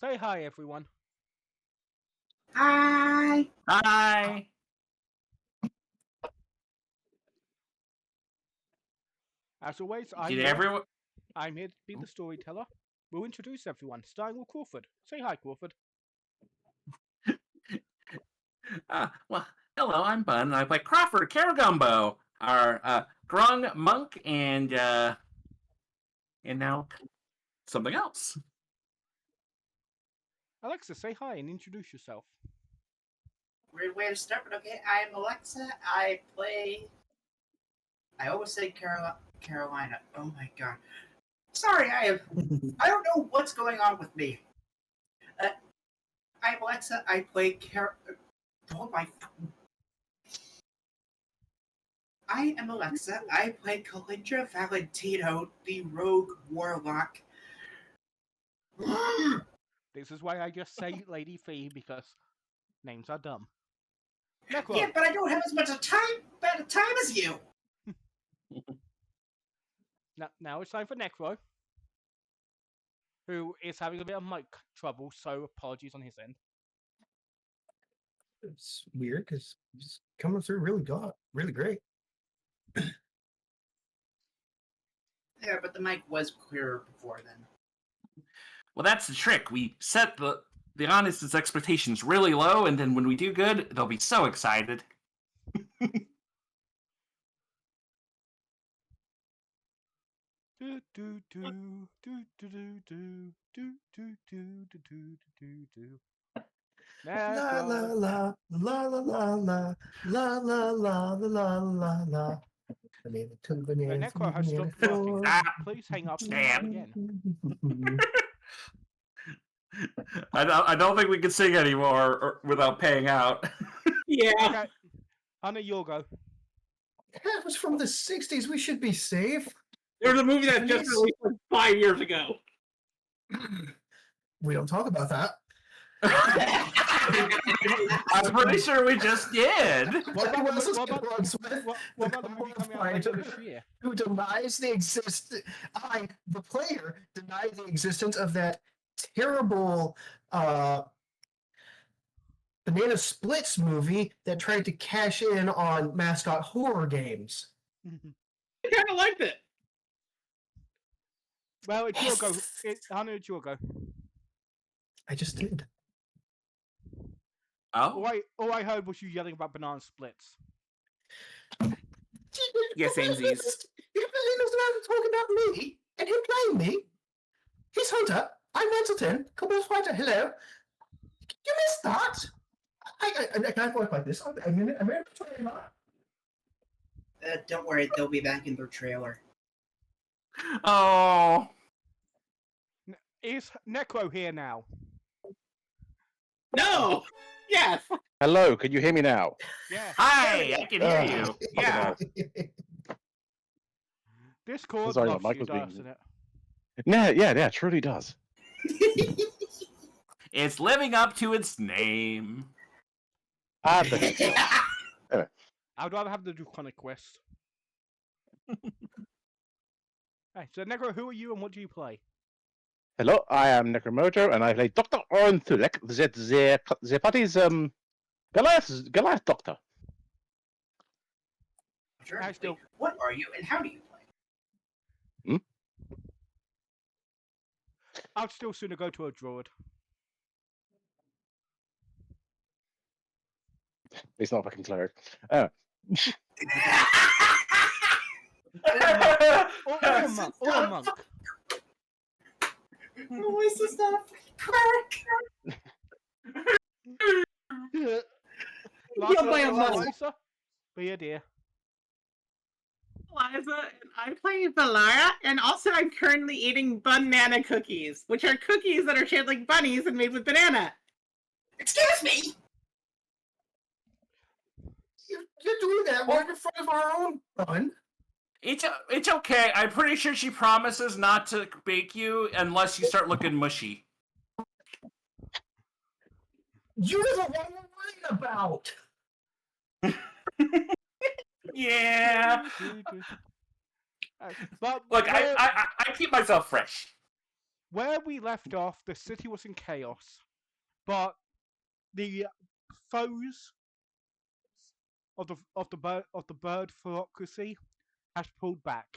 Say hi, everyone. Hi. Hi. As always, Did everyone? I'm here to be the storyteller. We'll introduce everyone, starting with Crawford. Say hi, Crawford. Well, hello, I'm Bun, and I play Crawford Caragumbo, our Grung monk, and now something else. Alexa, say hi and introduce yourself. Weird way to start, but okay. I'm Alexa. I always say Carolina. Oh my god. Sorry, I don't know what's going on with me. I'm Alexa. I play Oh my. I am Alexa. I play Calindra Valentino, the rogue warlock. This is why I just say Lady Fee, because names are dumb. Necro. Yeah, but I don't have as much time as you. Now it's time for Necro, who is having a bit of mic trouble, so apologies on his end. It's weird because it's coming through really great. Yeah, but the mic was clearer before then. Well, that's the trick. We set the honest's expectations really low, and then when we do good, they'll be so excited. La la la la la la la la la la la la la. Banana two bananas. Necro has stopped working. Please hang up and try again. I don't think we can sing anymore without paying out. Yeah. Okay. Hunter, you'll go. That was from the 60s. We should be safe. There's a movie that just released like 5 years ago. We don't talk about that. I'm pretty sure we just did. What about the movie coming out later this year? Who denies the the player, denied the existence of that terrible Banana Splits movie that tried to cash in on mascot horror games. I kind of liked it. Well, it's your go. Hunter, it's your go. I just did. Oh? All I heard was you yelling about banana splits. Yes, Ainsies. You Bananas around talking about me and him playing me. He's Hunter. I'm Manselton. Cobalt Fighter. Hello. You missed that. I can't work like this. I'm Don't worry, they'll be back in their trailer. Oh. Is Necro here now? No. Yes. Hello, can you hear me now? Yeah. Hi, I can hear you. Yeah. Discord Sorry, loves my mic you, was being- doesn't it? Yeah, it truly does. It's living up to its name. I'd rather have the Draconic quest. Hey, so Necro, who are you and what do you play? Hello, I am Necromoto, and I play Dr. Oren Thulek, the party's Goliath Doctor. Sure. I still- What are you and how do you play? I'd still sooner go to a druid. He's not a fucking cleric. Or a monk. Voice is not cleric. Last by a monk. Lisa? Be a dear. Liza, and I play Valara, and also I'm currently eating banana cookies, which are cookies that are shaped like bunnies and made with banana. Excuse me. You're doing that right in front of our own son. It's okay. I'm pretty sure she promises not to bake you unless you start looking mushy. You're the one we're worrying about. Yeah. But Look, I keep myself fresh. Where we left off, the city was in chaos, but the foes of the bird philocracy has pulled back,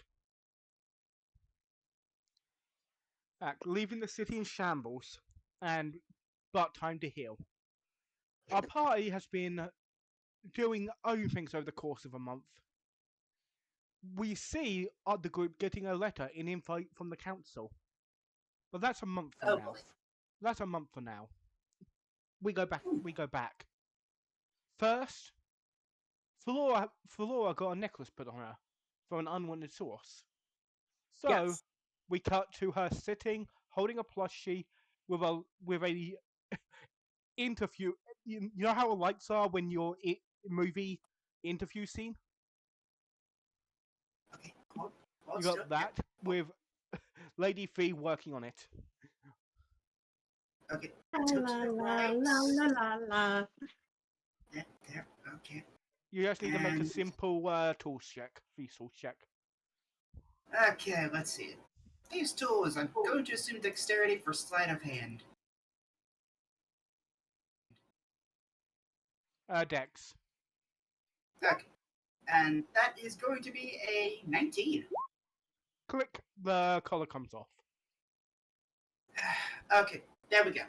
leaving the city in shambles, and but time to heal. Our party has been doing own things over the course of a month. We see the group getting a letter, an invite from the council, but that's a month from Oh, now. boy. That's a month from now. We go back. We go back. First, Flora got a necklace put on her from an unwanted source. So Yes. we cut to her sitting, holding a plushie with a interview. You know how lights are when you're in movie interview scene. Okay, hold You got still. that with Lady Fee working on it. Okay, La let's go to la the la right. la la la la. There, okay. You just need to make a And- simple tools check, resource check. Okay, let's see. These tools, I'm going to assume dexterity for sleight of hand. Dex. Okay. And that is going to be a 19. Click, the collar comes off. Okay, there we go.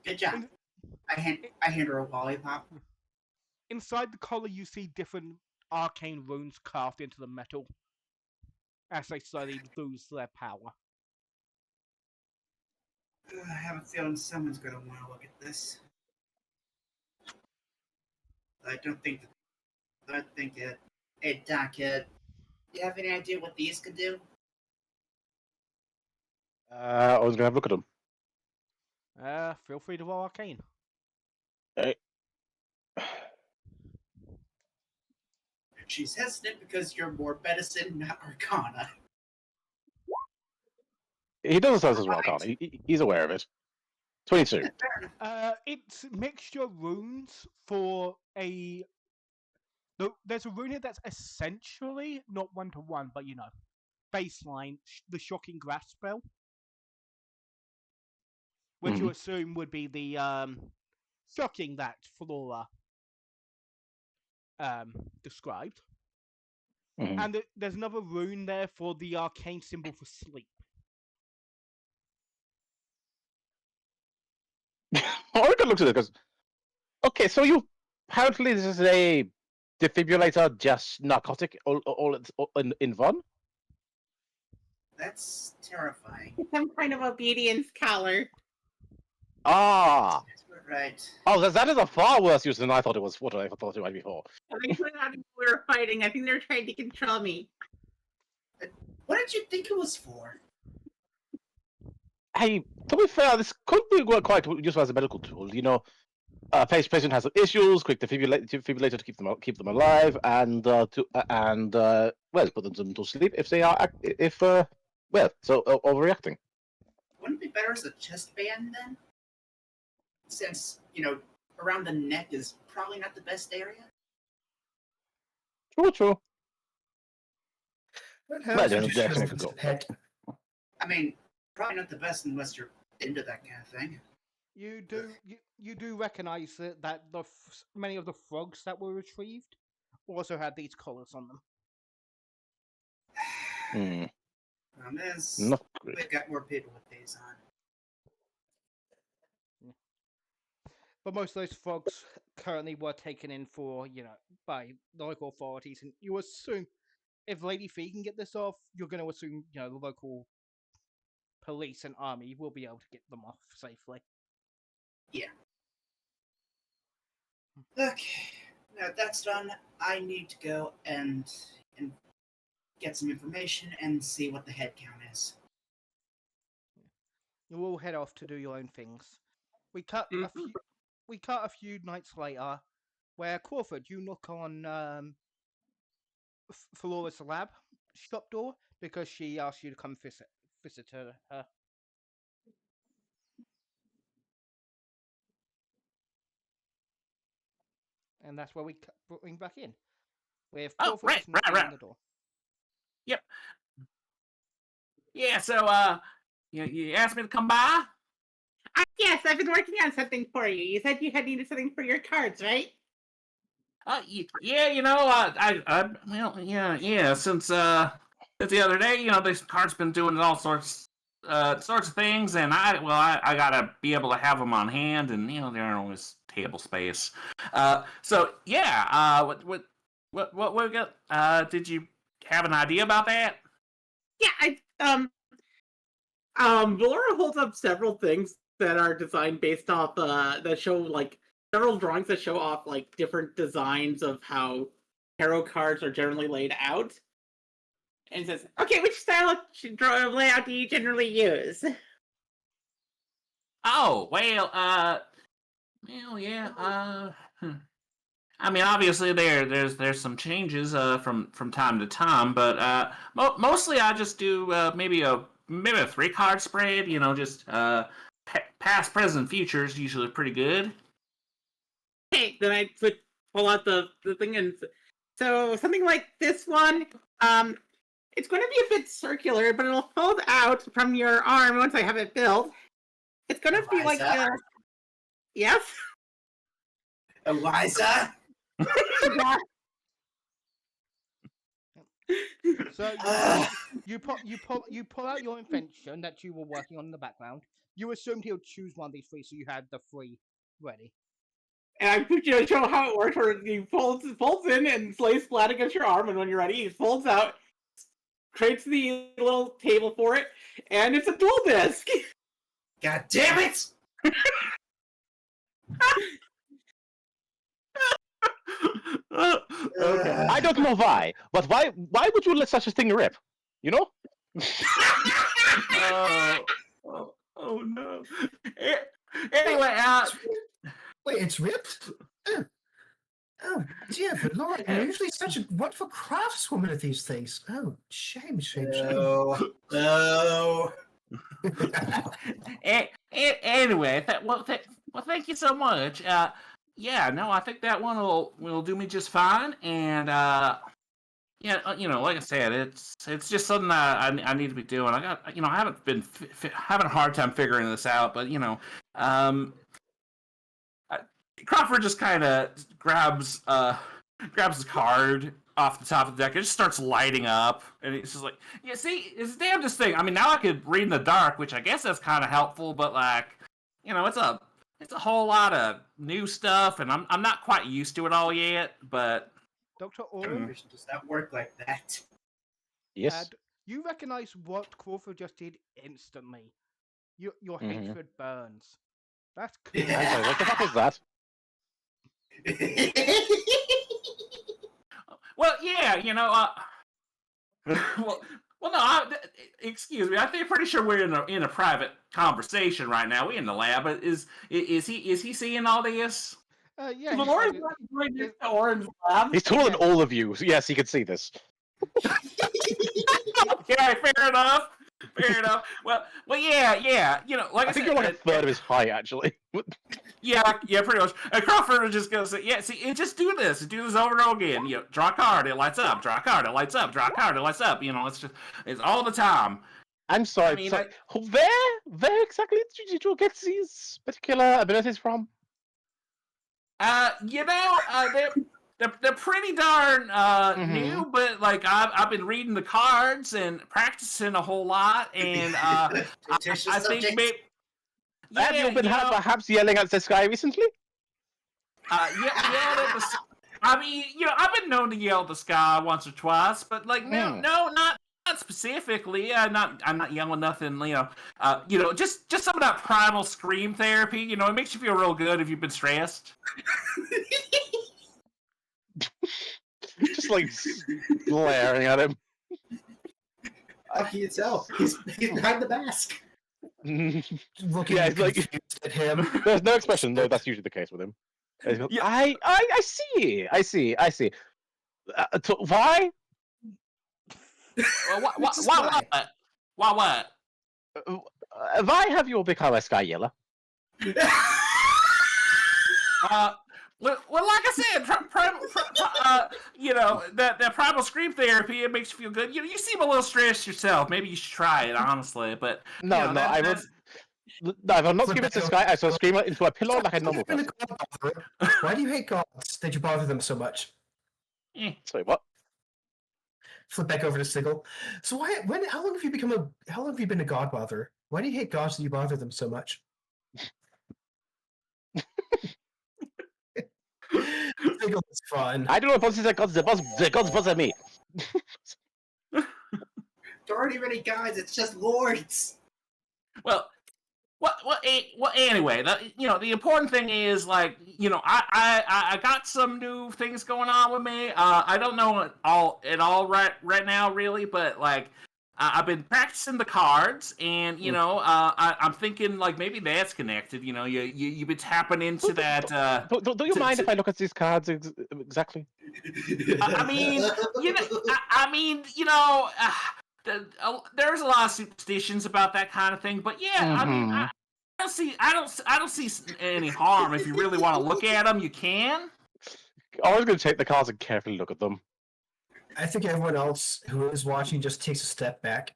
Good job. I hand her a lollipop. Inside the collar, you see different arcane runes carved into the metal as they slowly lose their power. I have a feeling someone's gonna want to look at this. I don't think it. Hey, Doc, you have any idea what these could do? I was gonna have a look at them. Feel free to roll arcane. She's hesitant because you're more medicine, not arcana. He does as well, can't he? He's aware of it. 22. Fair enough. It's mixture runes for a. There's a rune here that's essentially not 1-to-1, but baseline, the shocking grasp spell, which you assume would be the shocking that Flora described. Mhm. And there's another rune there for the arcane symbol for sleep. I can look at it because. Okay, so you apparently this is a defibrillator, just narcotic, all in one. That's terrifying. Some kind of obedience collar. Ah, Right. oh, that is a far worse use than I thought it was. What I thought it might be for. I think we were fighting. I think they're trying to control me. What did you think it was for? Hey, to be fair, this could be quite useful as a medical tool. Patient has some issues. Quick defibrillator to keep them alive, and well, put them to sleep if they are overreacting. Wouldn't it be better as a chest band then? Since, around the neck is probably not the best area. True. Well, Well, how's then just the action shove could it go. to the head? I mean, probably not the best unless you're into that kind of thing. You do recognize that many of the frogs that were retrieved also had these collars on them. Not great. We've got more people with these on. But most of those frogs currently were taken in for, by the local authorities, and you assume if Lady Fee can get this off, you're going to assume, the local police and army will be able to get them off safely. Yeah. Okay. Now that's done. I need to go and get some information and see what the head count is. You all head off to do your own things. We cut a few nights later, where Crawford, you knock on Flora's lab shop door because she asked you to come visit her. And that's where we bring back in. With Oh, Crawford right. knocking on the door. Yep. yeah. So you asked me to come by. Yes, I've been working on something for you. You said you had needed something for your cards, right? Yeah, well, yeah. Since the other day, this card's been doing all sorts of things, and I gotta be able to have them on hand, and there aren't always table space. So yeah. What we got? Did you have an idea about that? Yeah, Valora holds up several things that are designed based off that show like several drawings that show off like different designs of how tarot cards are generally laid out. And it says, "Okay, which style of layout do you generally use?" Oh, yeah. I mean, obviously there's some changes from time to time, but mostly I just do maybe a 3-card spread. Just past, present, future is usually pretty good. Okay, then I would pull out the thing, and so something like this one. It's going to be a bit circular, but it'll fold out from your arm once I have it built. It's going to be like yes. Eliza? Yeah. So you pull out your invention that you were working on in the background. You assumed he would choose one of these three, so you had the 3 ready. And I'm going to show how it works, where he folds in and lays flat against your arm, and when you're ready, he folds out, creates the little table for it, and it's a dual disc. God damn it! Okay. I don't know why, but why would you let such a thing rip? You know? Oh no. Anyway, Wait, it's ripped? Oh, dear good Lord. You're usually such a wonderful craftswoman at these things. Oh, shame. Oh. Oh. Anyway, thank you so much. Yeah, no, I think that one will do me just fine, and yeah, like I said, it's just something I need to be doing. I got, I haven't been having a hard time figuring this out, but Crawford just kind of grabs his card off the top of the deck. It just starts lighting up, and it's just like, yeah, see, it's the damnedest thing. I mean, now I could read in the dark, which I guess that's kind of helpful, but like, it's a whole lot of new stuff, and I'm not quite used to it all yet. But Dr. Oren, Does that work like that? Yes. you recognize what Crawford just did instantly. Your hatred burns. That's cool. I'm sorry, what the fuck is that? well, yeah, well, no, excuse me. I think pretty sure we're in a private conversation right now. We're in the lab, but is he seeing all this? Yeah, he's Valora's like- not right next to Orange Lab. He's taller than all of you. So yes, he can see this. Yeah, fair enough. Fair enough. Well, yeah. Like I think you're like a third of his height, actually. Yeah, pretty much. And Crawford is just gonna say, yeah, see, just do this over and over again. Draw a card, it lights up. Draw a card, it lights up. Draw a card, it lights up. It's all the time. I'm sorry. I mean, where exactly did you get these particular abilities from? They're pretty darn new, but like I've been reading the cards and practicing a whole lot, and I think maybe. Have you been perhaps yelling at the sky recently? Yelled at the. I mean, I've been known to yell at the sky once or twice, but like no, not specifically. I'm not yelling nothing. Just some of that primal scream therapy. It makes you feel real good if you've been stressed. Just like glaring at him. How can you tell? He's behind the mask. Looking like at him. There's no expression. No, that's usually the case with him. Yeah. I see. Why? Why what? Why have you become a sky yeller? like I said, that primal scream therapy, it makes you feel good. You seem a little stressed yourself. Maybe you should try it, honestly. But No, I would. No, I will not scream into the sky. I shall scream into a pillow like a normal person. Why do you hate gods? Did you bother them so much? Sorry, what? Flip back over to Sigil. So how long have you been a god bother? Why do you hate gods that you bother them so much? Sigil is fun. I don't know if bosses are gods. The gods bother me. There aren't even any gods. It's just lords. Well, anyway, the important thing is, like, I got some new things going on with me. I don't know it all right now, really, but, like, I've been practicing the cards, and, I'm thinking, like, maybe that's connected, you've been tapping into that, Do you mind if I look at these cards exactly? I mean, there's a lot of superstitions about that kind of thing, but yeah, I mean, I don't see any harm. If you really want to look at them, you can. I was going to take the cards and carefully look at them. I think everyone else who is watching just takes a step back.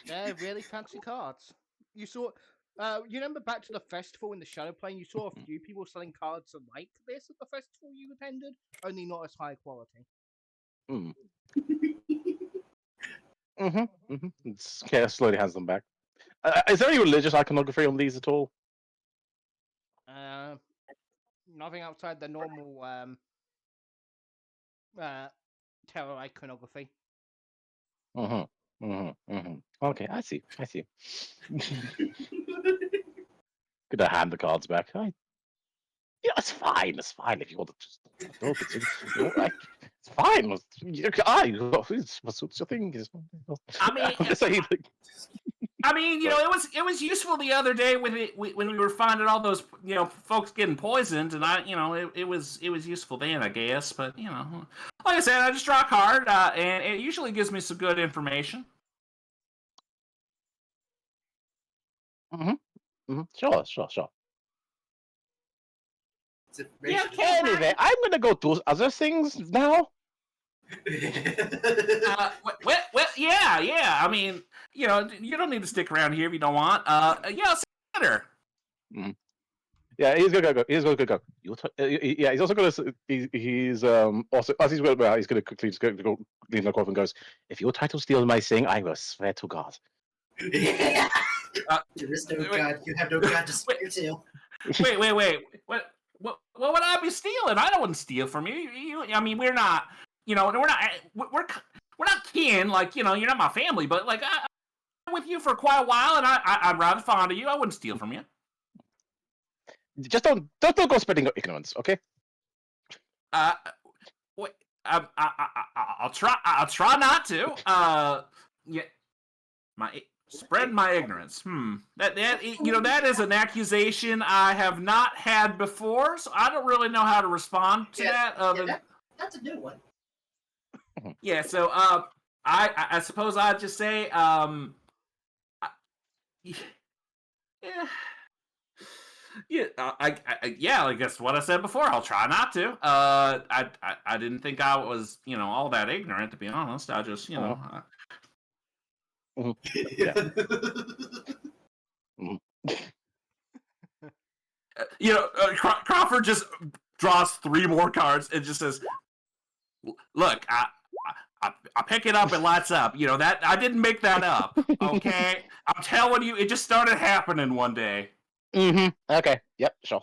They're really fancy cards. You saw, you remember back to the festival in the Shadow Plane? You saw a few people selling cards like this at the festival you attended, only not as high quality. Okay, slowly hands them back. Is there any religious iconography on these at all? Nothing outside the normal terror iconography. Okay, I see. Gonna hand the cards back. Yeah, it's fine. It's fine if you want to just look. It's fine. What's your thing? I mean, it was useful the other day when we were finding all those folks getting poisoned, and it was useful then, I guess. But like I said, I just draw a card, and it usually gives me some good information. Sure. Yeah, Anyway, I'm gonna go do other things now. Well, yeah. I mean, you don't need to stick around here if you don't want. Yeah, I'll see you later. Yeah, he's gonna go. He's gonna go. Yeah, he's also gonna. He's also as he's gonna quickly just go lean the and goes. If your title steals my thing, I will swear to God. There is no God. You have no God to spit your tail. Wait. What would I be stealing? I don't want to steal from you. I mean, we're not. We're not kin. Like, you're not my family, but like I'm with you for quite a while, and I'm rather fond of you. I wouldn't steal from you. Just don't go spreading your ignorance, okay? Wait, I'll try not to. Yeah, spread my ignorance. That is an accusation I have not had before, so I don't really know how to respond to that. That's a new one. Yeah, so I suppose I'd just say I guess what I said before. I'll try not to. I didn't think I was all that ignorant, to be honest. I just Crawford just draws 3 more cards and just says, "Look, I pick it up and lights up. That I didn't make that up. Okay, I'm telling you, it just started happening one day." Okay. Yep. Sure.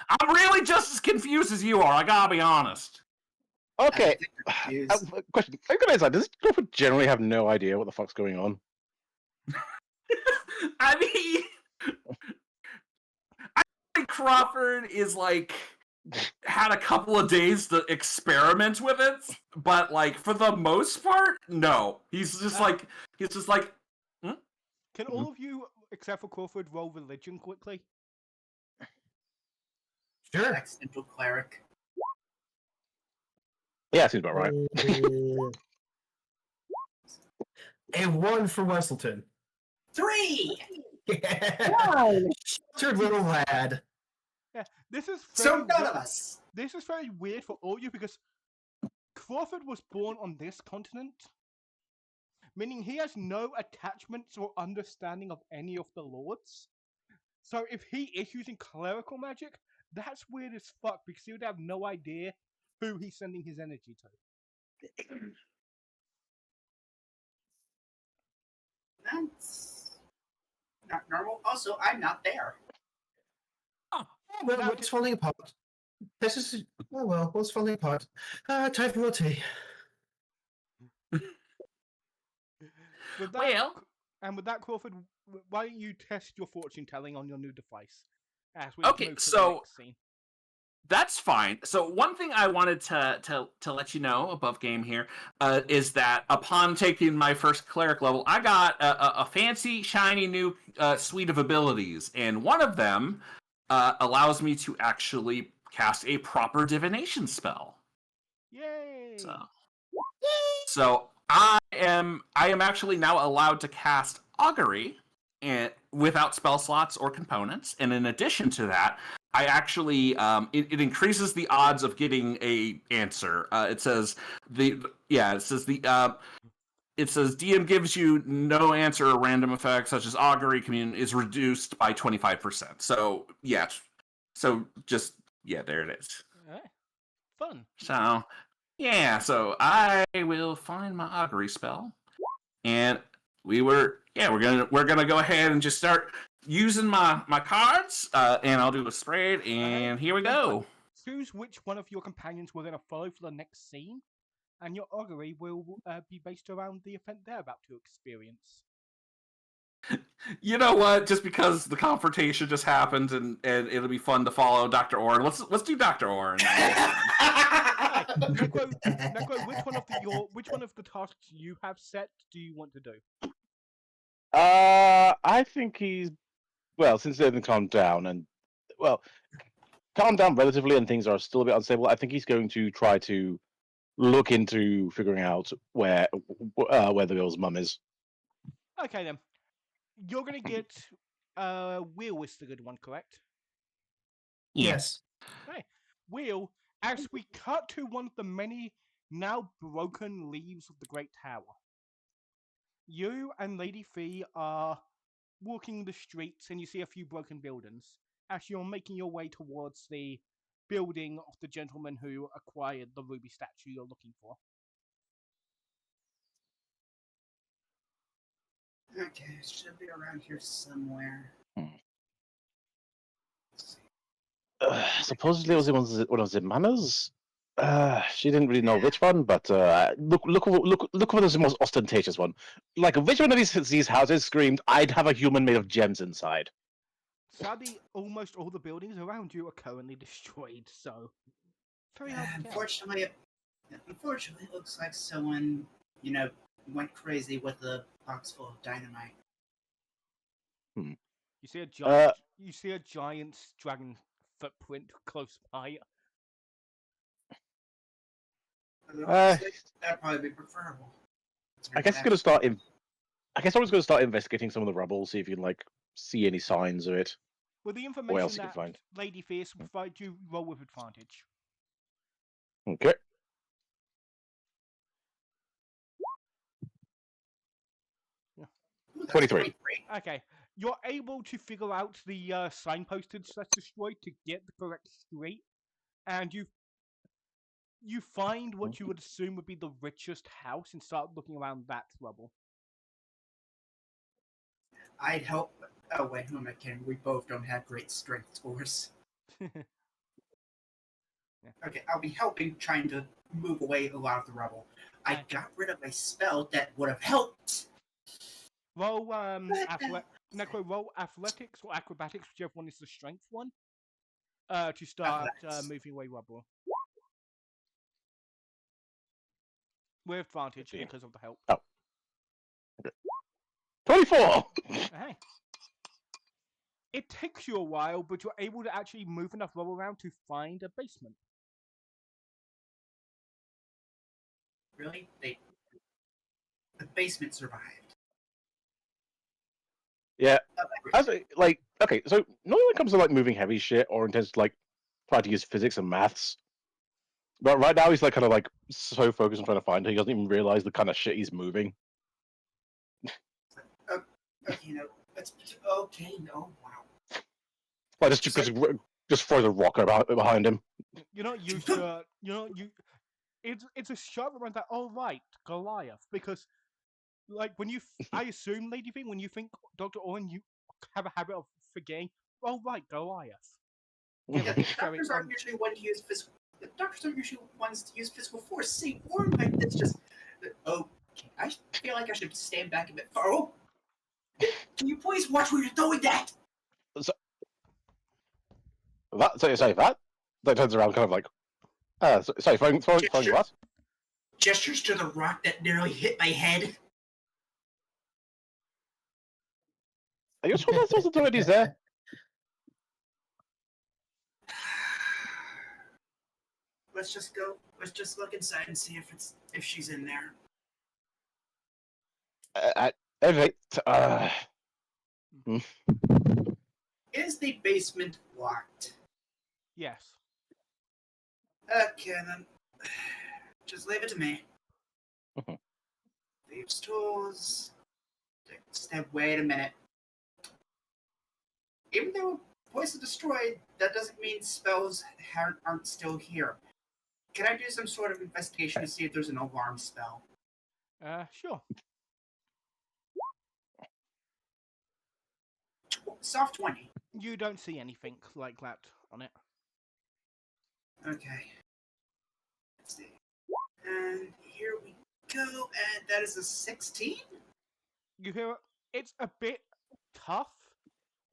I'm really just as confused as you are. I gotta be honest. Okay. Question. I'm gonna say, does Crawford generally have no idea what the fuck's going on? I mean, I think Crawford is like had a couple of days to experiment with it, but like for the most part, no. He's just like. Can all of you, except for Crawford, roll religion quickly? Sure. Accidental cleric. Yeah, seems about right. And 1 for Wesselton. 3! Yeah. Sheltered little lad. Yeah, this is So very none of us. this is very weird for all you because Crawford was born on this continent, meaning he has no attachments or understanding of any of the lords. So if he is using clerical magic, that's weird as fuck because he would have no idea who he's sending his energy to. That's not normal. Also, I'm not there. Well, Now, it's falling apart. This is what's falling apart. Time for more tea. with that, Well, with that, Crawford, why don't you test your fortune telling on your new device as we Okay, move to the so next scene? that's fine. So one thing I wanted to let you know above game here is that upon taking my first cleric level, I got a fancy, shiny new suite of abilities, and one of them allows me to actually cast a proper divination spell. Yay! So I am actually now allowed to cast augury and without spell slots or components, and in addition to that, I actually it increases the odds of getting a answer. It says it says DM gives you no answer or random effect such as augury commune is reduced by 25%. So yeah, there it is. Alright. Fun. So yeah, so I will find my augury spell, and we're gonna go ahead and just start using my cards, and I'll do a spread, and here we go. Choose which one of your companions we're going to follow for the next scene, and your augury will be based around the event they're about to experience. You know what? Just because the confrontation just happened, and it'll be fun to follow Dr. Oren. Let's do Dr. Oren. Necro, which one of the tasks you have set do you want to do? I think he's since they've calmed down and calmed down relatively, and things are still a bit unstable. I think he's going to try to look into figuring out where the girl's mum is. Okay then, you're going to get Will is the good one, correct? Yes. Okay, Will. As we cut to one of the many now broken leaves of the Great Tower, you and Lady Fee are walking the streets and you see a few broken buildings as you're making your way towards the building of the gentleman who acquired the ruby statue you're looking for. Okay, it should be around here somewhere. Supposedly it was one of the manners. She didn't really know which one, but look for the most ostentatious one. Like, which one of these houses screamed, "I'd have a human made of gems inside"? Sadly, almost all the buildings around you are currently destroyed, so very hard to tell. Unfortunately, it looks like someone, went crazy with a box full of dynamite. You see a giant, dragon footprint close by. Honestly, that'd probably be preferable. I guess I was going to start investigating some of the rubble, see if you can see any signs of it. With the else information you can that find. Lady Fierce will provide you, roll with advantage. Okay. Ooh, that's 23. Okay, you're able to figure out the signpostage that's destroyed to get the correct street, and you find what you would assume would be the richest house and start looking around that rubble. I'd help. Oh wait, who am I kidding? We both don't have great strength scores. Okay, I'll be helping, trying to move away a lot of the rubble. I got rid of a spell that would have helped. Roll Necro, roll athletics or acrobatics, whichever one is the strength one, to start moving away rubble. With advantage because of the help. Oh. Okay. 24! Hey. It takes you a while, but you're able to actually move enough rubble around to find a basement. Really? The basement survived. Yeah. Okay, so normally when it comes to like moving heavy shit or intends to like try to use physics and maths, but right now he's like kind of like so focused on trying to find her, he doesn't even realize the kind of shit he's moving. Okay, no, that's okay. No, wow. Like just throw the rock behind him. You're not used to. It's a shot that runs like, oh right, Goliath, because like when I assume, Lady Thing, when you think Doctor Owen, you have a habit of forgetting. Oh right, Goliath. Yeah, Give the it very doctors aren't usually one to use physical. The doctors aren't usually ones to use physical force. See, Warren, like it's just. Okay, I feel like I should stand back a bit. Oh, can you please watch where you're throwing that? So, that turns around kind of like, sorry, throwing Gesture. what? Gestures to the rock that nearly hit my head. Are you sure that's also already there? Let's just go. Let's just look inside and see if she's in there. Anyway, Is the basement locked? yes. Okay then. Just leave it to me. Thieves' tools. Step. Wait a minute. Even though poison destroyed, that doesn't mean spells aren't still here. Can I do some sort of investigation to see if there's an alarm spell? Sure. Soft 20. You don't see anything like that on it. Okay. Let's see. And here we go. And that is a 16? You hear it's a bit tough.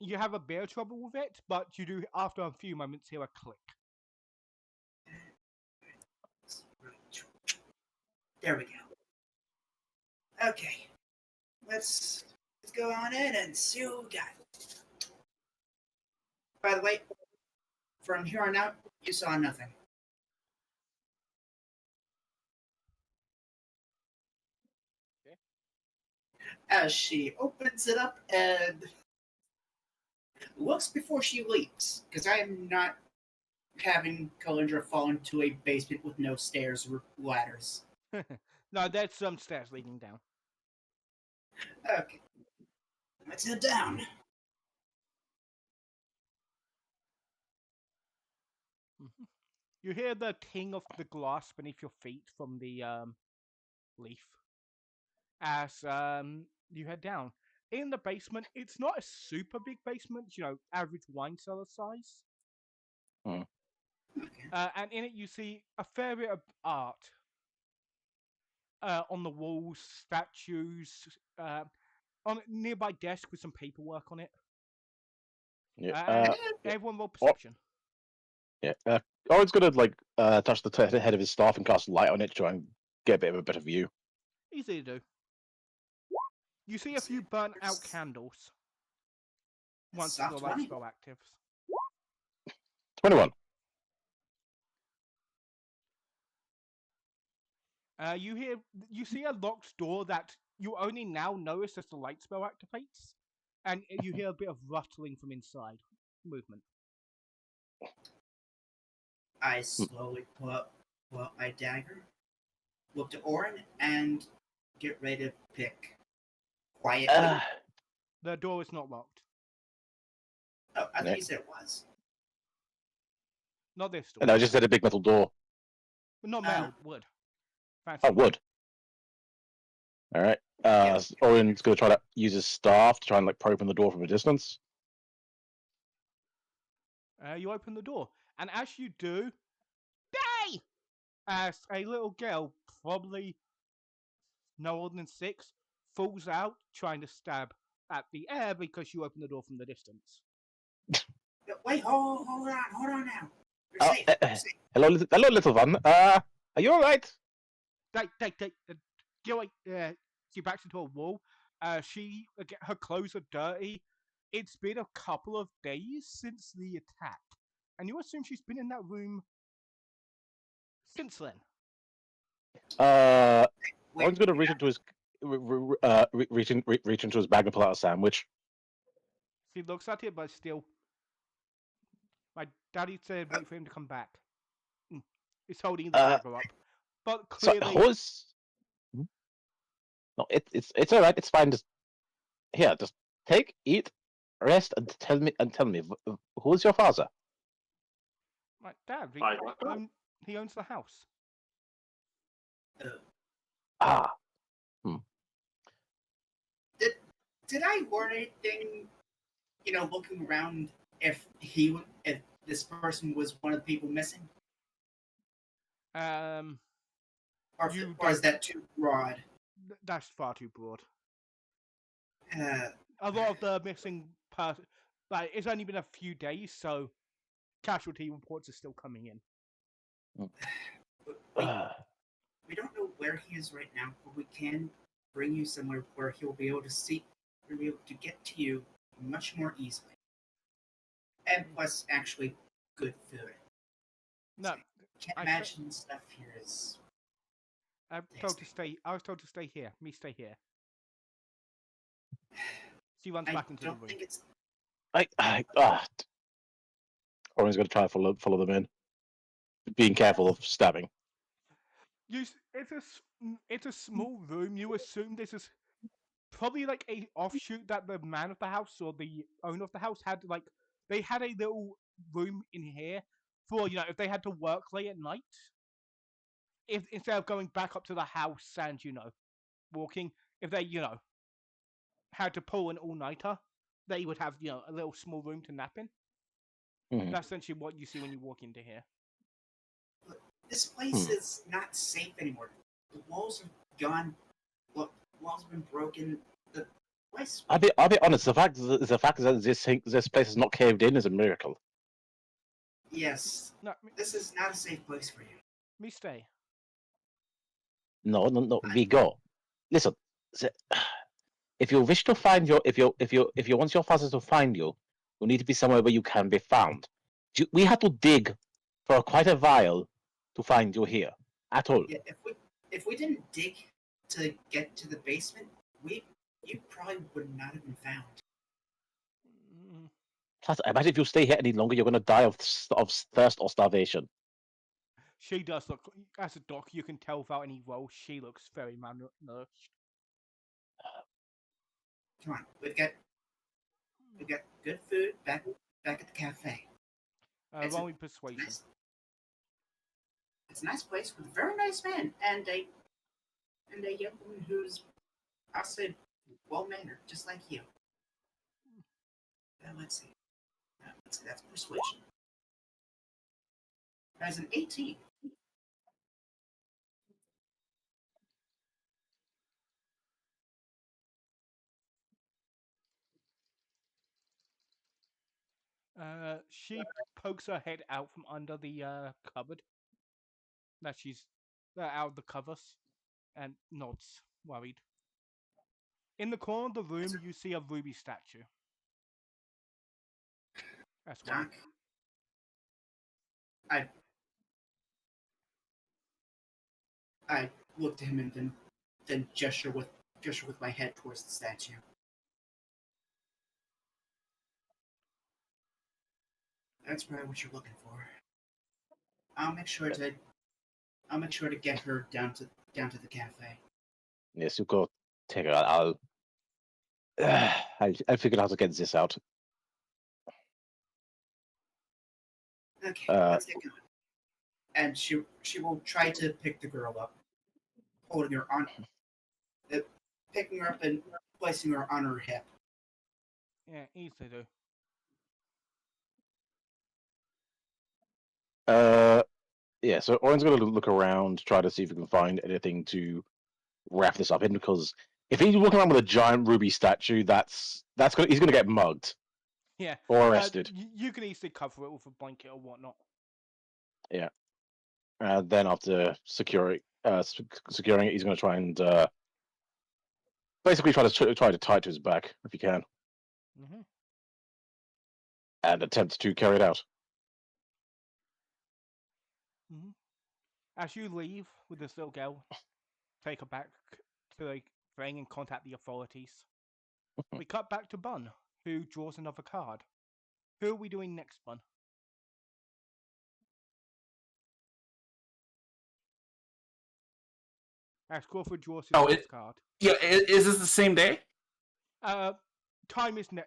You have a bit of trouble with it, but you do after a few moments hear a click. There we go. Okay. Let's go on in and see what we got. By the way, from here on out, you saw nothing. Okay. As she opens it up and looks before she leaps, because I am not having Kalindra fall into a basement with no stairs or ladders. No, there's some stairs leading down. Okay. Let's head down. You hear the ting of the glass beneath your feet from the leaf as you head down. In the basement, it's not a super big basement, average wine cellar size. Hmm. Okay. And in it, you see a fair bit of art on the walls, statues, on a nearby desk with some paperwork on it. Yeah. And everyone roll What? perception. Yeah. Owen's gonna like touch the head of his staff and cast light on it to try and get a bit of a better view. Easy to do. You see a few burnt out candles once the Soft light 20. spell actives. 21. You see a locked door that you only now notice as the light spell activates, and you hear a bit of rustling from inside. Movement. I slowly pull out my dagger, look to Orin, and get ready to pick. Quietly. The door is not locked. Oh, I thought you said it was. Not this door. And I just said a big metal door. Not metal, wood. Fancy Oh, wood. All right. Owen's gonna try to use his staff to try and like probe in the door from a distance. You open the door, and as you do, day! As a little girl, probably no older than 6, falls out trying to stab at the air because you open the door from the distance. Wait, hold on now. You're safe. You're safe. Hello, little one. Are you all right? She backs into a wall. Her clothes are dirty. It's been a couple of days since the attack, and you assume she's been in that room since then. Owen's gonna reach into his reach into his bag and pull out a sandwich. She looks at it, but still, my daddy said wait for him to come back. Mm. He's holding the Uh, dagger up, but so clearly, who's? Hmm? No, it's all right. It's fine. Just here, just eat, rest, and tell me who's your father? my dad, he owns the house. Ah, Did I warn anything? Looking around, if this person was one of the people missing, Um, You or is don't. that too broad? That's far too broad. Uh, A lot of the missing person, like it's only been a few days, so casualty reports are still coming in. we, we don't know where he is right now, but we can bring you somewhere where he'll be able to get to you much more easily, and plus, actually, good food. No, Can't I imagine stuff here is. I'm told to stay. I was told to stay here. Me stay here. She runs I back into the don't room. think it's. Owen's going to try and follow them in, being careful of stabbing. It's a small room. You assume this is probably like a offshoot that the man of the house or the owner of the house had. Like they had a little room in here for if they had to work late at night. If instead of going back up to the house and walking, if they had to pull an all-nighter, they would have a little small room to nap in. Mhm. That's essentially what you see when you walk into here. This place is not safe anymore. The walls are gone. Look, walls have been broken. The place. I'll be honest. The fact that this place is not caved in is a miracle. Yes, No, this is not a safe place for you. me stay. No. We go. Listen, the- if you wish to find if you want your father to find you, you need to be somewhere where you can be found. We had to dig for quite a while to find you here at all. Yeah, if we didn't dig to get to the basement, you probably would not have been found. Mm, Plus, I imagine if you stay here any longer, you're going to die of thirst or starvation. She does look, as a doc, you can tell without any role, she looks very malnourished. Come on, we've got good food back at the cafe. It's Roll a me persuasion. it's a nice place with a very nice man and a young woman who's, I'll say, well mannered, just like you. Let's see. That's persuasion. As an 18. She pokes her head out from under the cupboard that she's out of the covers and nods, worried. In the corner of the room, you see a ruby statue. That's well. Doc, I I look to him and then gesture with my head towards the statue. That's probably what you're looking for. I'll make sure to get her down to the cafe. Yes, you go take her. I'll figure out how to get this out. Okay, Uh, let's get going. And she will try to pick the girl up, holding her on, picking her up and placing her on her hip. Yeah, easily do. Yeah, so Oren's going to look around, try to see if we can find anything to wrap this up in, because if he's walking around with a giant ruby statue, he's going to get mugged Yeah. or arrested. You can easily cover it with a blanket or whatnot. Yeah. Then after securing it, he's going to try and basically try to tie it to his back if he can, Mm-hmm. and attempt to carry it out. Mm-hmm. As you leave with this little girl, take her back to the thing and contact the authorities. We cut back to Bun. who draws another card. Who are we doing next one? As Crawford draws his Oh, first card. Yeah, is this the same day? Time is in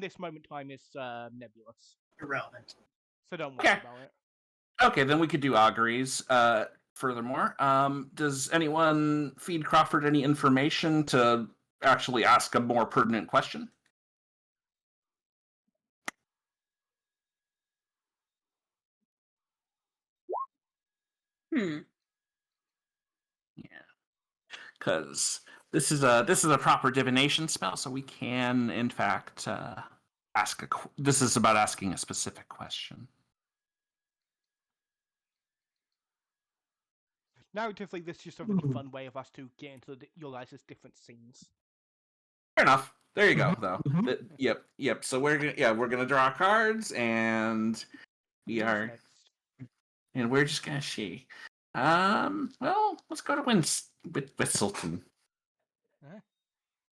this moment. Time is nebulous, Irrelevant. so don't worry Okay. about it. Okay, then we could do auguries. Furthermore, does anyone feed Crawford any information to actually ask a more pertinent question? Hmm. Yeah, because this is a proper divination spell, so we can, in fact, ask a. This is about asking a specific question. Narratively, this is just a really fun way of us to get into your guys' different scenes. Fair enough. There you go, Mhm, though. mhm. Yep. So we're gonna draw cards, and we Who's are, next? and we're just gonna see. Well, let's go to Whistleton.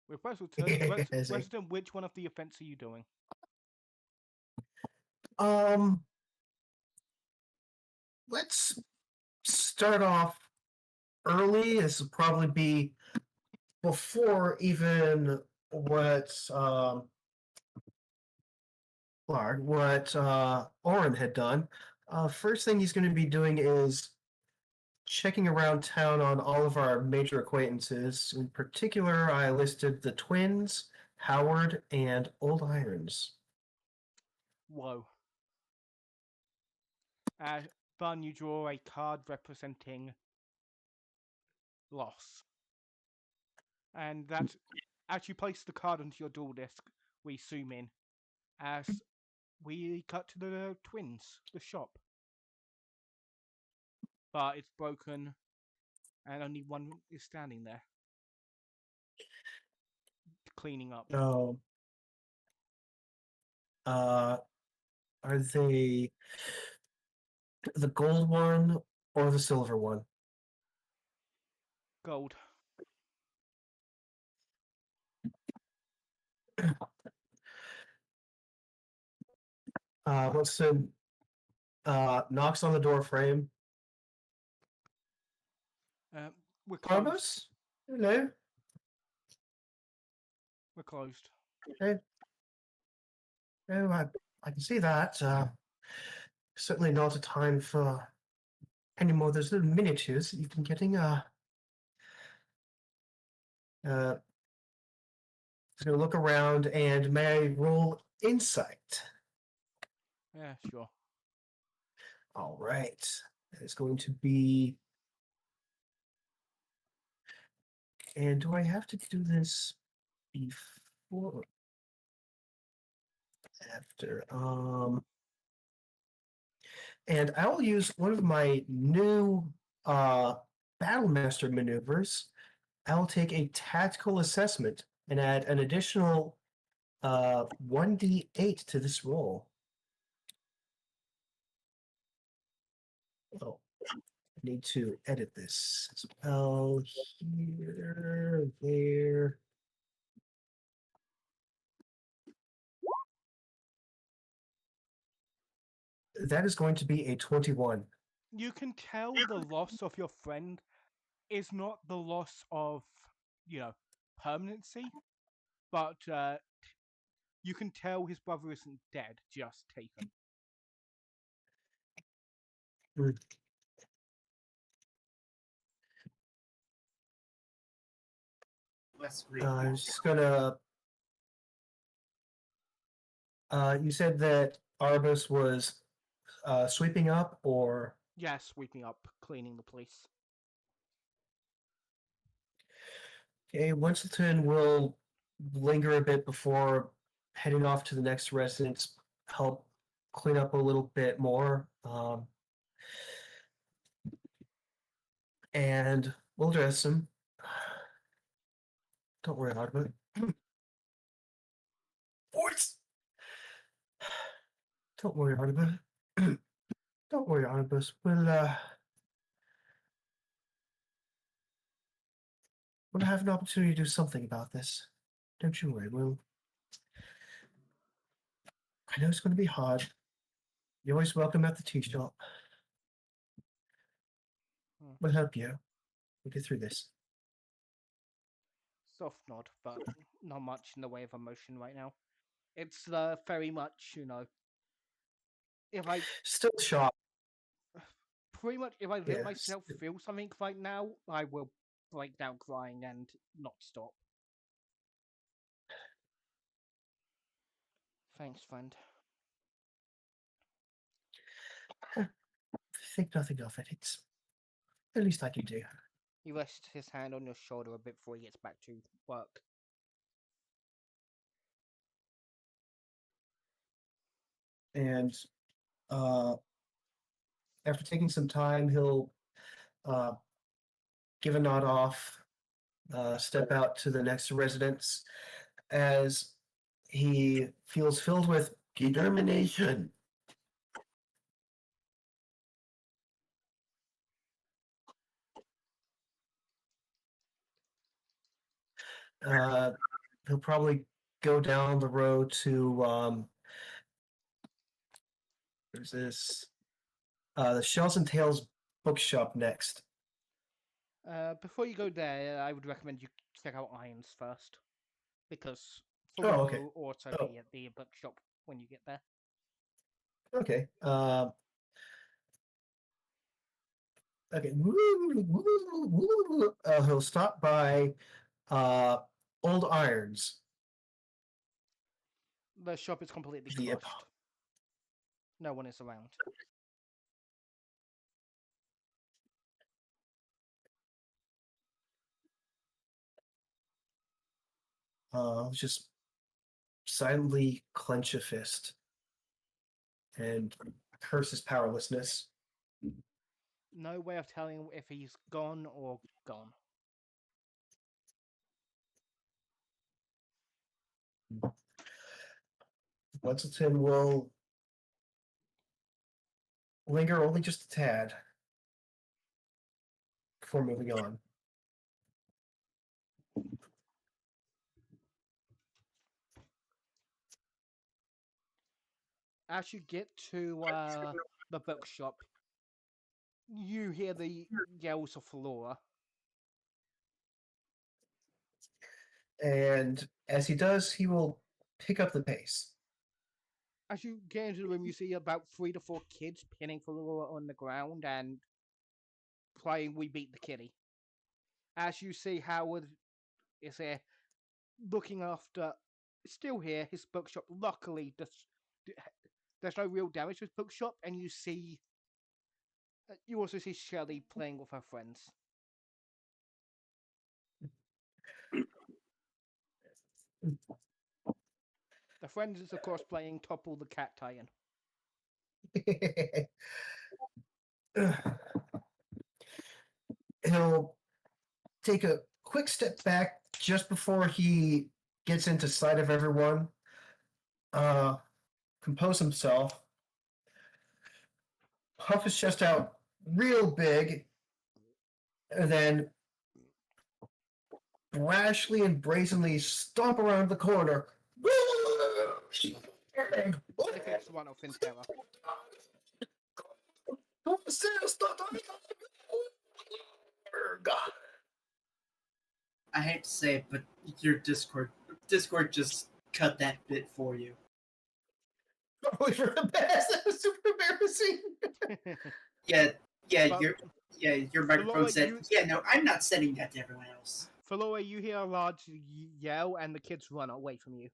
With Wesselton, I see. Wesselton, which one of the events are you doing? Let's start off early. This will probably be before even what Oren had done. First thing he's going to be doing is checking around town on all of our major acquaintances. In particular, I listed the twins, Howard, and Old Irons. Whoa. Bun, you draw a card representing loss. And that, as you place the card onto your duel disc, we zoom in as we cut to the twins, the shop. But it's broken, and only one is standing there, cleaning up. Oh. Are they the gold one or the silver one? Gold. Wilson knocks on the door frame. We're closed. Arbus? Hello. We're closed. Okay. Oh, I can see that. Certainly not a time for any more of those little miniatures that you've been getting. Just gonna look around and may I roll insight? Yeah, sure. All right. It's going to be. And do I have to do this before? After. And I will use one of my new Battlemaster maneuvers. I will take a tactical assessment and add an additional 1d8 to this roll. Oh, I need to edit this as well. Here, there. That is going to be a 21. You can tell the loss of your friend is not the loss of, permanency, but you can tell his brother isn't dead, just taken. Let's read. I'm just gonna. You said that Arbus was sweeping up, or Yeah, sweeping up, cleaning the place. okay, Winston will linger a bit before heading off to the next residence, help clean up a little bit more, and we'll dress him. Don't worry about it. Boys! Don't worry, Artemis. Don't worry, Artemis. We'll have an opportunity to do something about this. Don't you worry, Will. I know it's going to be hard. You're always welcome at the tea shop. We'll help you. We'll get through this. Soft nod, but not much in the way of emotion right now. It's very much, if I Still shocked. pretty much if I let Yes. myself feel something right now, I will break down crying and not stop. Thanks, friend. Think nothing of it. It's the least I can do. He rests his hand on your shoulder a bit before he gets back to work. And after taking some time, he'll give a nod off, step out to the next residence as he feels filled with determination. He'll probably go down the road to there's this the Shells and Tails bookshop next. Before you go there, I would recommend you check out Irons first, because Oh, Flora okay. will also Oh. be at the bookshop when you get there. Okay. Okay. He'll stop by Old Irons. The shop is completely The closed. No one is around. Just silently clench a fist and curse his powerlessness. No way of telling if he's gone or gone. Wenzelton will linger only just a tad before moving on. As you get to the bookshop, you hear the yells of Flora. And as he does, he will pick up the pace. As you get into the room, you see about 3 to 4 kids pinning Flora on the ground and playing We Beat the Kitty. As you see Howard is there looking after, still here, his bookshop. Luckily, there's no real damage to his bookshop, and you also see Shelley playing with her friends. The friends is, of course, playing Topple the Cat Tie-In. He'll take a quick step back just before he gets into sight of everyone, compose himself, puff his chest out real big, and then brashly and brazenly stomp around the corner. The kids run off in terror. I hate to say it, but your Discord just cut that bit for you. Probably for the best. That was super embarrassing. Your microphone Laura, said, no, I'm not sending that to everyone else. Flora, you hear a large yell, and the kids run away from you.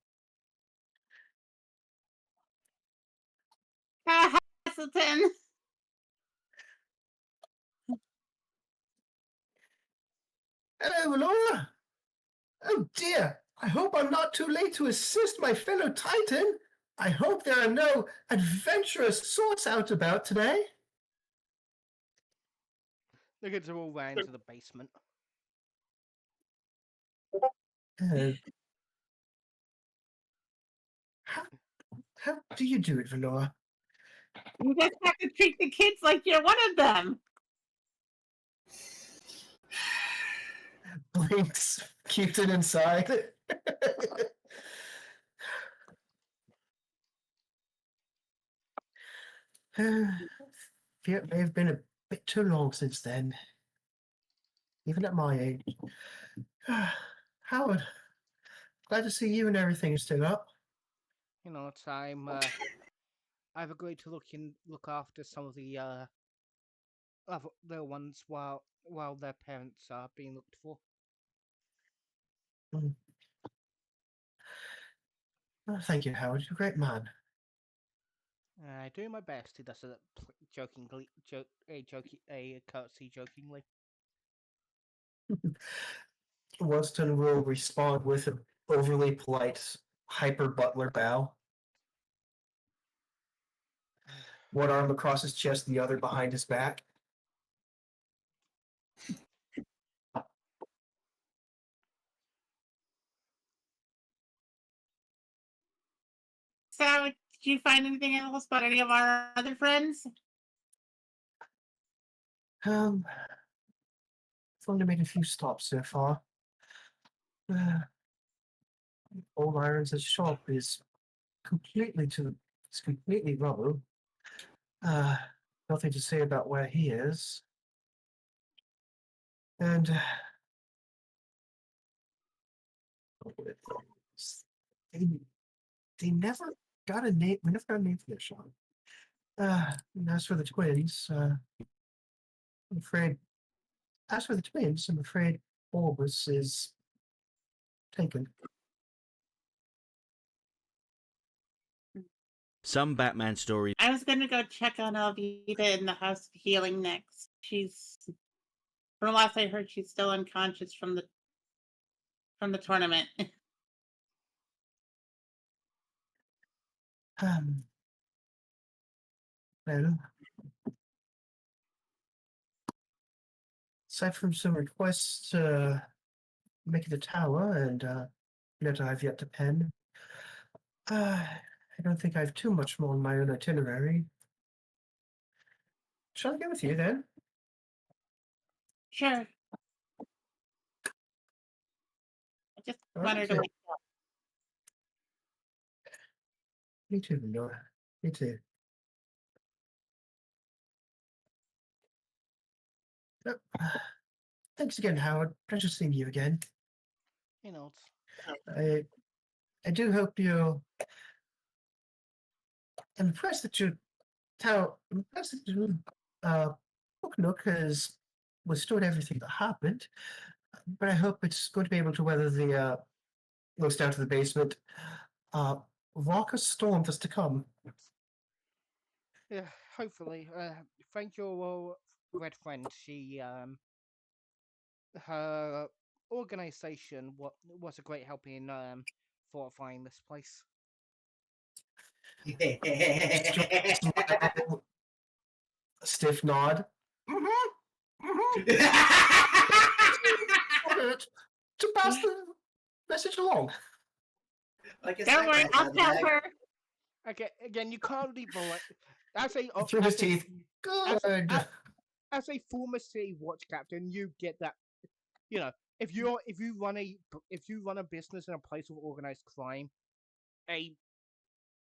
Hamilton. Hello, Laura. Oh dear. I hope I'm not too late to assist my fellow Titan. I hope there are no adventurous sorts out about today. The kids are all ran to the basement. How do you do it, Valora? You just have to treat the kids like you're one of them. Blinks, keeps it inside. Fear it may have been a bit too long since then, even at my age. Howard, glad to see you and everything is still up. You know, I've agreed to look after some of the other little ones while their parents are being looked for. Oh, thank you, Howard. You're a great man. I do my best. He does it jokingly, a courtesy jokingly. Weston will respond with an overly polite, hyper butler bow. One arm across his chest, the other behind his back. So, did you find anything else about any of our other friends? I've only made a few stops so far. Old Irons' shop is it's completely rubble. Nothing to say about where he is. And they, they never got a name. We never got a name for their shop. And as for the twins, I'm afraid. As for the twins, I'm afraid Bulbous is taken. Some Batman stories. I was gonna go check on Alvita in the House of Healing next. From the last I heard, she's still unconscious from the tournament. Well, aside from some requests to make it a tower and that I've yet to pen, I don't think I have too much more on my own itinerary. Shall I go with you then? Sure. I just wanted to Okay. wake up. Me too, Nora. Me too. Yep. Thanks again, Howard. Pleasure seeing you again. You know, I do hope you're. I'm impressed that Hook Nook has withstood everything that happened, but I hope it's going to be able to weather the looks down to the basement. Raucous storm that's to come. yeah, hopefully. Thank your red friend. Her organization was a great help in fortifying this place. Smile, stiff nod. To pass the message along. Like a Don't worry, sacrifice I'll out of the tell bag. her. Again, you can't leave the Through his teeth. Good. As a former city watch captain, you get that. You know, if you run a business in a place of organized crime,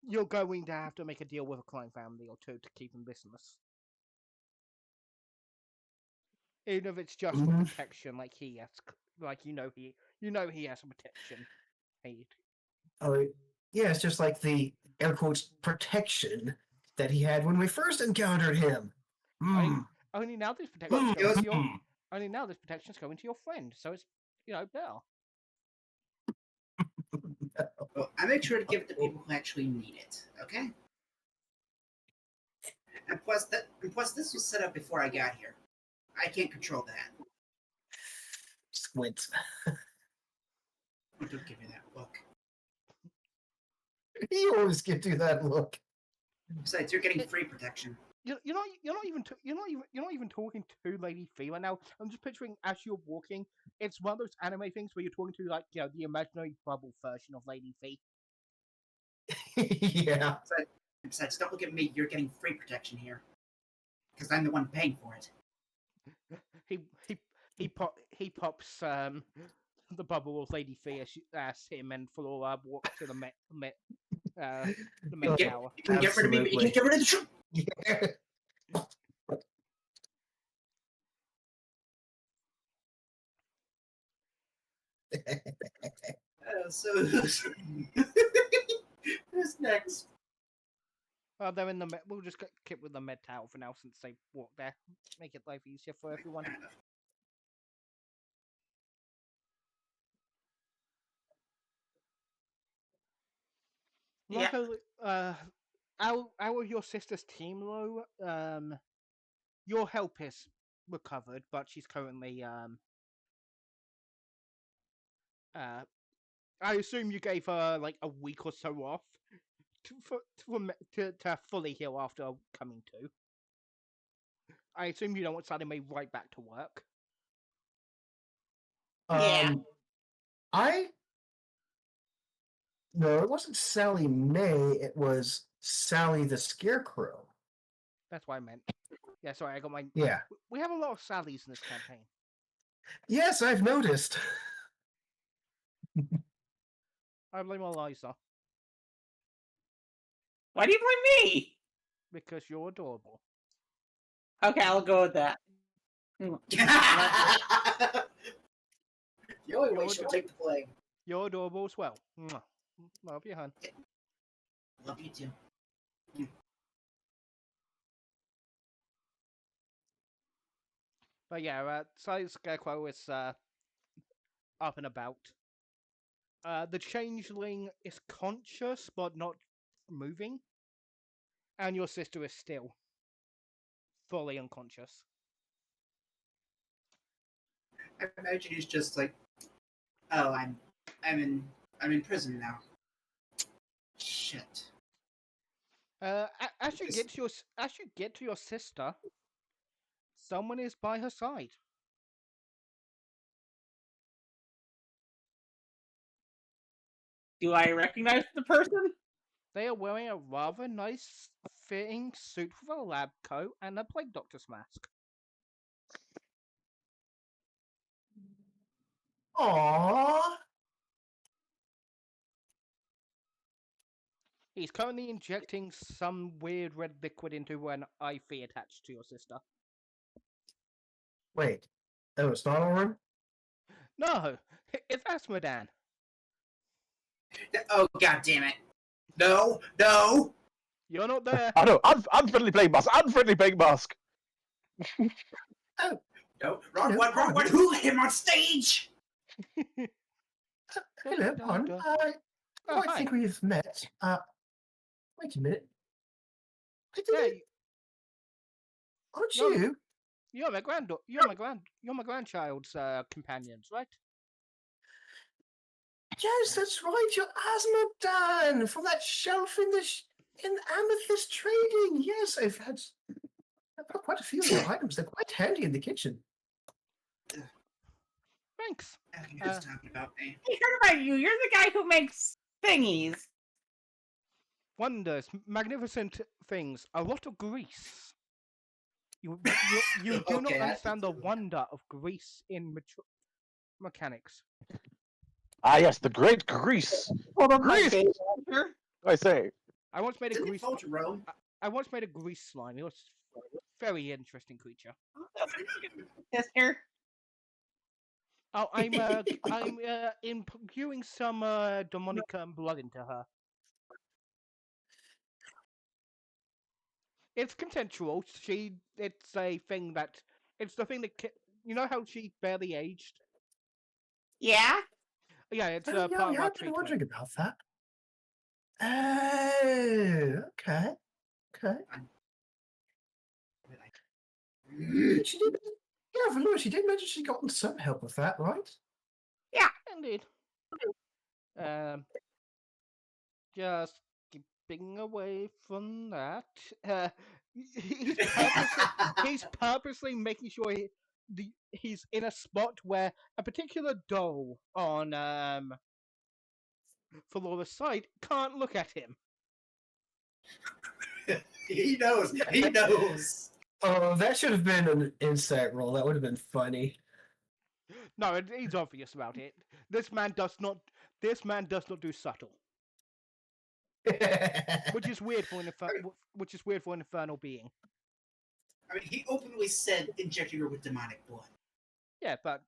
you're going to have to make a deal with a crime family or two to keep in business. Even if it's just for protection, like he has, he has a protection paid. Oh, yeah, it's just like the air quotes protection that he had when we first encountered him. Only now this protection's going to your friend, so it's better. Well, I make sure to give it to people who actually need it. Okay. And plus, this was set up before I got here. I can't control that. Squint. Don't give me that look. You always give you that look. Besides, you're getting free protection. You're not even talking to Lady Fee right now. I'm just picturing as you're walking. It's one of those anime things where you're talking to the imaginary bubble version of Lady Fee. Yeah. Besides, don't look at me. You're getting free protection here, because I'm the one paying for it. He pops the bubble of Lady Fee as him and Flora walk to the Met You can get rid of me, but you can't get rid of the truth. Yeah. So who's next? They're in the. We'll just keep with the med tower for now since they walk there. Make it life easier for everyone. Yeah. Luckily, out of your sister's team, though, your help is recovered, but she's currently I assume you gave her like a week or so off to fully heal after coming to. I assume you don't want Sally Mae right back to work. Yeah. I no, it wasn't Sally Mae. It was Sally the Scarecrow. That's what I meant. Yeah, sorry, I got my. Yeah. We have a lot of Sallys in this campaign. Yes, I've noticed. I blame Eliza Why do you blame me? because you're adorable. Okay, I'll go with that. The only way she'll take the blame. You're adorable as well. Mwah. Love you, hun. Love you too. But yeah, Sally the Scarecrow is up and about. The changeling is conscious but not moving, and your sister is still fully unconscious. I imagine he's just like, oh, I'm in prison now. Shit. As you get to your sister, someone is by her side. Do I recognize the person? They are wearing a rather nice fitting suit with a lab coat and a plague doctor's mask. Aww. He's currently injecting some weird red liquid into an IV attached to your sister. Wait. Oh, it's not Orin? No, it's Asmodan. Oh, god damn it. No, no! You're not there. Oh no, unfriendly plague mask. Unfriendly plague mask. Oh, No, wrong No, one, wrong pardon. one! Who let him on stage? hello, pardon. Oh, I hi. think we've met. Wait a minute. I Yeah, didn't. Aren't you're- you? you're my grandchild's companions, right? Yes, that's right. You're Asmodan from that shelf in Amethyst Trading. Yes, I've got quite a few of your items. They're quite handy in the kitchen. Thanks. I think he was talking about me. I heard about you. You're the guy who makes thingies. Wonders, magnificent things, a lot of grease. You do not Okay, understand the wonder of grease in mechanics. Ah yes, the great grease. Hold on, my Grease! baby here. I say. I once made a Didn't it grease. fall to Rome? I once made a grease slime. It was a very interesting creature. This here. Oh, I'm imbuing some demonic blood into her. It's consensual. It's a thing that, it's the thing that, you know how she barely aged? Yeah. Yeah, it's Oh, part of yeah, our I've been treatment. wondering about that. Oh, okay. Okay. She did. Yeah, Valua, she did mention she'd gotten some help with that, right? Indeed. Just keeping away from that. He's purposely making sure he's in a spot where a particular doll on Felora's side can't look at him. He knows. He knows. Oh, that should have been an insight roll. That would have been funny. No, he's obvious about it. This man does not do subtle. which is weird for an infernal being. I mean, he openly said injecting her with demonic blood. Yeah, but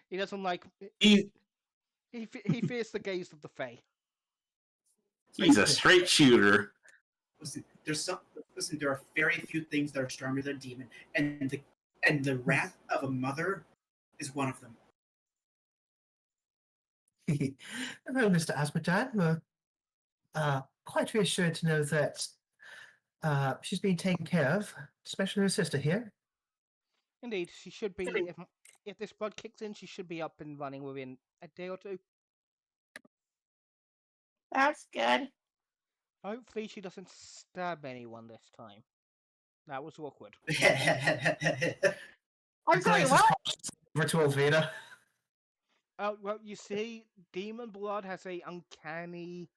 he doesn't like. He's He fears the gaze of the Fae. he's a straight shooter. Listen, there are very few things that are stronger than a demon, and the wrath of a mother is one of them. Well, Mr. Asmodad, we're quite reassured to know that she's being taken care of, especially her sister here. Indeed, she should be. If this blood kicks in, she should be up and running within a day or two. That's good. Hopefully, she doesn't stab anyone this time. That was awkward. I'm sorry, Glances what? over to Elvira. Well, you see, demon blood has a uncanny.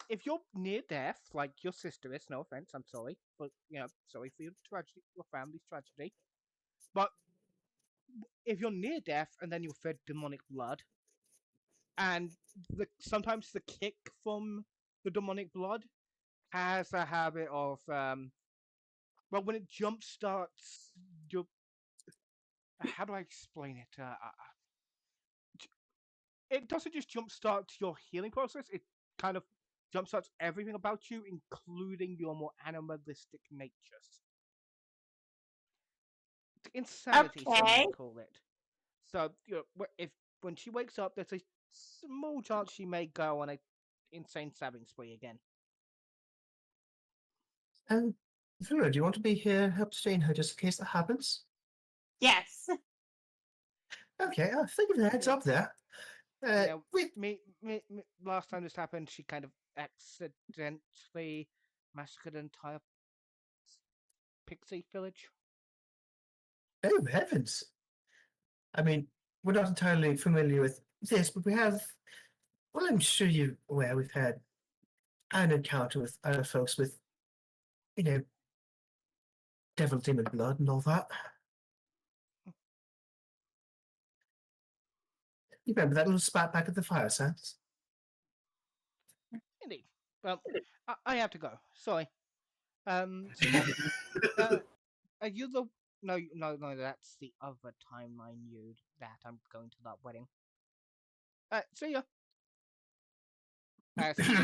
If you're near death, like your sister is, no offense, I'm sorry, but sorry for your tragedy, your family's tragedy. But if you're near death and then you're fed demonic blood, and sometimes the kick from the demonic blood has a habit of, well, when it jump starts your. How do I explain it? It doesn't just jumpstart your healing process, it kind of jumpstarts everything about you, including your more animalistic natures. Insanity, some Okay. would call it. So, if when she wakes up, there's a small chance she may go on a insane stabbing spree again. And Vera, do you want to be here, help sustain her just in case that happens? Yes. Okay, thank you for the heads up there. Last time this happened, she kind of accidentally massacred an entire pixie village. Oh, heavens. I mean, we're not entirely familiar with this, but we have, well, I'm sure you're aware we've had an encounter with other folks with, devil demon blood and all that. You remember that little spat back at the fire, Sans? Indeed. Well, I have to go. Sorry. So are you the? No, that's the other timeline you that I'm going to that wedding. See ya. As he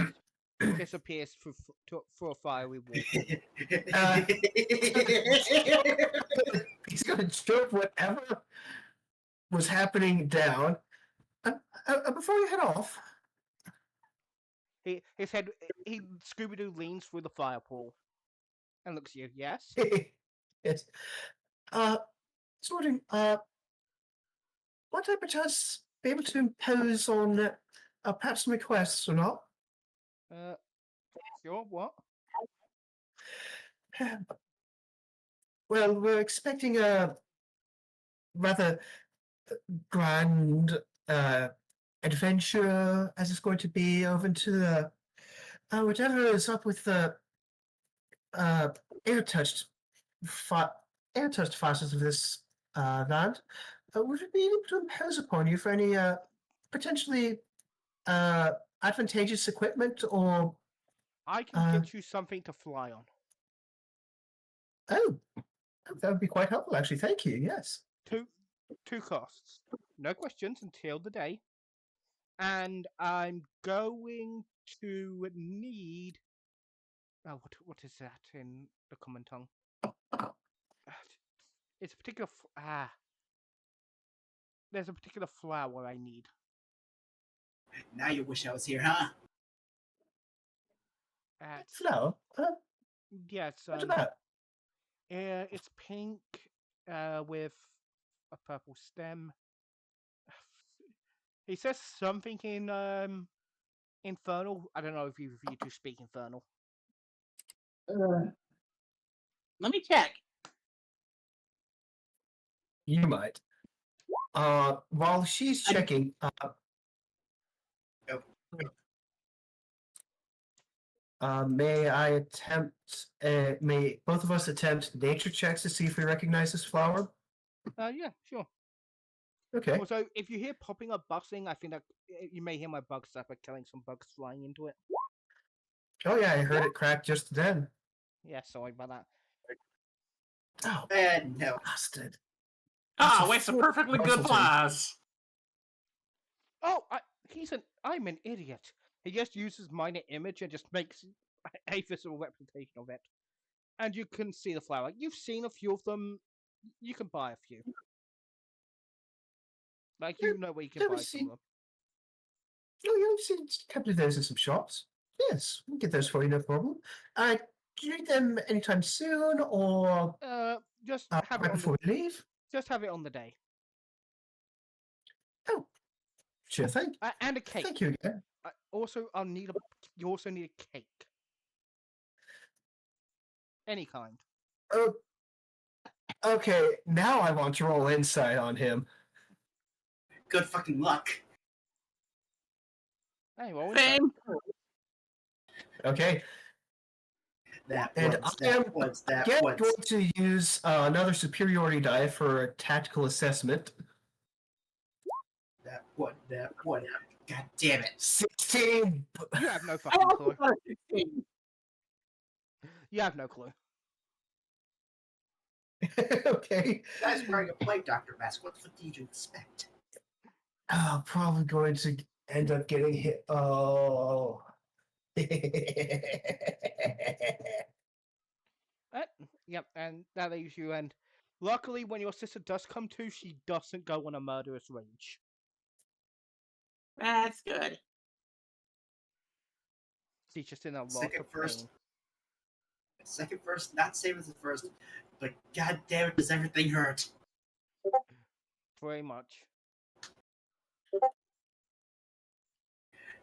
just disappears through a fiery wall. He's going to choke whatever was happening down. Before you head off, His head. He Scooby-Doo leans through the fire pool and looks at you. Yes. yes. Just wondering, might I perchance be able to impose on perhaps some requests or not? Sure. What? Well, we're expecting a rather grand adventure, as it's going to be over into the whatever is up with the air-touched facets of this land. Would we be able to impose upon you for any potentially advantageous equipment or? I can get you something to fly on. Oh, that would be quite helpful, actually. Thank you. Yes. Two costs. No questions until the day. And I'm going to need. Oh, what is that in the common tongue? It's a particular. There's a particular flower I need. Now you wish I was here, huh? Flower? Yes. What's that? It's pink with a purple stem. He says something in Infernal. I don't know if you two speak Infernal. Let me check. You might. While she's checking, may I attempt? May both of us attempt nature checks to see if we recognize this flower? Yeah, sure. Okay. Also, if you hear popping or busting, I think that you may hear my bug zapper killing some bugs flying into it. Oh yeah, I heard it crack just then. Yeah, sorry about that. Oh, And no. bastard. Ah, That's a waste of fool, perfectly good Russellton. flies. Oh, I'm an idiot. He just uses minor image and just makes a visual representation of it. And you can see the flower. You've seen a few of them. You can buy a few. Like, you know where you can Never buy seen- from them. Oh, yeah, I've seen a couple of those in some shops. Yes, we can get those for you, no problem. Do you need them anytime soon, or Just have it right on before the we leave? just have it on the day. Oh, sure thing. And a cake. Thank you again. You also need a cake. Any kind. Oh, okay, now I want to roll insight on him. Good fucking luck. Hey, well, Same. Okay, That and was, I am that was, that again was. going to use another superiority die for a tactical assessment. That one. God damn it. 16. You have no I fucking also clue. got a 16. You have no clue. Okay. That's wearing a plate, Dr. Mask. What the fuck did you expect? Probably going to end up getting hit. Oh. Yep, and that leaves you. And luckily, when your sister does come to, she doesn't go on a murderous rage. That's good. She's just in a lot Second of first. pain. Second verse, not same as the first, but god damn it, does everything hurt? Very much.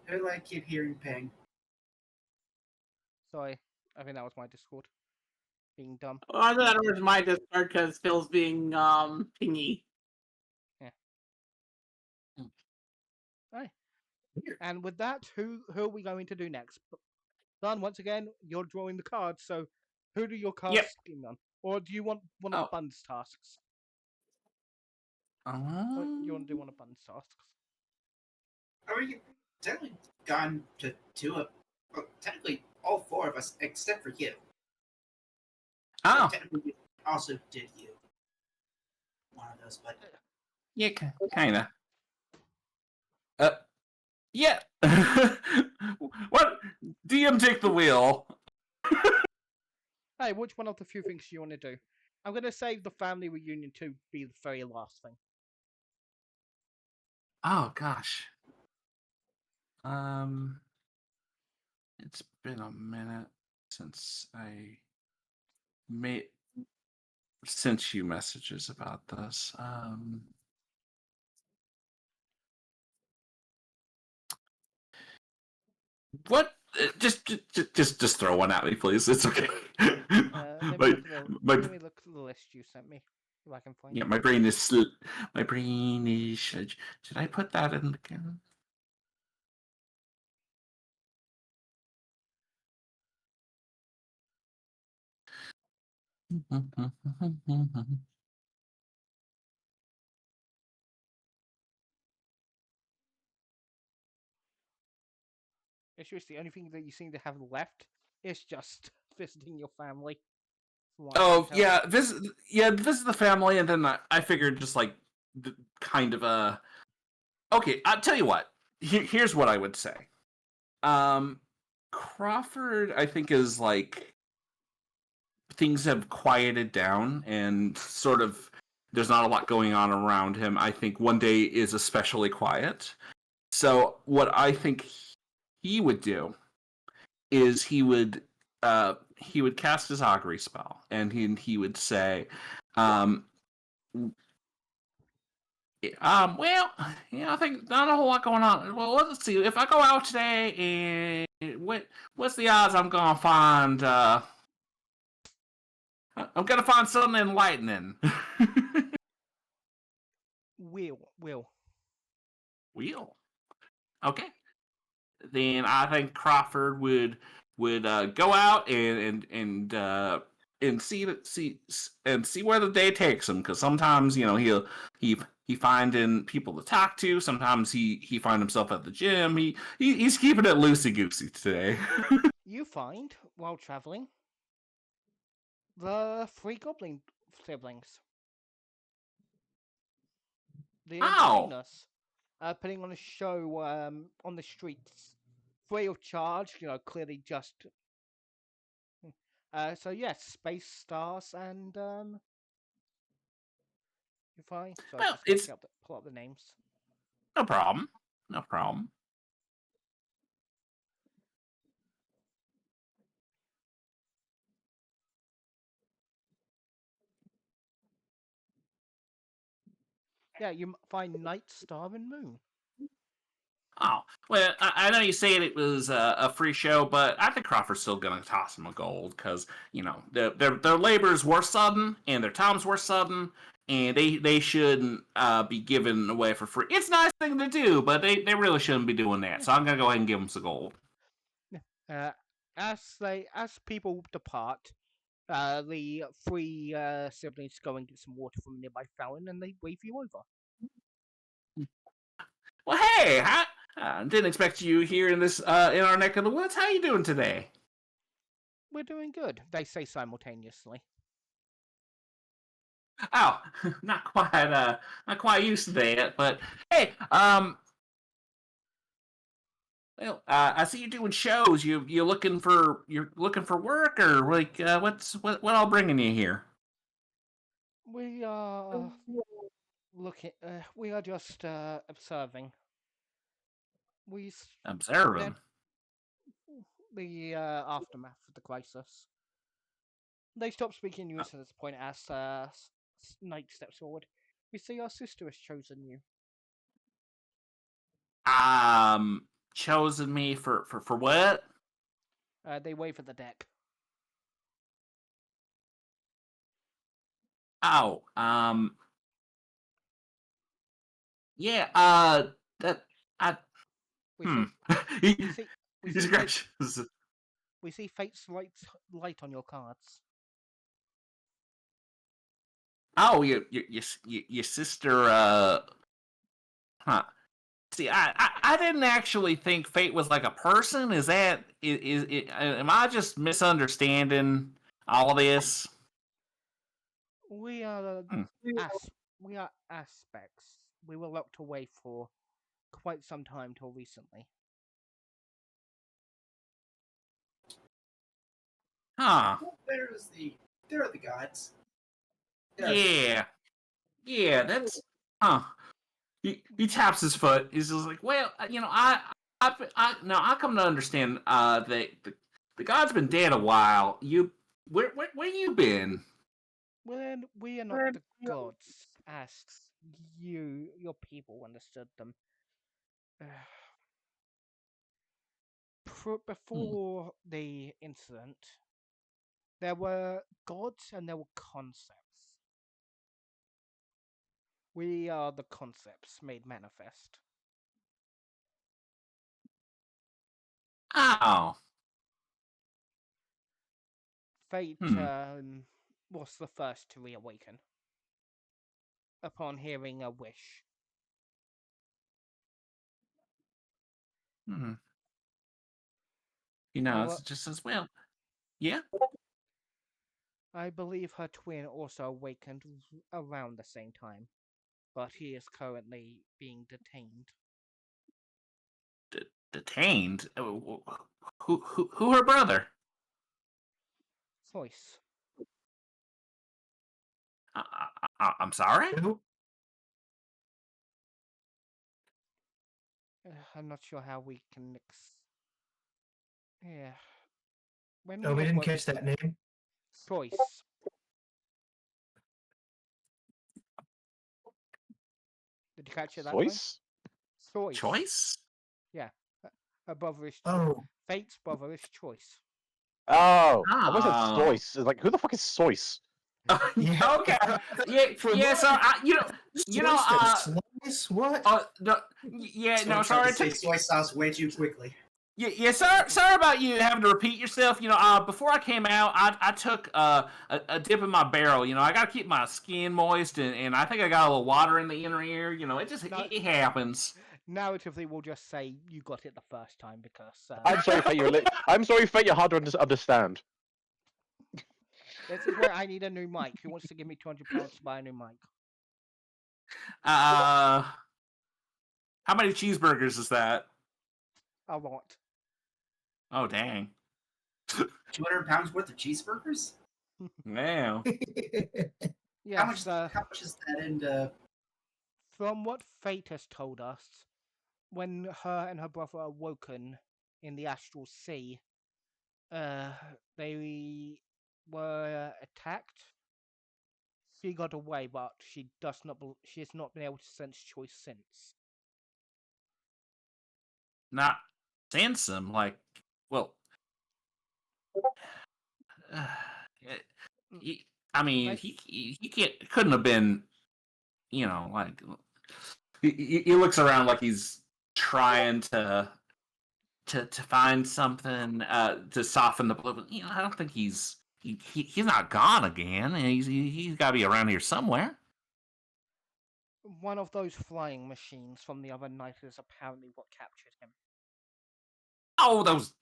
I keep hearing pain. Sorry, I think that was my Discord being dumb. I thought it was my Discord because Phil's being pingy. And with that, who are we going to do next? Don, once again, you're drawing the cards, so who do your cards Yep. skin on? Or do you want one of Bun's tasks? Or you want to do one of Bun's tasks? I mean, you've technically gone to two of, well, technically all four of us, except for you. Oh, Technically, we also did you. One of those, but yeah, kinda. Yeah. What? DM take the wheel. Hey, which one of the few things do you want to do? I'm going to save the family reunion to be the very last thing. Oh gosh. It's been a minute since I sent you messages about this. What? Just throw one at me, please. It's okay. Let me look at the list you sent me. If I can find Yeah, it. my brain is. My brain is. Should I put that in the camera? It's just the only thing that you seem to have left is just visiting your family. Oh yeah, visit the family, and then I figured just like kind of a. Okay, I'll tell you what. Here's what I would say. Crawford, I think, is like things have quieted down and sort of there's not a lot going on around him. I think one day is especially quiet. So what I think he would do is he would cast his augury spell, and he would say, well, I think not a whole lot going on. Well, let's see. If I go out today, and what's the odds I'm gonna find? I'm gonna find something enlightening. Will. Okay. Then I think Crawford would go out and see where the day takes him, because sometimes he he finding people to talk to. Sometimes he find himself at the gym. He's keeping it loosey goosey today. You find, while traveling, the three goblin siblings. The Ow! entertainers, putting on a show on the streets, free of charge. Clearly just. So yes, space stars and you find. So I Well, just it's pull up the names. no problem. No problem. Yeah, you find Night, Star, and Moon. Oh, well, I know you said it was a free show, but I think Crawford's still going to toss him a gold because, their labors were sudden and their times were sudden, and they shouldn't be given away for free. It's a nice thing to do, but they really shouldn't be doing that. So I'm going to go ahead and give them some gold. As people depart, the three siblings go and get some water from a nearby fountain, and they wave you over. Well, hey, I didn't expect you here in our neck of the woods. How you doing today? We're doing good, they say simultaneously. Oh, not quite used to that, but hey, well, I see you doing shows. You're looking for work, or like what all bringing you here? We are looking. We are just observing. We Observing. the aftermath of the crisis. They stop speaking news at this point as Knight steps forward. We see our sister has chosen you. Chosen me for what? They wave at the deck. Oh, yeah, that I. We Hmm. see, He's gracious. we see fate's light on your cards. Oh, your sister. Huh. See, I didn't actually think fate was like a person. Is am I just misunderstanding all of this? We are Hmm. we are aspects. We were locked away for quite some time till recently. Huh. Well, there are the gods. Yeah, that's huh. He taps his foot. He's just like, well, I come to understand that the god's been dead a while. Where you been? Well, we are not the gods, as your people understood them. Before the incident, there were gods and there were concepts. We are the concepts made manifest. Oh. Fate was the first to reawaken upon hearing a wish. Hmm. It's just as well. Yeah. I believe her twin also awakened around the same time, but he is currently being detained. Detained? Who her brother? Voice. I'm sorry? I'm not sure how we can yeah. When Oh, we didn't catch that name. Choice. Did you catch it that Voice? time? Choice? Yeah. Her brother is Fate's brother is Choice. Oh, I almost said Soyce. It's like, who the fuck is Soyce? Yeah. Okay. Yeah. So What? no. Yeah. No. Sorry. Say soy sauce way too quickly. Yeah, sorry about you having to repeat yourself. Before I came out, I took a dip in my barrel. I got to keep my skin moist, and I think I got a little water in the inner ear. It happens. Narratively, we'll just say you got it the first time because I'm sorry, Fate. I'm sorry, Fate. You're hard to understand. this is where I need a new mic. Who wants to give me £200 to buy a new mic? How many cheeseburgers is that? A lot. Oh, dang. 200 pounds worth of cheeseburgers? Wow. Yes. How much is that in? From what Fate has told us, when her and her brother are woken in the astral sea, they were attacked. She got away, but she does not. She has not been able to sense choice since. Not sense him, well, I mean, Nice. he couldn't have been, like he looks around like he's trying to find something to soften the blow. But, I don't think he's not gone again. He's got to be around here somewhere. One of those flying machines from the other night is apparently what captured him. Oh, those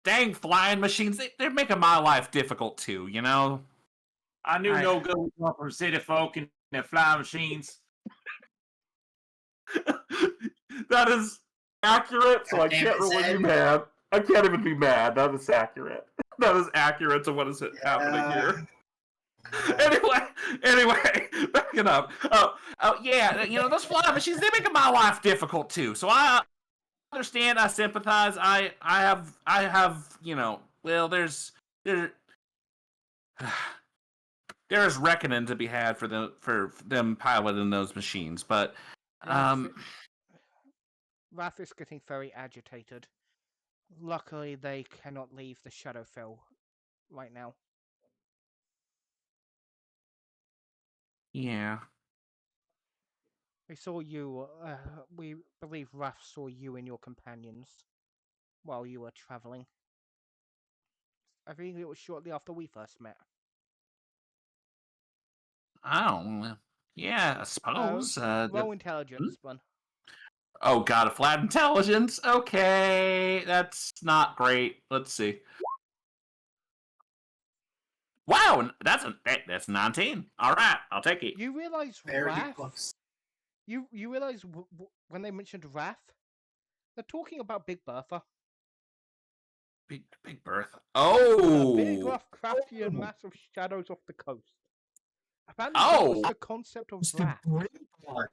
dang flying machines! They're making my life difficult too. I knew no good would come from city folk and their flying machines. That is accurate, so I Damn can't it, really Zed. be mad. I can't even be mad. That is accurate. That is accurate to what is happening here. Anyway, backing up. Yeah, those flying machines, they make my life difficult too. So I understand, I sympathize. I have, well, there's there's reckoning to be had for them piloting those machines, but Wrath is getting very agitated. Luckily, they cannot leave the Shadowfell right now. yeah. We saw you. We believe Wrath saw you and your companions while you were traveling. I think it was shortly after we first met. Oh, yeah, I suppose. Roll intelligence, man. Oh god, a flat intelligence? Okay, that's not great. Let's see. Wow, that's 19. All right, I'll take it. You realize Very Wrath? close. You realize when they mentioned Wrath, they're talking about Big Bertha. Big Bertha. The big, Oh. rough, crafty, and massive shadows off the coast. Apparently, that was Oh. the concept of It's the Wrath. brain part.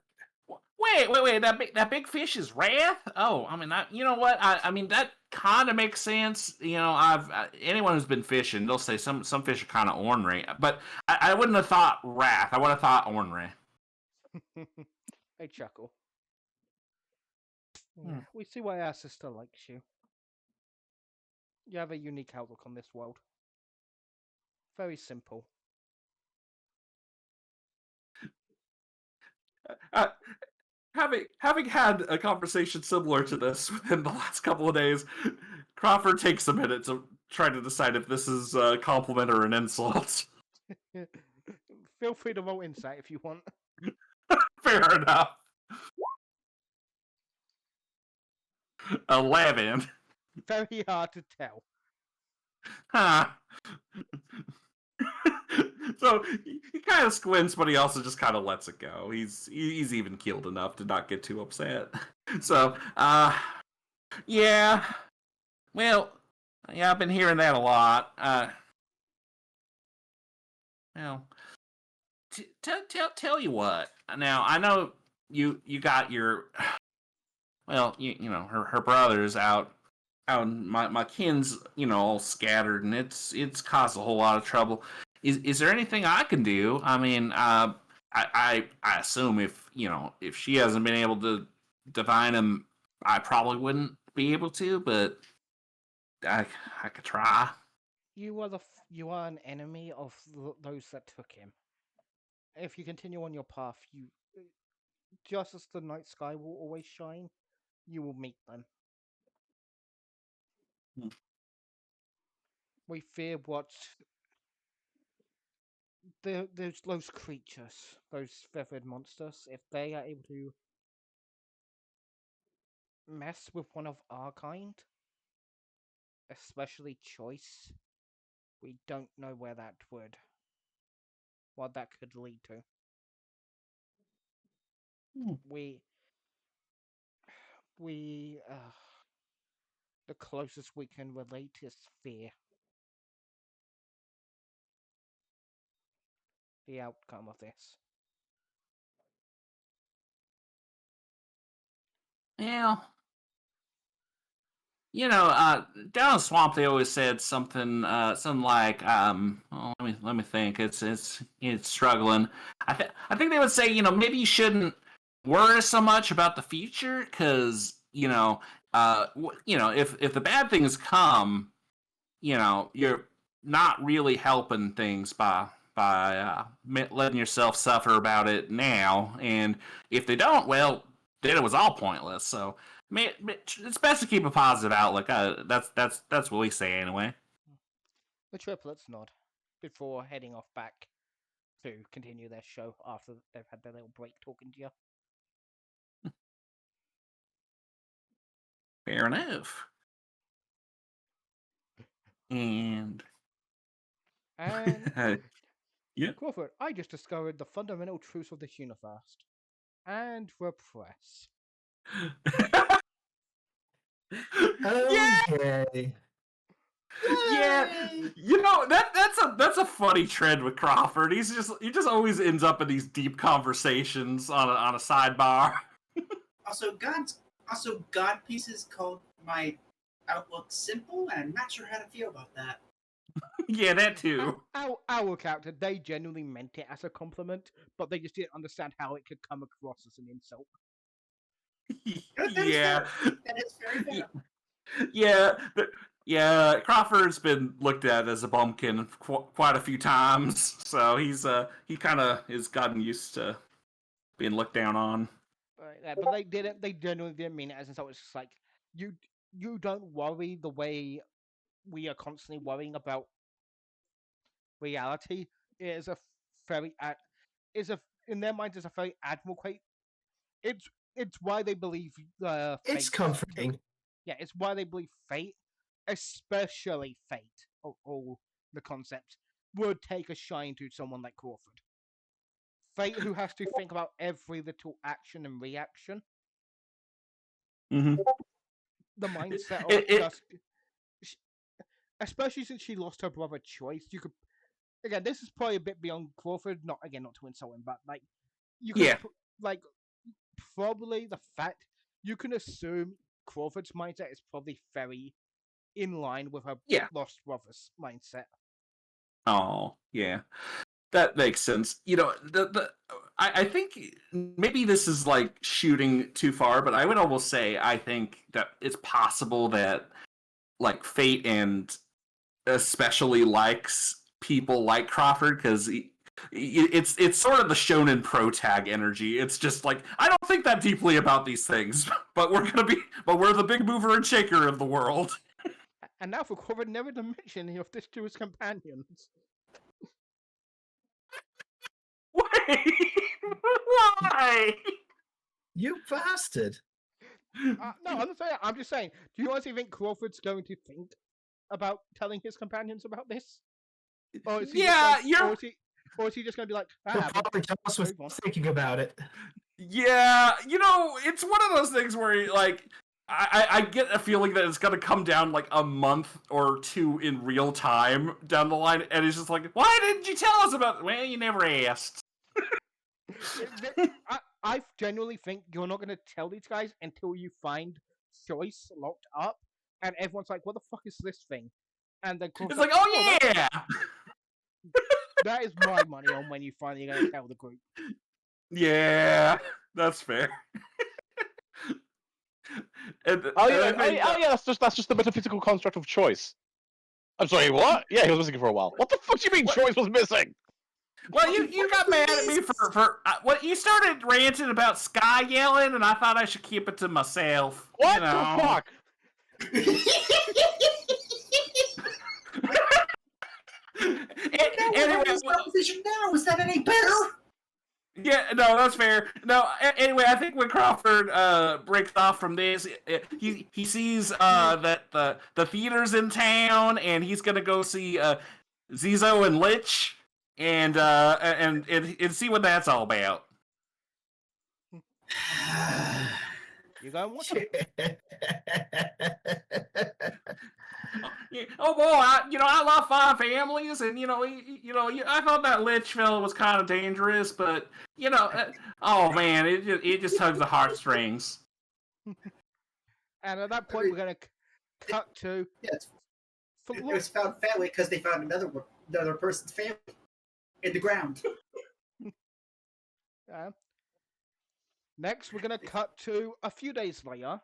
Wait. That big fish is Wrath? Oh, I mean, you know what? I mean, that kind of makes sense. Anyone who's been fishing, they'll say some fish are kind of ornery, but I wouldn't have thought Wrath. I would have thought ornery. I chuckle. Yeah, we see why our sister likes you. You have a unique outlook on this world. Very simple. Having had a conversation similar to this within the last couple of days, Crawford takes a minute to try to decide if this is a compliment or an insult. Feel free to roll insight if you want. Fair enough. 11. Very hard to tell. Huh. So he kind of squints, but he also just kind of lets it go. He's even keeled enough to not get too upset. So, yeah. Well, yeah, I've been hearing that a lot. Well, tell you what. Now I know you got your, well, her brothers out, and my kin's all scattered, and it's caused a whole lot of trouble. Is there anything I can do? I mean, I assume if she hasn't been able to divine him, I probably wouldn't be able to, but I could try. You are an enemy of those that took him. If you continue on your path, just as the night sky will always shine, you will meet them. We fear what those creatures, those feathered monsters, if they are able to mess with one of our kind, especially choice, we don't know what that could lead to. We we the closest we can relate is fear. The outcome of this. Yeah. Down in the swamp, they always said something like, well, let me think. It's struggling. I think they would say, maybe you shouldn't worry so much about the future, because if the bad things come, you're not really helping things by letting yourself suffer about it now, and if they don't, well, then it was all pointless. So it's best to keep a positive outlook. That's what we say anyway. The triplets nod before heading off back to continue their show after they've had their little break talking to you. Fair enough. And yeah. Crawford, I just discovered the fundamental truths of this universe. And repress. Okay. Yeah, that's a funny trend with Crawford. He just always ends up in these deep conversations on a sidebar. Also, God pieces called my outlook simple, and I'm not sure how to feel about that. Yeah, that too. Our character, they genuinely meant it as a compliment, but they just didn't understand how it could come across as an insult. Yeah, that is very fair. Yeah, Crawford's been looked at as a bumpkin quite a few times, so he kind of has gotten used to being looked down on. But they genuinely didn't mean it as an insult. It's just like, you don't worry the way we are constantly worrying about reality. It is a very in their minds it's a very admirable quote. It's why they believe It's comforting. Yeah, it's why they believe fate, especially fate, all the concepts, would take a shine to someone like Crawford. Fate, who has to think about every little action and reaction. Mm-hmm. The mindset of just, especially since she lost her brother Choice, you could. Again, this is probably a bit beyond Crawford. Not to insult him, but you could probably the fact you can assume Crawford's mindset is probably very in line with her lost brother's mindset. Oh, yeah. That makes sense. I think maybe this is like shooting too far, but I would almost say I think that it's possible that like Fate and especially likes people like Crawford, because it's sort of the shonen pro tag energy. It's just like, I don't think that deeply about these things, but we're the big mover and shaker of the world. And now for Crawford never to mention of this to his companions. Wait, why? You bastard! No, I'm not saying. I'm just saying. Do you honestly think Crawford's going to think about telling his companions about this? Or is he or is he just going to be like, He'll probably tell us without thinking about it. Yeah, it's one of those things where like I get a feeling that it's going to come down like a month or two in real time down the line, and it's just like, why didn't you tell us about it? Well, you never asked. I genuinely think you're not going to tell these guys until you find Choice locked up, and everyone's like, what the fuck is this thing? And then it's like, oh yeah! That is my money on when you finally going to tell the group. Yeah, that's fair. That's just the metaphysical construct of choice. I'm sorry, what? Yeah, he was missing for a while. What the fuck do you mean choice was missing? Well, you got mad at me for what you started ranting about Sky yelling, and I thought I should keep it to myself. What the fuck? Anyway, this conversation now. Is that any better? yeah, no, that's fair. No, anyway, I think when Crawford breaks off from this, he sees that the theater's in town, and he's gonna go see Zizo and Lich, and see what that's all about. You go and watch it. Oh boy, I love Five Families, and I thought that Lich fella was kind of dangerous, but oh man, it just tugs the heartstrings. And at that point, we're going to cut to. Yeah, it was found family because they found another person's family in the ground. Next, we're going to cut to a few days later.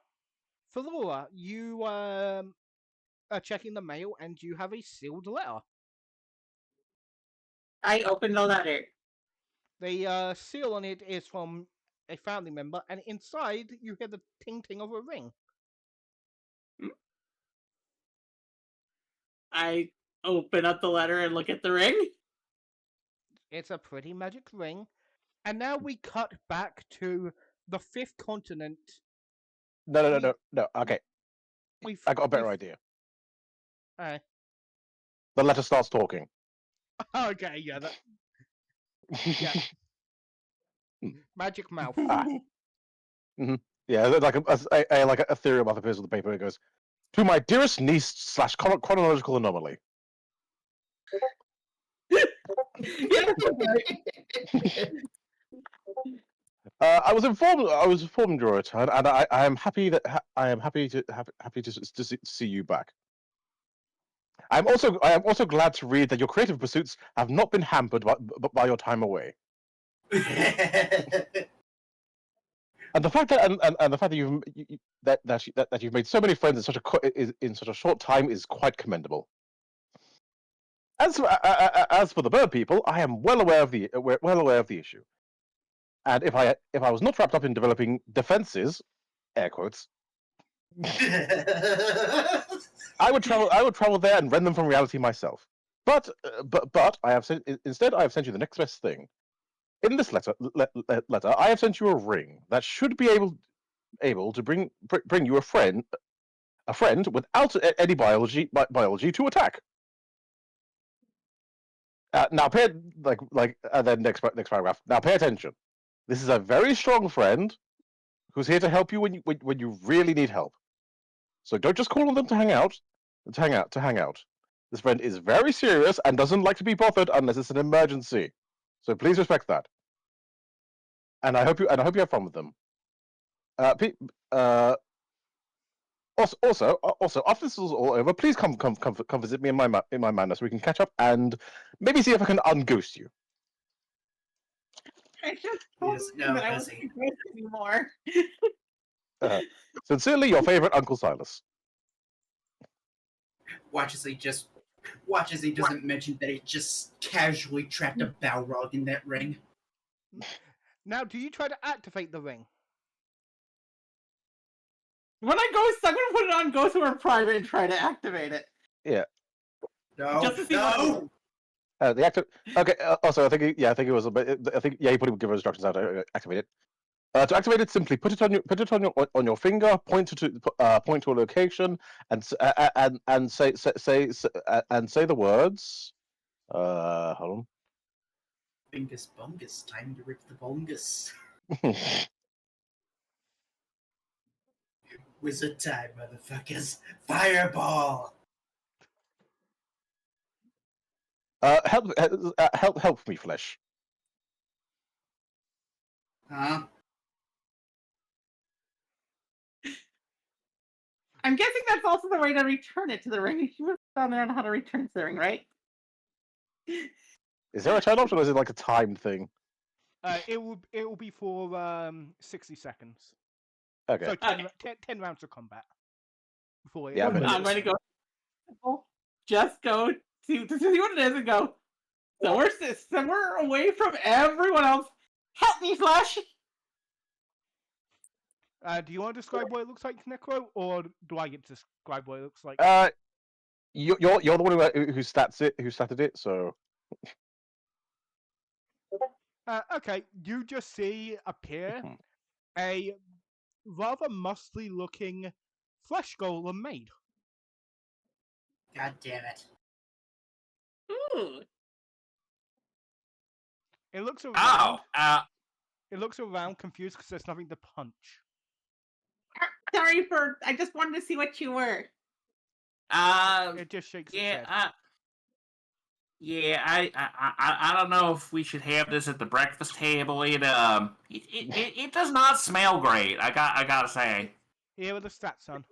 Flora, you are checking the mail, and you have a sealed letter. I opened the letter. The seal on it is from a family member, and inside you hear the ting-ting of a ring. I open up the letter and look at the ring. It's a pretty magic ring. And now we cut back to the fifth continent. No. Okay, I got a better idea. Alright. The letter starts talking. Okay, yeah, that. Yeah. Magic mouth. Yeah, like like a theory about the piece of the paper. It goes, "To my dearest niece / chronological anomaly." I was informed your return, and I am happy to see you back. I am also glad to read that your creative pursuits have not been hampered by your time away. And the fact that you've made so many friends in such a short time is quite commendable. As for the bird people, I am well aware of the issue. And if I was not wrapped up in developing defenses, air quotes, I would travel there and rend them from reality myself. But I have sent you the next best thing. In this letter, I have sent you a ring that should be able to bring you a friend without any biology to attack. Now pay then next paragraph. Now pay attention. This is a very strong friend who's here to help you when you really need help. So don't just call on them to hang out. This friend is very serious and doesn't like to be bothered unless it's an emergency. So please respect that. And I hope you have fun with them. Also, after this is all over, please come visit me in my manor so we can catch up and maybe see if I can unghost you. I just Yes, told no, you that I as wasn't a- good anymore. Sincerely, your favorite Uncle Silas. Watch as he doesn't mention that he just casually trapped a Balrog in that ring. Now, do you try to activate the ring? When I ghost, I'm gonna put it on Ghost Orb Private and try to activate it. Yeah. No, Just to see no. The active. Okay. Also, I think it was a bit. I think he probably give instructions how to activate it. To activate it, simply put it on your finger, point to a location, and say the words. Hold Bingus bungus, time to rip the bungus. on. Wizard time, motherfuckers. Fireball! Help me, Flesh. Huh? I'm guessing that's also the way to return it to the ring. You must have found out how to return it to the ring, right? Is there a turn option or is it like a timed thing? It will be for 60 seconds. Okay. So Okay. 10 rounds of combat. Before Yeah, but- I'm gonna go. Just go to see what it is and go. Somewhere away from everyone else. Help me, Flash! do you want to describe what it looks like, Necro, or do I get to describe what it looks like? You're the one who statted it. So Okay, you just see appear Mhm. a rather muscly-looking flesh golem maid. God damn it. Ooh. It looks Oh, around. It looks around, confused because there's nothing to punch. Sorry for. I just wanted to see what you were. It just shakes its yeah, head. I don't know if we should have this at the breakfast table. It does not smell great. I gotta say. Here are the stats, son.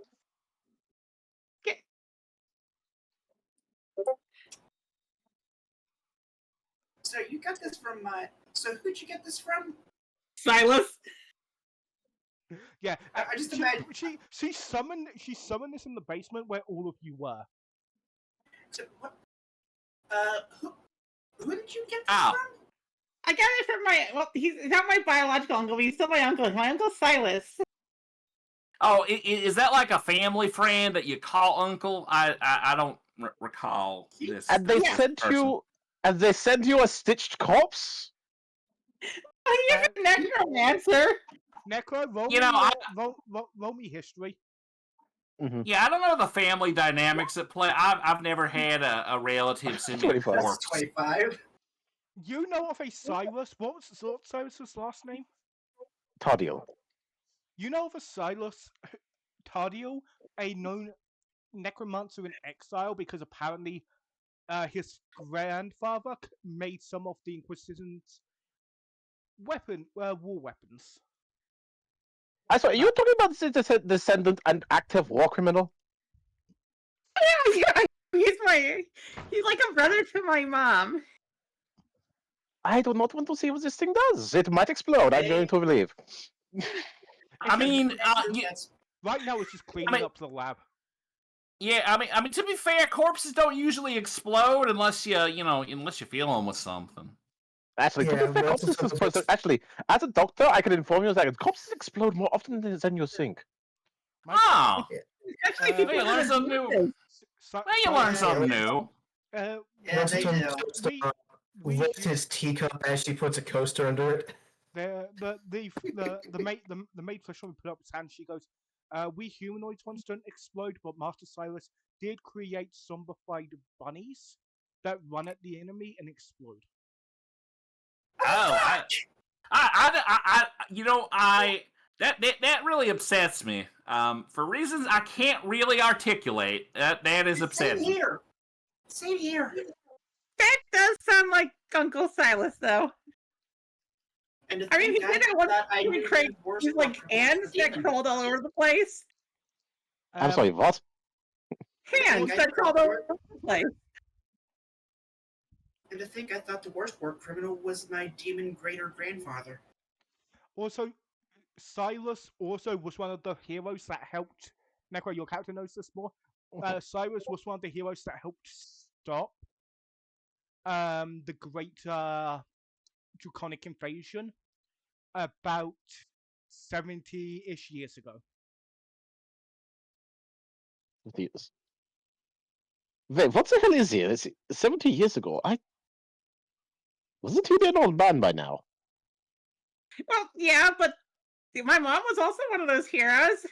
So you got this from so who'd you get this from? Silas. Yeah, I just imagine. she summoned this in the basement where all of you were. So what? Who did you get this Ow. from? I got it from my. Well, he's not my biological uncle, but he's still my uncle. My uncle Silas. Oh, is that like a family friend that you call uncle? I don't recall this. And they Yeah. sent you, and they sent you a stitched corpse. Oh, he's a necromancer. Necro, roll You me, know, roll me history. Yeah, I don't know the family dynamics at play. I've never had a relative send me a 25. That's corpse. 25. You know of a Silas. What was Silas's last name? Tadio. You know of a Silas Tardio, a known necromancer in exile because apparently his grandfather made some of the Inquisition's war weapons. I saw you were talking about this descendant and active war criminal. Yeah, he's like a brother to my mom. I do not want to see what this thing does. It might explode. I'm going to leave. I mean, That's Right now it's just cleaning up the lab. yeah. I mean, to be fair, corpses don't usually explode unless you fill them with something. Actually, to Yeah, be fair, we also corpses saw explode. this- Actually, as a doctor, I can inform you that corpses explode more often than you think. Oh, Especially Uh, people you who learn are something new. geniuses. Si- Well, you learn Silas- something new. yeah, Once they upon a do. time, we lift his teacup as she puts a coaster under it. the maid flesh woman put up his hand. She goes, "We humanoids once don't explode, but Master Silas did create zombified bunnies that run at the enemy and explode." Oh, that really upsets me. For reasons I can't really articulate. That is Same upsetting. here. Same here. That does sound like Uncle Silas, though. And to I mean, he think did it once. thought I He knew would create the worst these like part hands for that demon. crawled all over the place. I'm sorry, what? Hands I that crawled thought- over the place. And to think I thought the worst war criminal was my demon greater grandfather. Also, Silas also was one of the heroes that helped. Necro, your character knows this more. Cyrus was one of the heroes that helped stop the Great Draconic Invasion about 70-ish years ago. Years. Wait, what the hell is he? It's 70 years ago. Wasn't he an old man by now? Well, yeah, but my mom was also one of those heroes.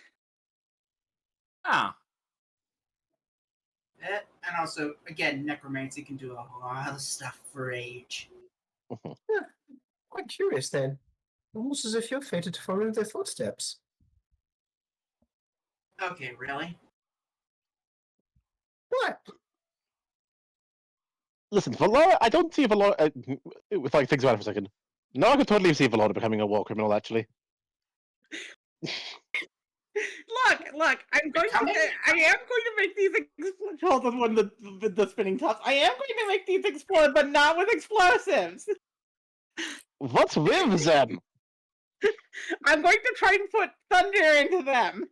Oh. And also, again, necromancy can do a lot of stuff for age. Quite curious then. Almost as if you're fated to follow in their footsteps. Okay, really? What? Listen, Valora, I don't see Valora. If I think about it for a second, no, I could totally see Valora becoming a war criminal. Actually, Look! I'm going to. Becoming? I am going to make these explode. Hold on, when the spinning tops. I am going to make these explode, but not with explosives. what's with them? I'm going to try and put thunder into them.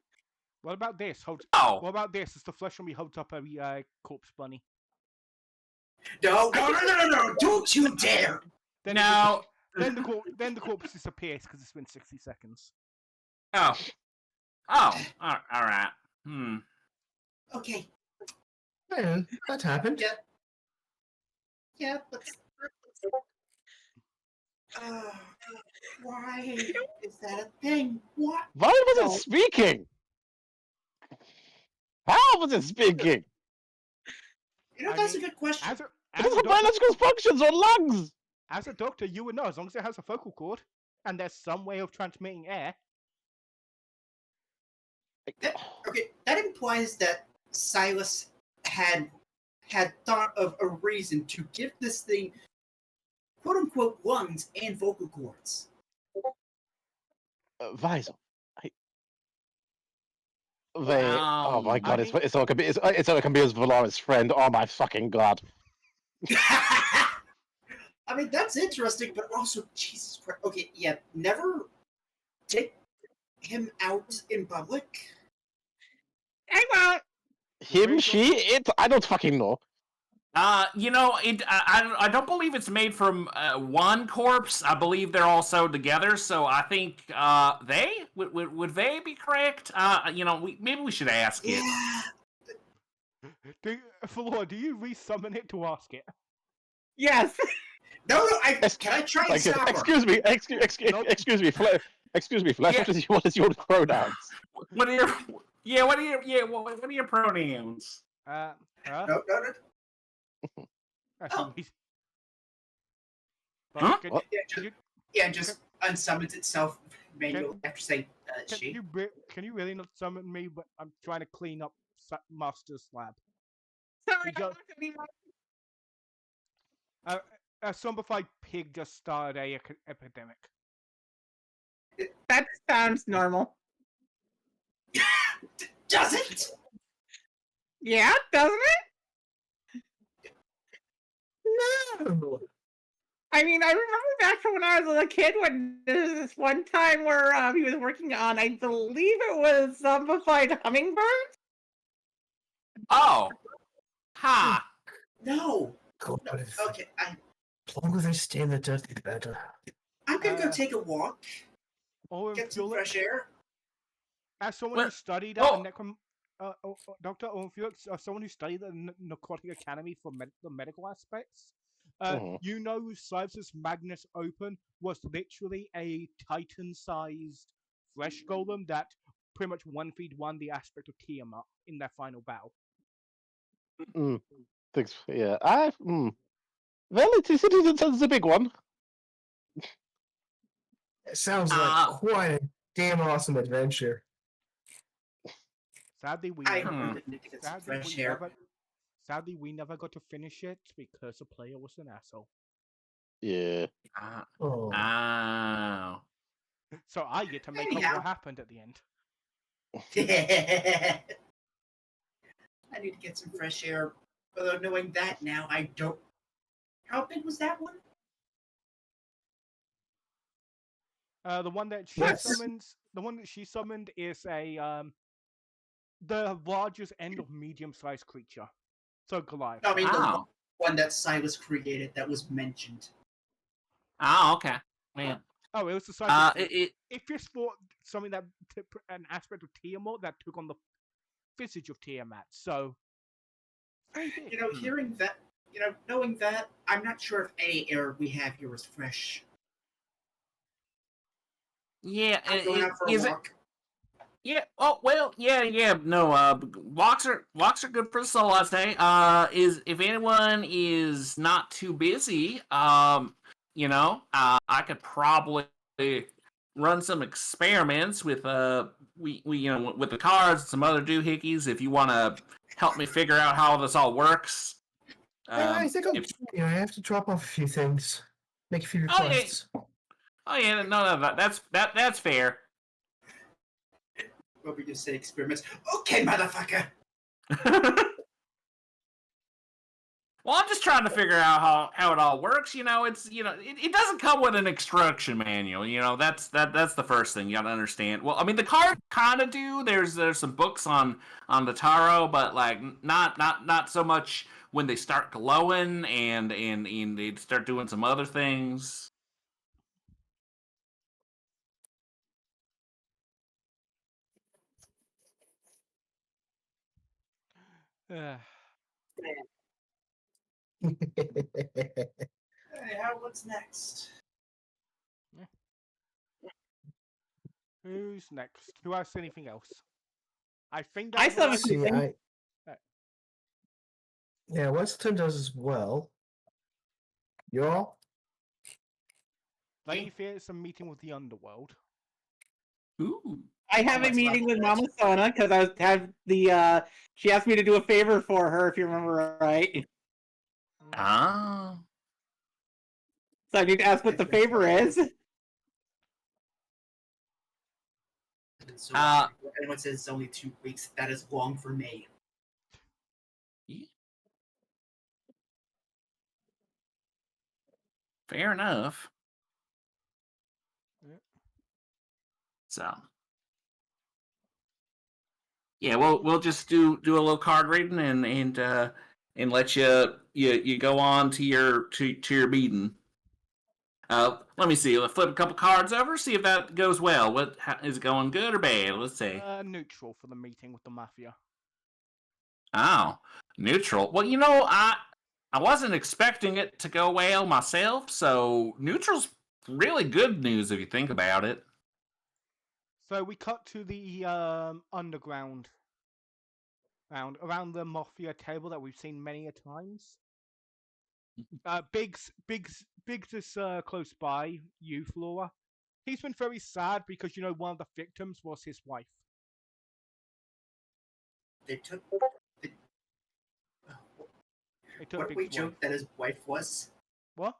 What about this? Oh. What about this? As the flesh woman holds up a corpse bunny. No! Don't you dare! Then No. then the corpse disappears because it's been 60 seconds. Oh. All right. Okay. Well, that happened. Yeah, but Why is that a thing? What? Why was No. it speaking? How was it speaking? You know, I that's mean, a good question. As a, It as doesn't a have doctor, biological functions or lungs. as a doctor, you would know as long as it has a vocal cord and there's some way of transmitting air. Okay, that implies that Silas had thought of a reason to give this thing quote unquote lungs and vocal cords. Visor. They. Oh my Um, god! I mean- It's so it can be. It's so it can be his Valaris friend. Oh my fucking god! I mean, that's interesting, but also, Jesus Christ. Okay, yeah, never take him out in public. I won't. Him, she, it. I don't fucking know. you know, I don't believe it's made from one corpse. I believe they're all sewed together. So I think they would they be correct? You know, maybe we should ask it. Yeah. Flora, do you resummon it to ask it? Yes. No, can I try and Like, stop her? excuse me, Nope. excuse me, excuse me, Flesh. Yeah. What is your pronouns? What are your what are your pronouns? Huh? No. She Oh. But Huh? can, What? can you, Yeah, just unsummons itself manually after saying can, she. can you really not summon me? But I'm trying to clean up Master's lab. Sorry, You I'm just- not gonna be my. A zombified pig just started a epidemic. That sounds normal. Does it? Yeah, doesn't No. it? I mean, I remember back from when I was a little kid when there was this one time where he was working on, I believe it was zombified hummingbirds. Oh, ha! No. God, No. if- Okay, as long as they stay in the dirt, the better. I'm gonna go take a walk, Or get some fresh air. As someone Well- who studied oh. at the Dr. Orpheus, as someone who studied at the Narcotic Academy for the medical aspects, Mhm. you know Cyrus's Magnus Open was literally a Titan-sized flesh golem that pretty much one-feed won the aspect of Tiamat in their final battle. Thanks. Yeah. Well, it's a big one. It sounds like Uh, quite a damn awesome adventure. Sadly, we I never, really need to get some fresh air. sadly we never got to finish it because the player was an asshole. Yeah. Oh. Oh. So I get to make up Anyhow. what happened at the end. I need to get some fresh air. Although knowing that now, I don't. How big was that one? The one that she Yes. summons, the one that she summoned is the largest end of medium-sized creature. So Goliath. No, I mean the Oh. one that Silas created that was mentioned. Oh, okay. Man. Oh, it was the size. Of, if you thought something that an aspect of Tiamat that took on the visage of Tiamat, so very big. You know, hearing that, knowing that, I'm not sure if any air we have here is fresh. Yeah, I'm going out for a is it? walk. Yeah. Oh well. Yeah. No. Walks are good for the soul. I say. Is if anyone is not too busy, I could probably run some experiments with with the cards and some other doohickeys if you want to help me figure out how this all works. I think if- I have to drop off a few things, make a few Oh, yeah. requests. Oh yeah, no, that's fair. What we just say experiments. Okay, motherfucker. Well, I'm just trying to figure out how it all works. You know, it doesn't come with an instruction manual. You know, that's the first thing you gotta understand. Well, I mean, the cards kind of do. There's some books on the tarot, but like not so much when they start glowing and they start doing some other things. Uh, Hey, what's next? Who's next? Who has anything else? I think I that's still have a right. few See, things. yeah, Weston does as well. You all? Lady Fear's a meeting with the underworld. Ooh. I have a What's meeting left with of it? Mama Sona because I have the she asked me to do a favor for her, if you remember right. Ah. So I need to ask what the favor is. So Uh, anyone says it's only 2 weeks, that is long for me. Fair enough. Yeah. So. Yeah, we'll just do a little card reading and let you go on to your meeting. Let me see. Let's flip a couple cards over, see if that goes well. Is it going good or bad? Let's see. Neutral for the meeting with the mafia. Oh, neutral. Well, I wasn't expecting it to go well myself, so neutral's really good news if you think about it. So we cut to the underground around the mafia table that we've seen many a times. Biggs is close by you, Flora. He's been very sad because one of the victims was his wife. They took. They took What do we Biggs' wife. joke that his wife was? What?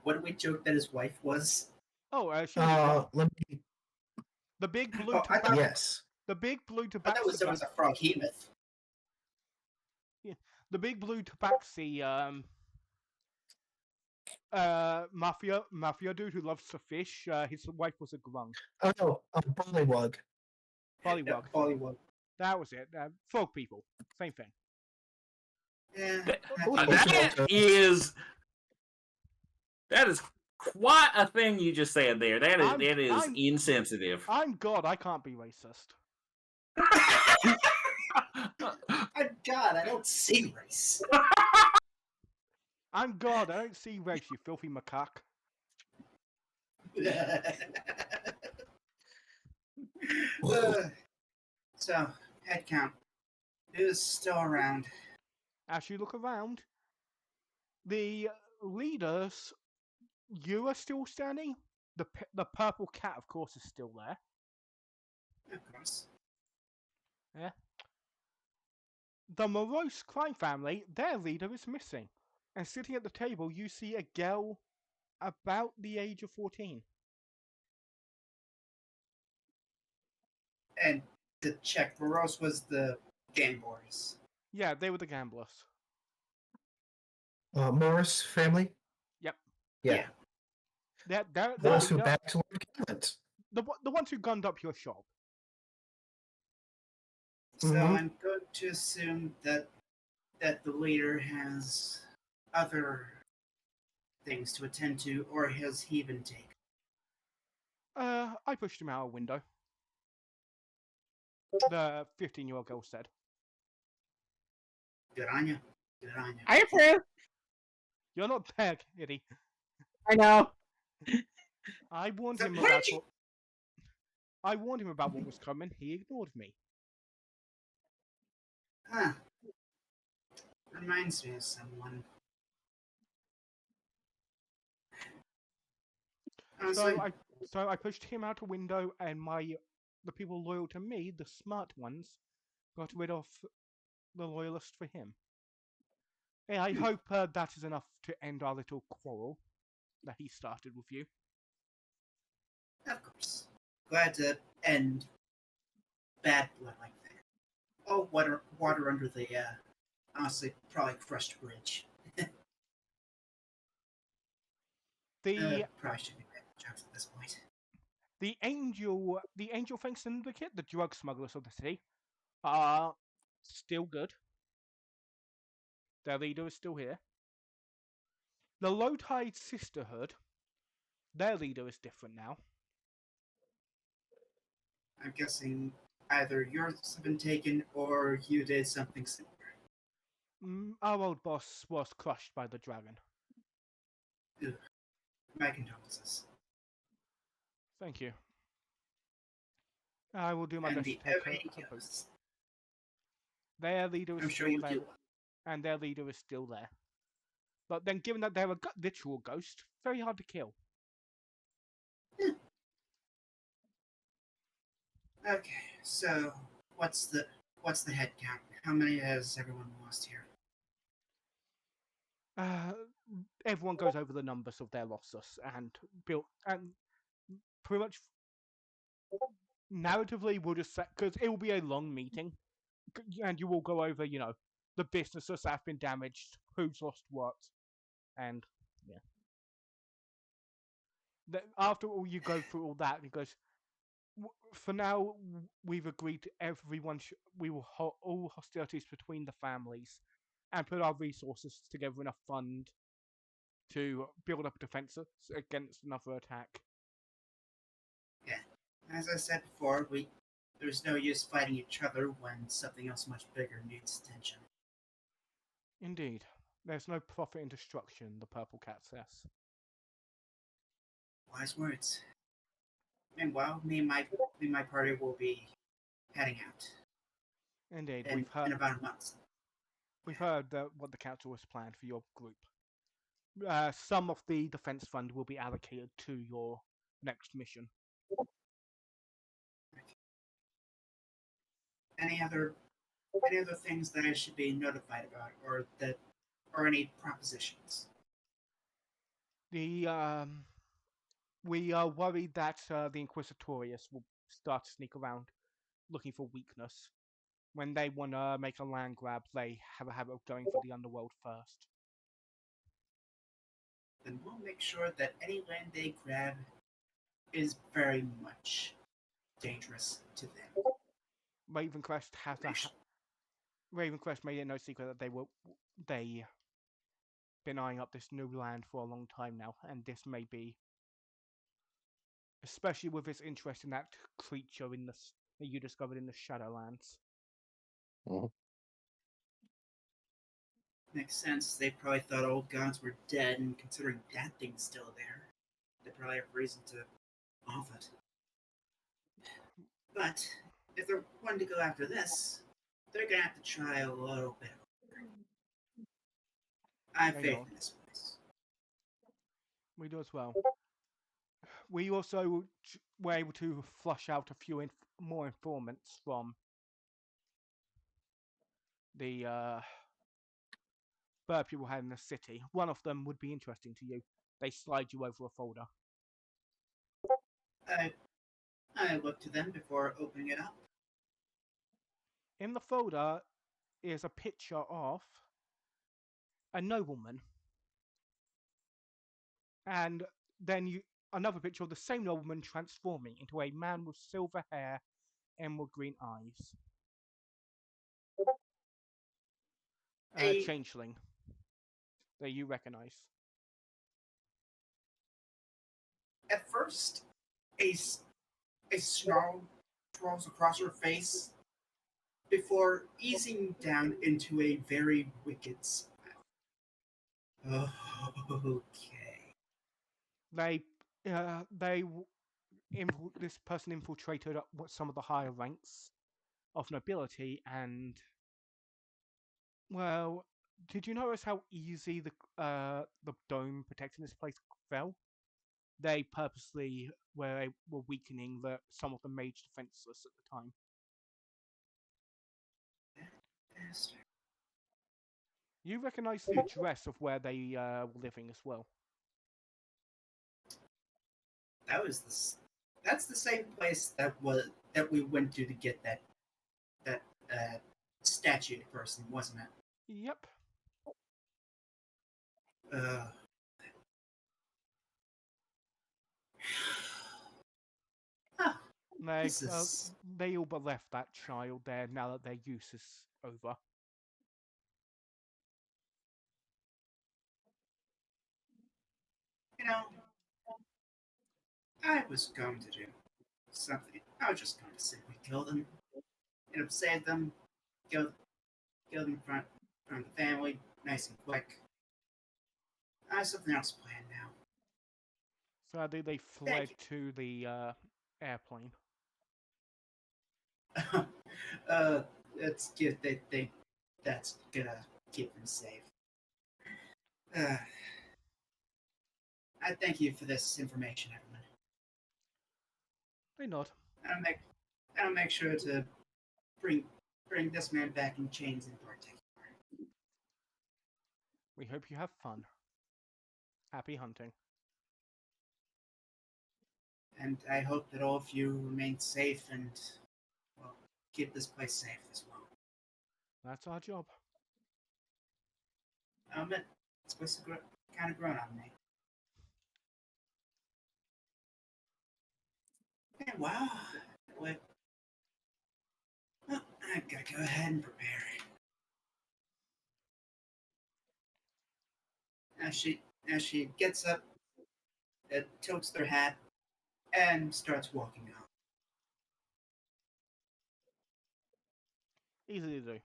What do we joke that his wife was? Oh, she was Let me. the big blue Oh, I thought, Yes. the big blue I thought it was tabaxi a froghemoth. the big blue tabaxi mafia dude who loves to fish. His wife was a grung. Oh, Bullywug. Bullywug. Yeah, Bollywood. That was it. Frog people. Same thing. Yeah. That is quite a thing you just said there. That is I'm- insensitive. I'm God. I can't be racist. God, I don't see race. I'm God. I don't see race, you filthy macaque. So, head count. Who's still around? As you look around, the leaders, you are still standing. The purple cat, of course, is still there. Of course. Yeah. The morose crime family, their leader is missing. And sitting at the table, you see a girl about the age of 14. And to check, Morose was the gamblers. Yeah, they were the gamblers. Morris family. Yep. Yeah. They're Those who leader, backed Lord Gallant. the ones who gunned up your shop. So Mhm. I'm going to assume that the leader has other things to attend to, or has he been taken? I pushed him out a window. The 15-year-old girl said. Good on you. Good on you. I approve. You're not there, kitty. I know. I warned So him where about did you- what. I warned him about what was coming. He ignored me. Huh. Reminds me of someone. Honestly, So I pushed him out a window, and the people loyal to me, the smart ones, got rid of the loyalists for him. Hey, I hope that is enough to end our little quarrel that he started with you. of course. Glad to end bad blood like that. Oh, water under the, honestly, probably crushed bridge. Probably shouldn't be making jokes at this point. The angel Fang Syndicate, the drug smugglers of the city, are still good. Their leader is still here. The Low Tide Sisterhood, their leader is different now. I'm guessing either yours has been taken or you did something similar. Our old boss was crushed by the dragon. My condolences. Thank you. I will do my and best the to take Ebony her boat. Ghosts. Their leader is I'm sure still you there, do. and their leader is still there. But then, given that they're a literal ghost, very hard to kill. Okay, so what's the head count? How many has everyone lost here? Uh, everyone goes over the numbers of their losses and build and pretty much narratively we'll just say because it will be a long meeting and you will go over the businesses that have been damaged, who's lost what, and yeah. After all you go through all that, it goes. For now, we've agreed to everyone. We will halt all hostilities between the families, and put our resources together in a fund to build up defenses against another attack. Yeah, as I said before, there's no use fighting each other when something else much bigger needs attention. Indeed, there's no profit in destruction. The purple cat says. Wise words. Meanwhile, me and my party will be heading out Indeed, in about a month. We've heard what the council has planned for your group. Some of the defense fund will be allocated to your next mission. Any other things that I should be notified about, or any propositions? We are worried that the Inquisitorius will start to sneak around looking for weakness. When they want to make a land grab, they have a habit of going for the underworld first. Then we'll make sure that any land they grab is very much dangerous to them. Ravencrest has Ravencrest made it no secret that they been eyeing up this new land for a long time now, and this may be, especially with its interest in that creature that you discovered in the Shadowlands. Mhm. Makes sense. They probably thought old gods were dead, and considering that thing's still there, they probably have reason to off it. But if they're wanting to go after this, they're gonna have to try a little bit harder. I have Hang faith on. in this place. We do as well. We also were able to flush out a few more informants from the bird people had in the city. One of them would be interesting to you. They slide you over a folder. I look to them before opening it up. In the folder is a picture of a nobleman, and then another picture of the same nobleman transforming into a man with silver hair, emerald green eyes. A Changeling that you recognize. At first, a snarl crawls across her face before easing down into a very wicked smile. Okay. This person infiltrated some of the higher ranks of nobility, and well, did you notice how easy the dome protecting this place fell? They purposely were weakening some of the mage defenseless at the time. Bastard. You recognize the address of where they were living as well. That's the same place that we went to get that statue person, wasn't it? Yep. Uh, ah, They all but left that child there now that their use is over. you know, I was going to do something. I was just going to simply kill them, save them, kill them in front of the family, nice and quick. I have something else planned now. Sadly, they fled to the airplane. That's good. They think that's gonna keep them safe. Uh, I thank you for this information, everyone. They nod. I'll make sure to bring bring this man back in chains in particular. We hope you have fun. Happy hunting. And I hope that all of you remain safe and, well, keep this place safe as well. That's our job. This place has kind of grown on me. Okay, wow. Wait. Well, I gotta go ahead and prepare. As she gets up, tilts their hat, and starts walking out. Easily to do.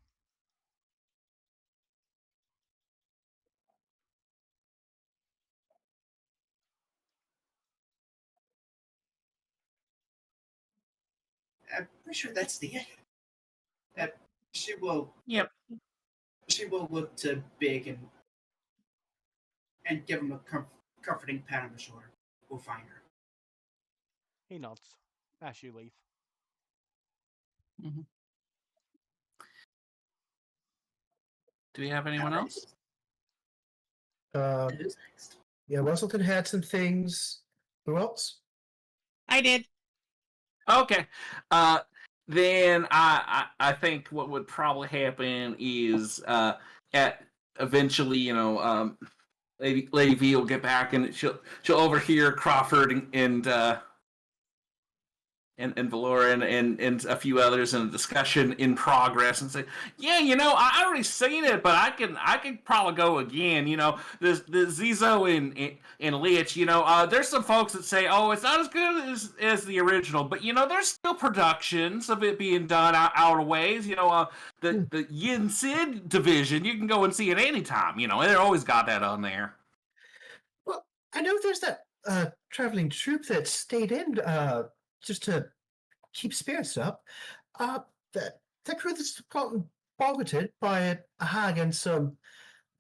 I'm pretty sure that's the end. She will. Yep. She will look to Big and give him a comforting pat on the shoulder. We'll find her. He nods as you leave. Mhm. Do we have anyone Alright. else? Who's next? Yeah, Russellton had some things. Who else? I did. Okay. Then I think what would probably happen is at eventually, Lady V will get back and she'll overhear Crawford and Valoran and a few others in a discussion in progress and say, yeah, I already seen it, but I can probably go again. The Zizo and Lich, there's some folks that say, oh, it's not as good as the original, but there's still productions of it being done out of ways. The Yin Sid division, you can go and see it anytime. They always got that on there. Well, I know there's that traveling troupe that stayed in just to keep spirits up. That crew that's gotten targeted by a hag and some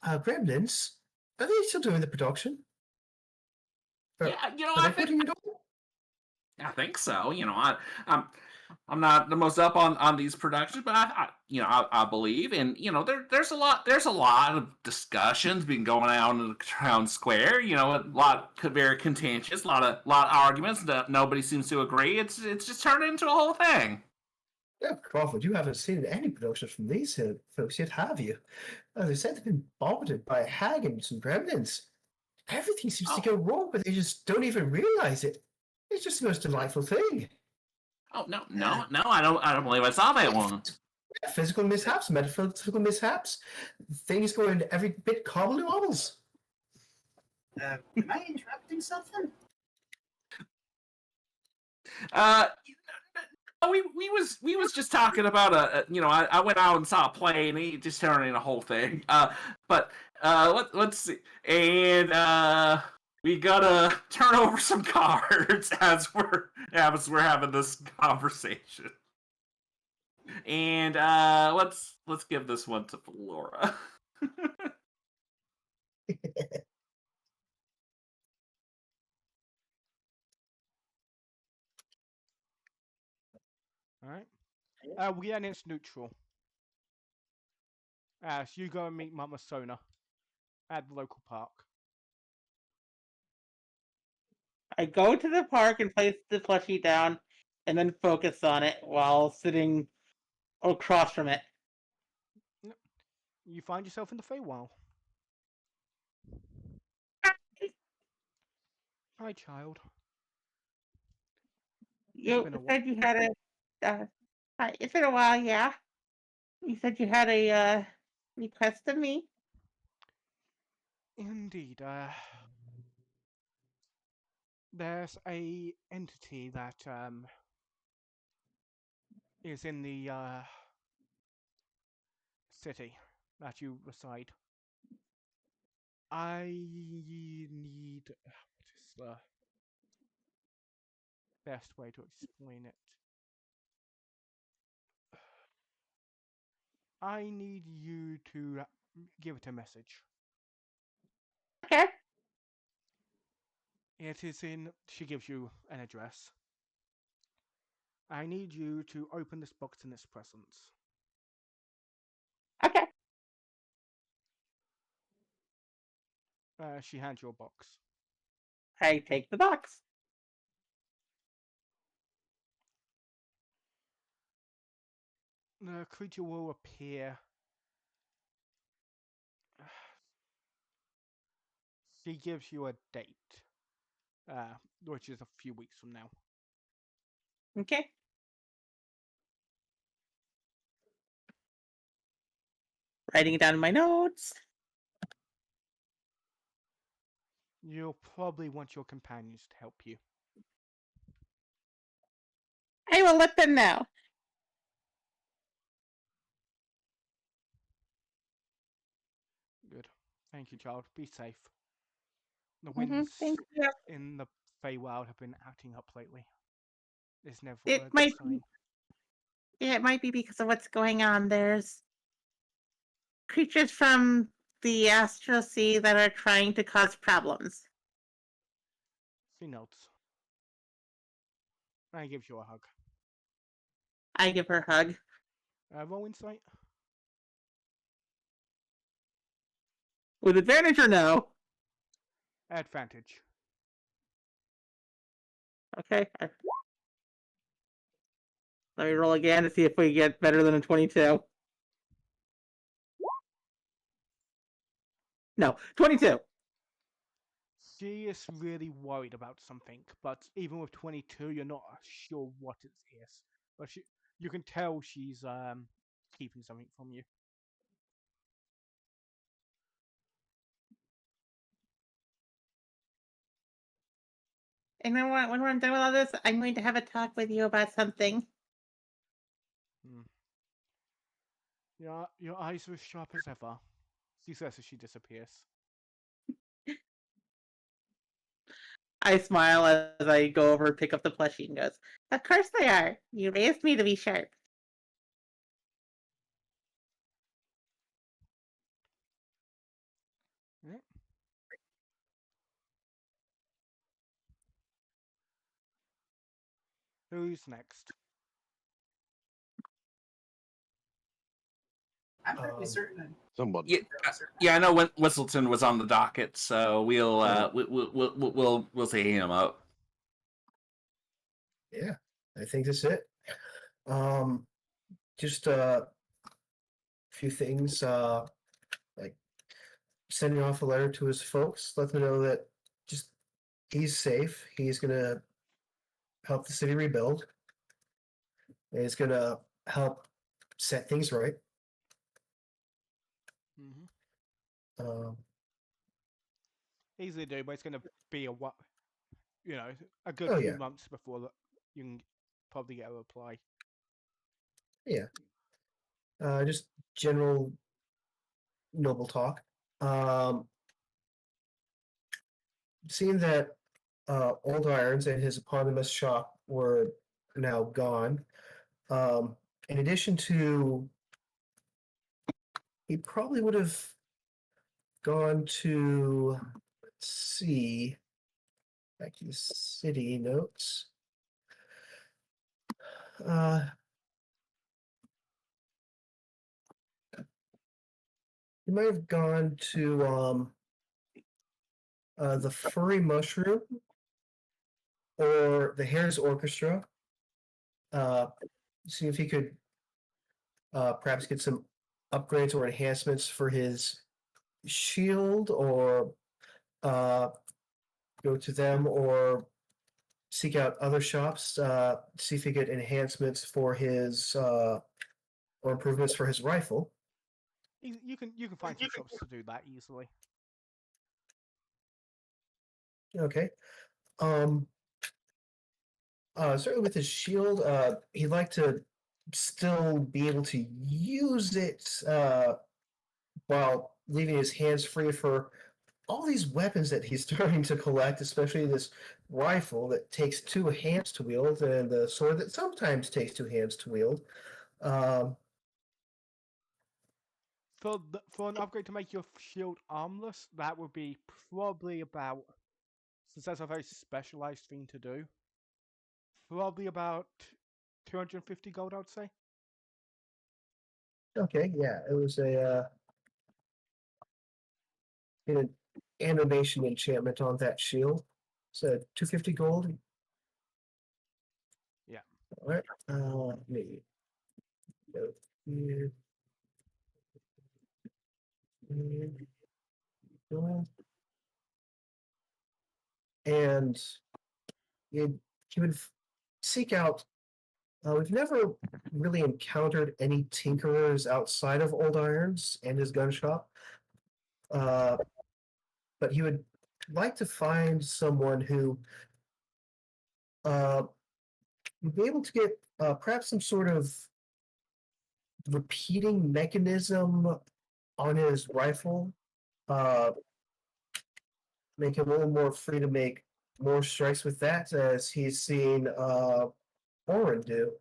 gremlins. Are they still doing the production? Yeah, Are I they think putting it on? I think so. I'm not the most up on these productions, but I believe, and there's a lot of discussions been going on in the town square. A lot very contentious, a lot of arguments that nobody seems to agree. It's just turned into a whole thing. Yeah, Crawford, you haven't seen any productions from these folks yet, have you? As I said, they've been bombarded by a hag and some gremlins. Everything seems to go wrong, but they just don't even realize it. It's just the most delightful thing. Oh no, I don't believe I saw that one. Yeah, physical mishaps, metaphysical mishaps, things going every bit cobble wobbles. Am I interrupting something? We was just talking about I went out and saw a play and he just turned in a whole thing. But let's see, and we gotta turn over some cards as we're having this conversation. And let's give this one to Laura. Alright. We and it's neutral. As you go and meet Mama Sona at the local park. I go to the park and place the plushie down, and then focus on it while sitting across from it. You find yourself in the Feywild. Hi, child. You been a said you had it's been a while, yeah. You said you had a request of me. Indeed. There's a entity that is in the city that you reside. I need. What is the best way to explain it? I need you to give it a message. Okay. It is in. She gives you an address. I need you to open this box in its presence. Okay. She hands you a box. I take the box. The creature will appear. She gives you a date, which is a few weeks from now. Okay. Writing it down in my notes. You'll probably want your companions to help you. I will let them know. Good. Thank you, child. Be safe. The Mm-hmm. winds Thank you. in the Feywild have been acting up lately. It's never It a good might sign. Yeah, it might be because of what's going on. There's creatures from the astral sea that are trying to cause problems. She nods. I gives you a hug. I give her a hug. Roll insight. With advantage or no? Advantage. Okay. Let me roll again to see if we get better than a 22. No, 22. She is really worried about something, but even with 22, you're not sure what it is. But you can tell she's keeping something from you. And then when I'm done with all this, I'm going to have a talk with you about something. Your eyes are as sharp as ever. She says as she disappears. I smile as I go over and pick up the plushie and goes, Of course they are. You raised me to be sharp. Yeah. Who's next? I'm fairly certain. Someone. Yeah, I know Whistleton was on the docket, so we'll say him up. Yeah, I think that's it. Just a few things, like sending off a letter to his folks, let them know that just he's safe. He's gonna help the city rebuild. And he's gonna help set things right. Um, Easily do, but it's going to be a good Oh, few yeah. months before you can probably get a reply. yeah. Just general noble talk. Seeing that Old Irons and his eponymous shop were now gone, in addition to, he probably would have gone to, let's see, back to the city notes. He might have gone to the Furry Mushroom or the Hare's Orchestra. See if he could perhaps get some upgrades or enhancements for his shield, or go to them, or seek out other shops, see if he get enhancements for his or improvements for his rifle. You can find some shops to do that easily. Okay. Certainly with his shield, he'd like to still be able to use it while leaving his hands free for all these weapons that he's starting to collect, especially this rifle that takes 2 hands to wield, and the sword that sometimes takes 2 hands to wield. Um, For an upgrade to make your shield armless, that would be probably about, since that's a very specialized thing to do, probably about 250 gold, I would say. Okay, yeah, it was an animation enchantment on that shield. So 250 gold. Yeah. All right. Let me go here. Here. And he would seek out. We've never really encountered any tinkerers outside of Old Irons and his gun shop, but he would like to find someone who would be able to get perhaps some sort of repeating mechanism on his rifle, uh, make him a little more free to make more strikes with that, as he's seen Oren do.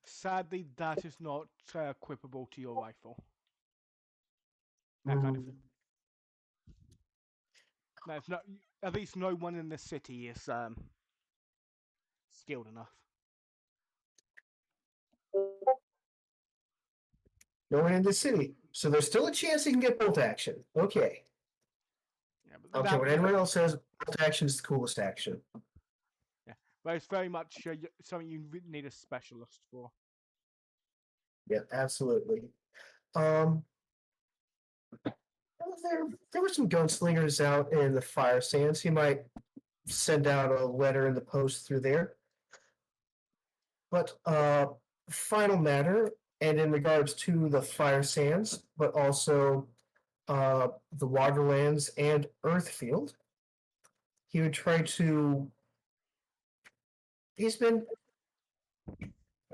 Sadly, that is not equipable to your rifle. That kind of thing. There's no, at least no one in the city is skilled enough. No one in the city, so there's still a chance he can get bolt action. Okay. Yeah, but Okay, what anyone else says, bolt action is the coolest action. Yeah, but it's very much something you need a specialist for. Yeah, absolutely. Well, there were some gunslingers out in the fire sands. He might send out a letter in the post through there. But final matter, and in regards to the fire sands, but also the waterlands and Earthfield, he would try to. He's been,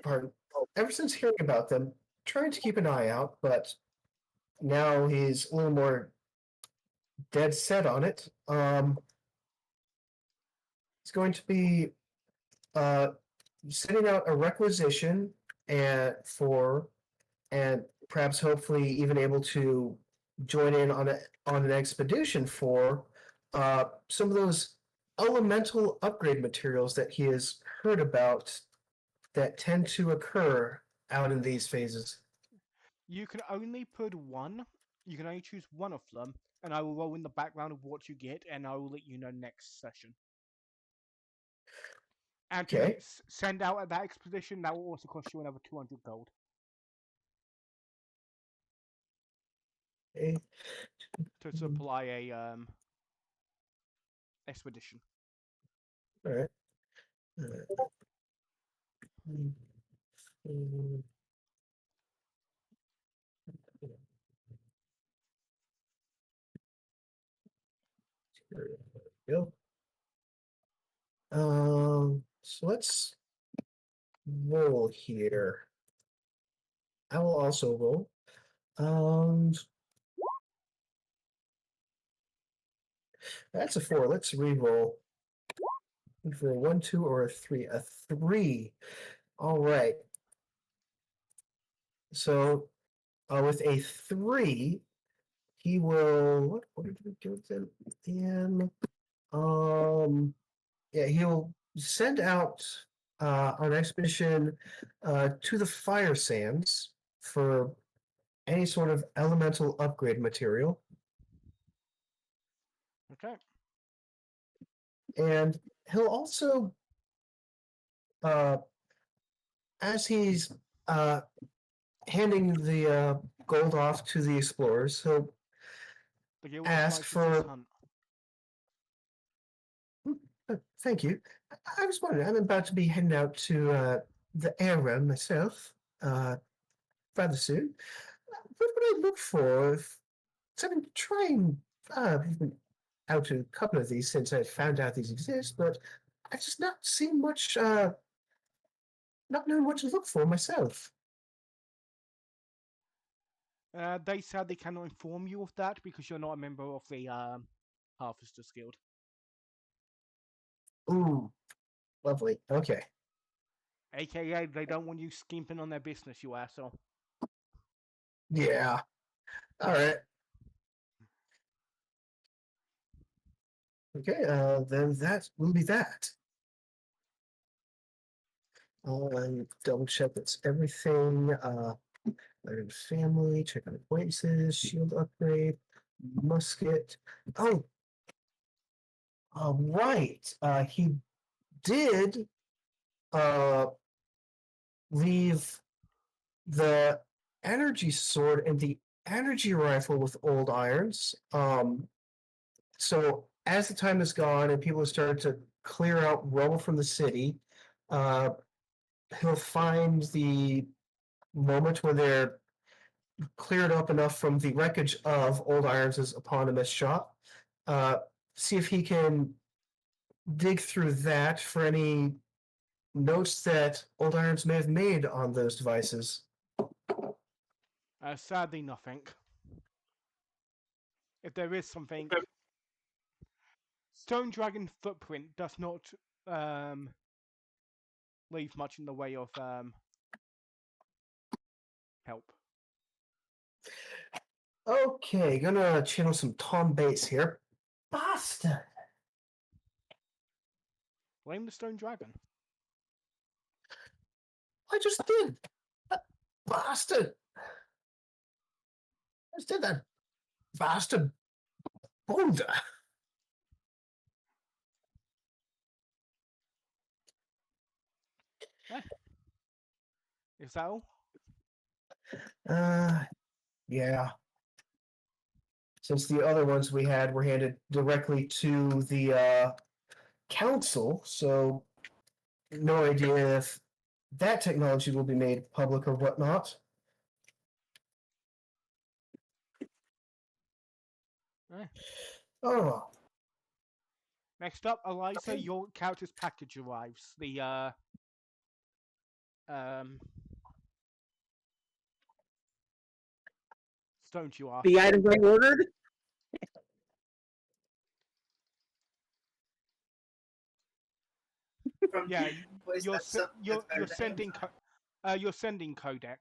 pardon, ever since hearing about them, trying to keep an eye out, but now he's a little more dead set on it. It's going to be uh, sending out a requisition and perhaps hopefully even able to join in on an expedition for some of those elemental upgrade materials that he has heard about that tend to occur out in these phases. You can only put one. You can only choose one of them, and I will roll in the background of what you get, and I will let you know next session. And to Okay. send out at that expedition, that will also cost you another 200 gold. Okay. To supply a expedition. All right. There we go. So let's roll here. I will also roll. That's a 4. Let's re-roll. For a 1, 2, or a 3. A 3. All right. So with a 3, he will. What did we do then? And yeah, he'll send out an expedition to the fire sands for any sort of elemental upgrade material. Okay. And he'll also, as he's handing the gold off to the explorers, he'll The guild ask for. hunt. Thank you. I was wondering, I'm about to be heading out to the air realm myself rather soon. What would I look for? So I've been trying, I've been out to a couple of these since I found out these exist, but I've just not seen much, not known what to look for myself. They said they cannot inform you of that because you're not a member of the Harvesters Guild. Ooh, lovely. Okay. AKA, they don't want you skimping on their business, you asshole. Yeah. All right. Okay. Then that will be that. Double check it's everything. Learn family. Check on acquaintances. Shield upgrade. Musket. Oh. Right. He did. Leave the energy sword and the energy rifle with old irons. So as the time has gone and people have started to clear out rubble from the city, uh, he'll find the moment when they're cleared up enough from the wreckage of old irons' eponymous shop. Uh, See if he can dig through that for any notes that old irons may have made on those devices. Sadly, nothing. If there is something, Stone Dragon footprint does not leave much in the way of help. Okay, gonna channel some Tom Bates here. Bastard! Blame the Stone Dragon. I just did! Bastard! I just did that. Bastard boulder! Is that all? Yeah. Since the other ones we had were handed directly to the council, so no idea if that technology will be made public or whatnot. Oh, Next up, Eliza, your character's package arrives. The stones you are. The items I ordered. From Yeah, place you're that's some- you're that's better you're than sending Amazon. you're sending codec.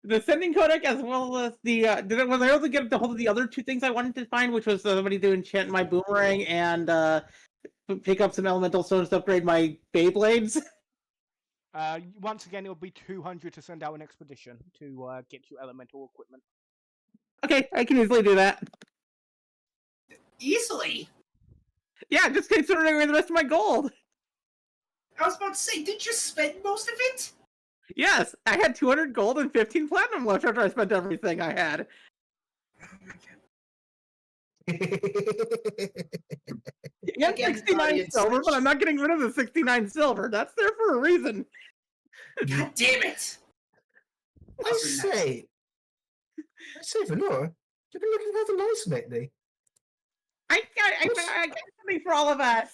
The sending codec, as well as the was I able to get a hold of the other two things I wanted to find, which was somebody to enchant my boomerang and pick up some elemental stones to upgrade my Beyblades. Once again, it'll be 200 to send out an expedition to get you elemental equipment. Okay, I can easily do that. Easily. Yeah, just considering away the rest of my gold. I was about to say, did you spend most of it? Yes, I had 200 gold and 15 platinum left after I spent everything I had. Yeah, Again, 69 audience, silver, but which- I'm not getting rid of the 69 silver. That's there for a reason. God damn it! I say, Vanilla, you've been looking rather nice lately. I got something for all of us.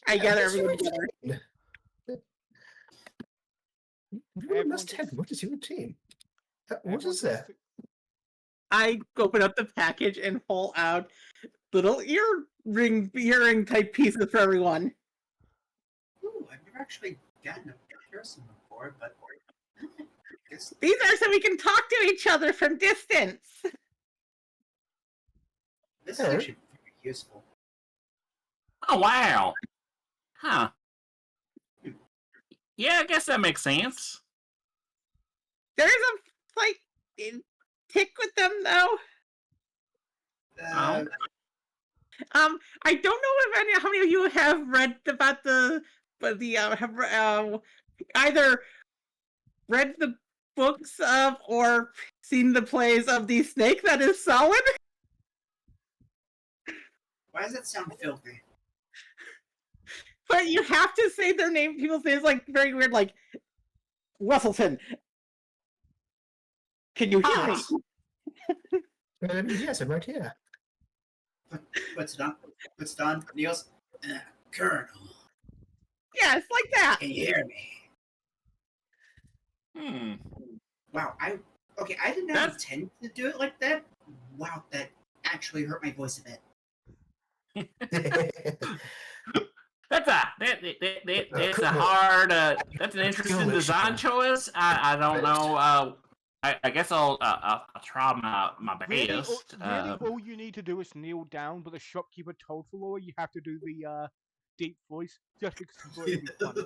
I gather everyone together. You must tell me, what is your routine? What is that? I open up the package and pull out little earring type pieces for everyone. Ooh, I've never actually gotten a comparison before, but I guess These are so we can talk to each other from distance. this is actually very useful. Oh, wow. Huh. Yeah, I guess that makes sense. There's a slight tick with them though. Uh, I don't know if how many of you have read about have either read the books of or seen the plays of the snake that is solid. why does that sound filthy? But you have to say their name. People's names like very weird, like Russellton. Can you hear me? Yes, I'm right here. What's it on? What's it on? Niels? Colonel. Yeah, it's like that. Can you hear me? Wow, I did not intend to do it like that. Wow, that actually hurt my voice a bit. that's a hard. That's an interesting design choice. I don't know. I guess I'll try my best. Really, all you need to do is kneel down, but the shopkeeper told Flora you have to do the deep voice just because he thought it'd be funny.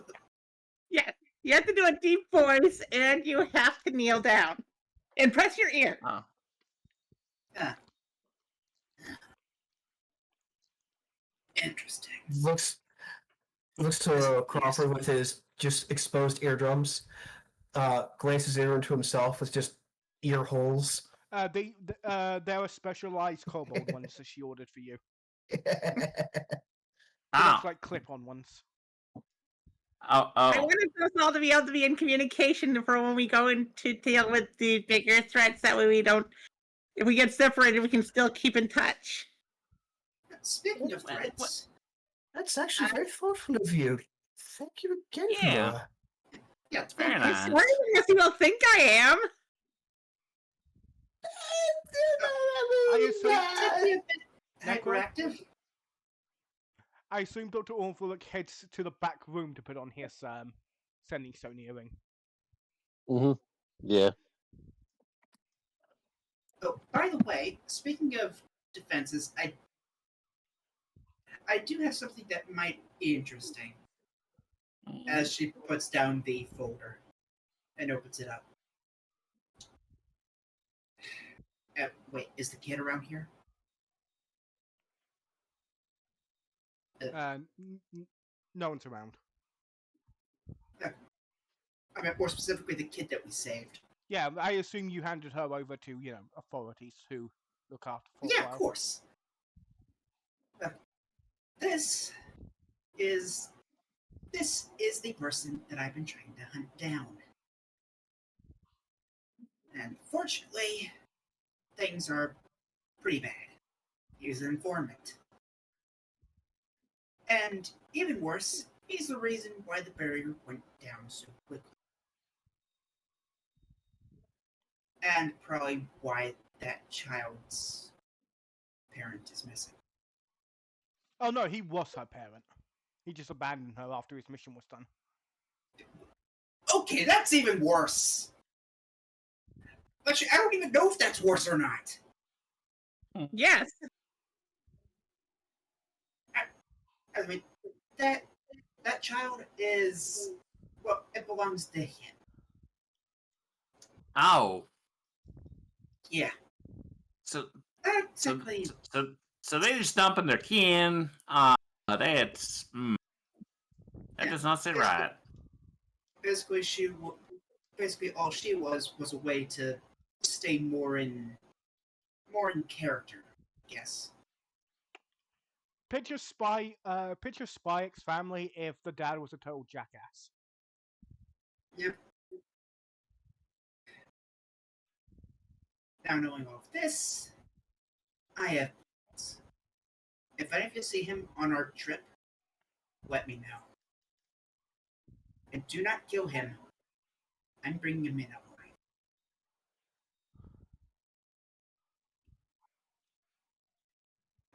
Yes, you have to do a deep voice, and you have to kneel down and press your ear. Oh. Ah. Interesting. Looks to Crawford with his just exposed eardrums. Glances over into himself with just ear holes. There are specialized kobold ones that she ordered for you. They Oh. look like clip-on ones. Oh. I wanted us all to be able to be in communication for when we go in to deal with the bigger threats. That way we don't, if we get separated, we can still keep in touch. Speaking of threats, That's actually very thoughtful of you. Thank you again, Yeah. Flora. yeah, it's Very very nice. Smarter than you will think I am. hyperactive. I assume Dr. Ornthorlock heads to the back room to put on his sending stone earring. Mm-hmm. Yeah. Oh, by the way, speaking of defenses, I do have something that might be interesting. As she puts down the folder and opens it up. Wait, is the kid around here? No one's around. I mean, more specifically, the kid that we saved. Yeah, I assume you handed her over to, authorities who look after for a Yeah, while. of course. This is the person that I've been trying to hunt down. And fortunately, things are pretty bad. He's an informant. And even worse, he's the reason why the barrier went down so quickly. And probably why that child's parent is missing. Oh no, he was her parent. He just abandoned her after his mission was done. Okay, that's even worse. Actually, I don't even know if that's worse or not. Yes. I mean, that child is, well, it belongs to him. Oh. Yeah. So Exactly. So they just dumping their kin. That's that does not sit right. Basically, all she was a way to stay more in character, I guess. Picture Spike's family if the dad was a total jackass. Yep. Now knowing all of this, I have plans. If any of you see him on our trip, let me know. And do not kill him. I'm bringing him in alive.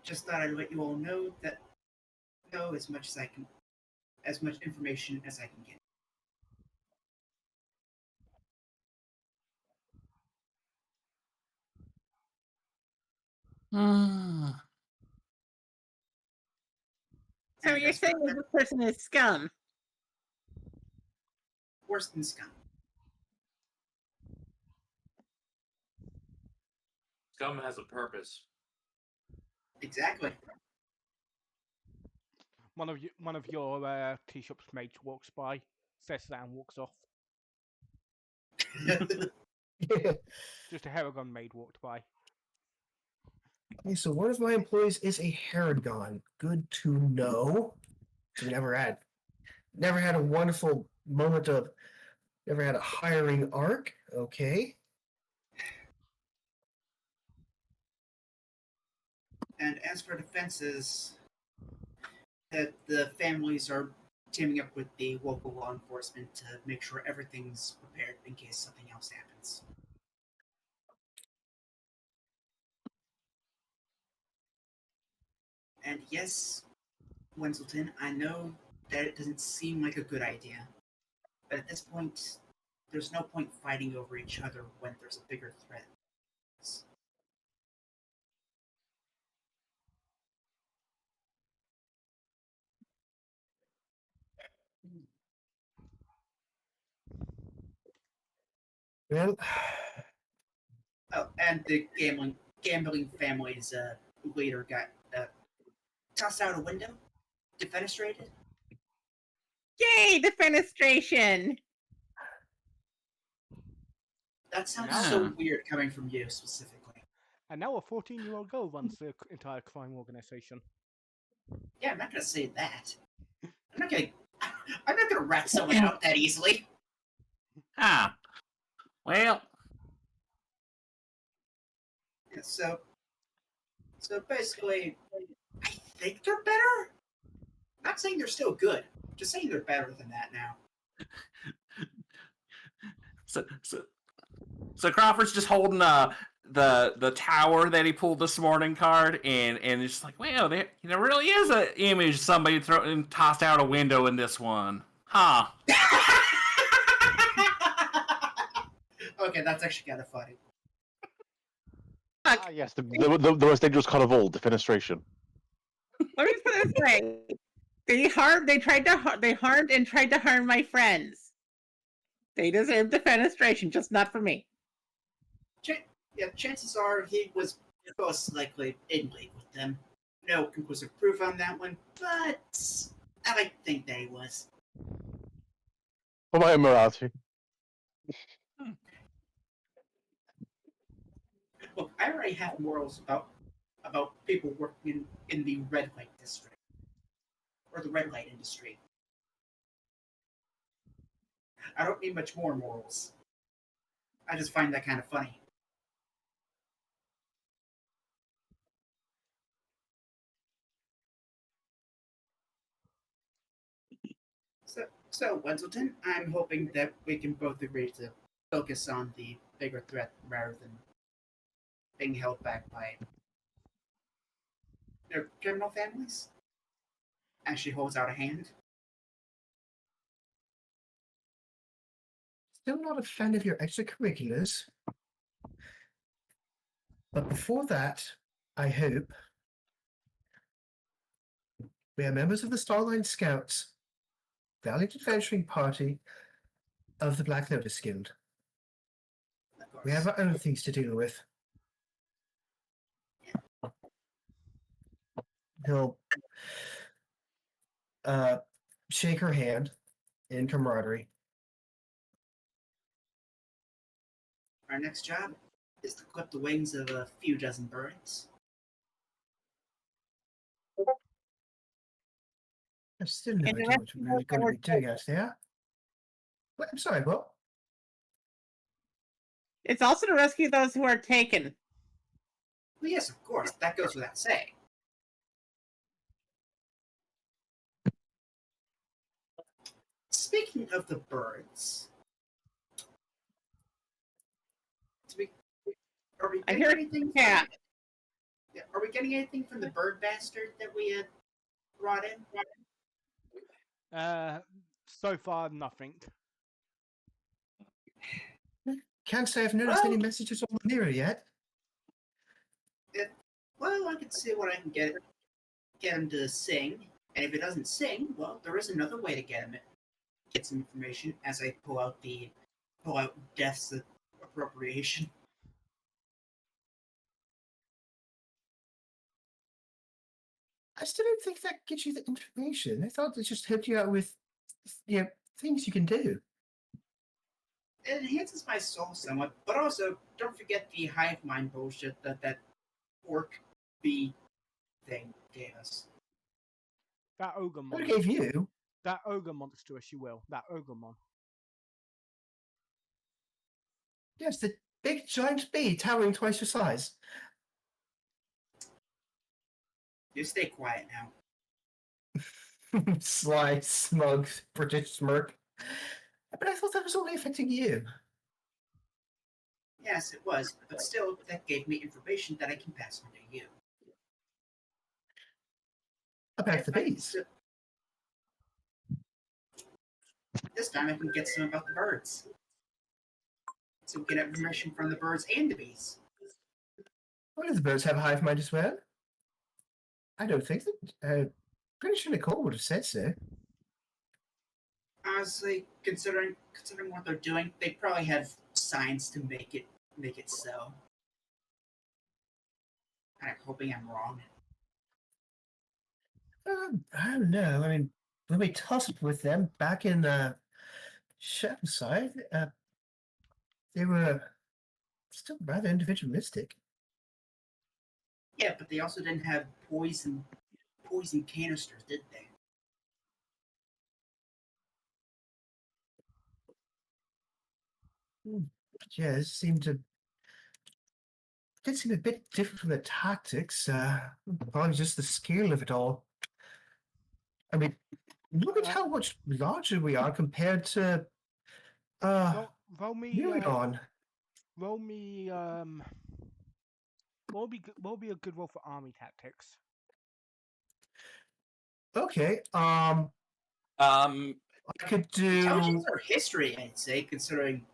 Just thought I'd let you all know as much as I can, as much information as I can get. So And you're as for saying that this person is scum? worse than scum. Scum has a purpose. Exactly. One of your tea shop's mates walks by, says that and walks off. Just a Haragon maid walked by. Okay, so one of my employees is a Haragon. Good to know. So we never had a wonderful moment of, never had a hiring arc. Okay. And as for defenses, that the families are teaming up with the local law enforcement to make sure everything's prepared in case something else happens. And yes, Wenzelton, I know that it doesn't seem like a good idea, but at this point, there's no point fighting over each other when there's a bigger threat. Well, Oh, and the gambling family's leader got tossed out a window, defenestrated. Yay, defenestration! That sounds Yeah. so weird coming from you specifically. And now a 14-year-old girl runs the entire crime organization. Yeah, I'm not gonna say that. I'm not gonna. I'm not gonna rat someone out that easily. Ah, well, Yeah, so basically, I think they're better. Not saying they're still good. Just saying they're better than that now. so Crawford's just holding the tower that he pulled this morning card, and it's just like, wow, there really is an image somebody tossed out a window in this one, huh? Okay, that's actually kind of funny. Ah, yes, the most dangerous card of all, defenestration. Let me put it this way: they harmed and tried to harm my friends. They deserve defenestration, just not for me. Yeah, chances are he was most likely in league with them. No conclusive proof on that one, but I like to think that he was. For my immorality. Look, I already have morals about people working in the red light district or the red light industry. I don't need much more morals. I just find that kind of funny. So Wenzelton, I'm hoping that we can both agree to focus on the bigger threat rather than being held back by their criminal families. And she holds out a hand. still not a fan of your extracurriculars. But before that, I hope we are members of the Starline Scouts, Valiant Adventuring Party of the Black Lotus Guild. Of course. We have our own things to deal with. He'll shake her hand in camaraderie. Our next job is to clip the wings of a few dozen birds. I have still no And the idea rest what of we're really them going to were be doing out there. Wait, I'm sorry, what? It's also to rescue those who are taken. Well, yes, of course, that goes without saying. Speaking of the birds, are we I getting hear anything? cat. Are we getting anything from the bird bastard that we had brought in? So far, nothing. Can't say I've noticed any messages on the mirror yet. Well, I can see what I can get him to sing, and if it doesn't sing, well, there is another way to get some information. As I pull out Death's appropriation. I still don't think that gets you the information. I thought it just helped you out with, things you can do. It enhances my soul somewhat, but also don't forget the hive mind bullshit that orc bee thing gave us. That ogre What monster. gave you? That ogre monster, if you will. That ogre mon. Yes, the big giant bee towering twice your size. You stay quiet now. Sly, smug, British smirk. But I thought that was only affecting you. Yes, it was, but still, that gave me information that I can pass on to you. about the bees. This time I can get some about the birds. So we can have information from the birds and the bees. What do the birds have a hive mind as well? I don't think that. Pretty sure Nicole would have said so. Honestly, considering what they're doing, they probably have signs to make it so. I'm hoping I'm wrong. I don't know. I mean, when we tussled with them back in Shadowside, they were still rather individualistic. Yeah, but they also didn't have poison canisters, did they? Yeah, it did seem a bit different from the tactics. Probably just the scale of it all. I mean, look at how much larger we are compared to Roll me. Mirion. Roll me. What would be a good roll for army tactics? Okay. Um, I could do. Intelligence or history, I'd say, considering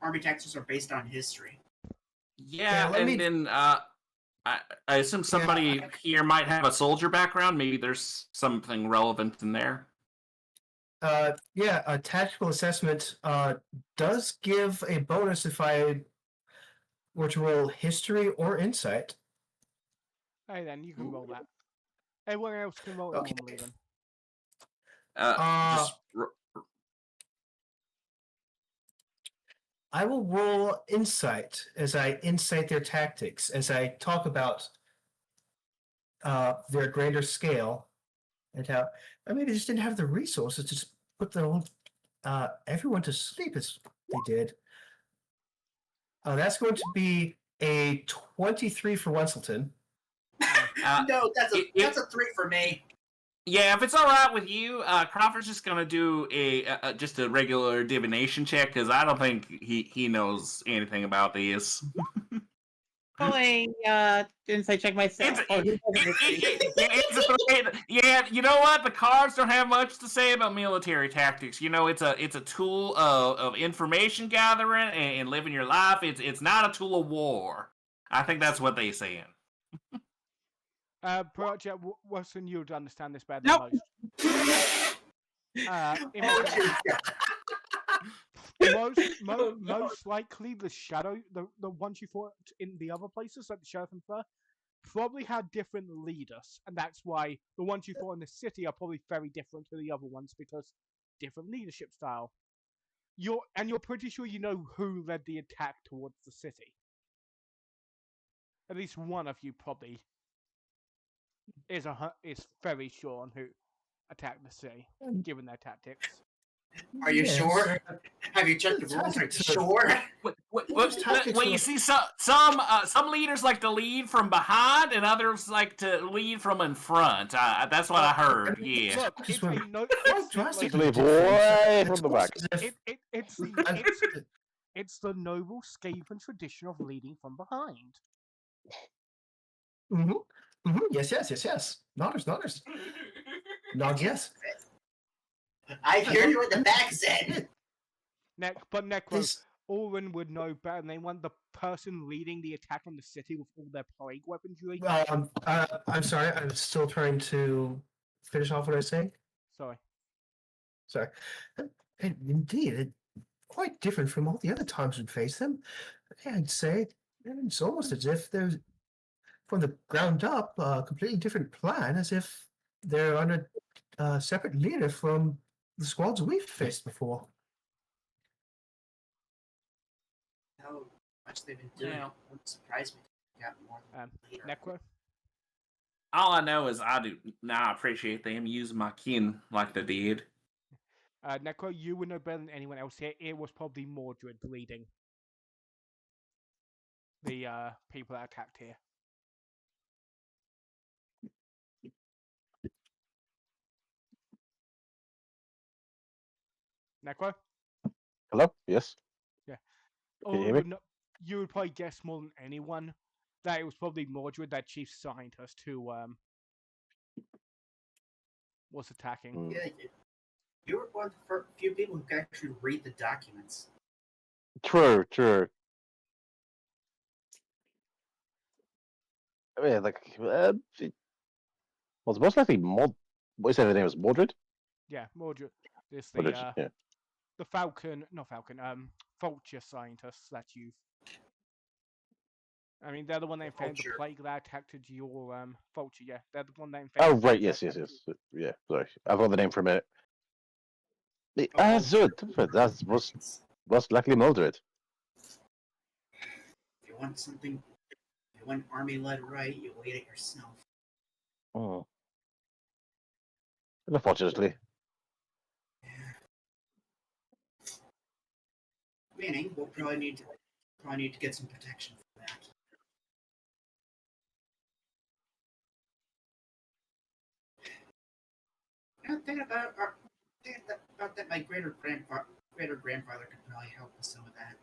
army tactics are based on history. yeah, let and me- then I assume somebody here might have a soldier background. Maybe there's something relevant in there. Yeah, a tactical assessment does give a bonus if I were to roll history or insight. Hey, then you can roll that. Everyone else can roll it Okay. normally then. Just I will roll insight as I insight their tactics, as I talk about their grander scale and how maybe they just didn't have the resources to just put the whole everyone to sleep as they did. That's going to be a 23 for Wenselton. No, that's a 3 for me. Yeah, if it's all right with you, Crawford's just gonna do just a regular divination check because I don't think he knows anything about these. Insight check myself. Yeah, you know what? The cards don't have much to say about military tactics. You know, it's a tool of information gathering and living your life. It's not a tool of war. I think that's what they saying. Project Wilson, you would understand this better than most. Most likely the shadow, the ones you fought in the other places, like the Sheriff and Fur, probably had different leaders, and that's why the ones you fought in the city are probably very different to the other ones because different leadership style. You're pretty sure you know who led the attack towards the city. At least one of you probably is very sure on who attacked the city, given their tactics. Are you sure? Have you checked the rules? Are you sure? Well, you see, some leaders like to lead from behind, and others like to lead from in front. That's what I heard. Yeah. Look, it's Leave way from the back. it's the noble Skaven tradition of leading from behind. Yes. Nodders. Nod, yes. I hear you in the back, Zen. But Necro, Orin would know better, and they want the person leading the attack on the city with all their plague weaponry. I'm sorry, I'm still trying to finish off what I was saying. Sorry. And indeed, it's quite different from all the other times we've faced them. I'd say it's almost as if there's, from the ground up, a completely different plan, as if they're under a separate leader from the squads we've faced before. How much they've been doing wouldn't surprise me. Got more than later. Necro? All I know is I appreciate them using my kin like they did. Necro, you would know better than anyone else here. It was probably Mordred leading the people that attacked here. Necro? Hello? Yes? Yeah. Can you hear me? You would probably guess more than anyone that it was probably Mordred, that chief scientist, who was attacking. Mm. Yeah, you were one of the few people who could actually read the documents. True. I mean, like, it was most likely Mod. What you said her name was Mordred? Yeah, Mordred. It's Mordred, the yeah. the Falcon, not Falcon, Vulture scientists that you've. I mean, they're the one that invented the Vulture. plague that attacked your Vulture. Yeah, they're the one that Oh, invented. right, yes. Yeah, sorry. I've got the name for a minute. The Oh, Azure, that was most likely Mordred. If you want something, if you want army led right, you lead it yourself. Oh. Unfortunately. Meaning, we'll probably need to get some protection for that. Now, think about that. My greater grandfather could probably help with some of that.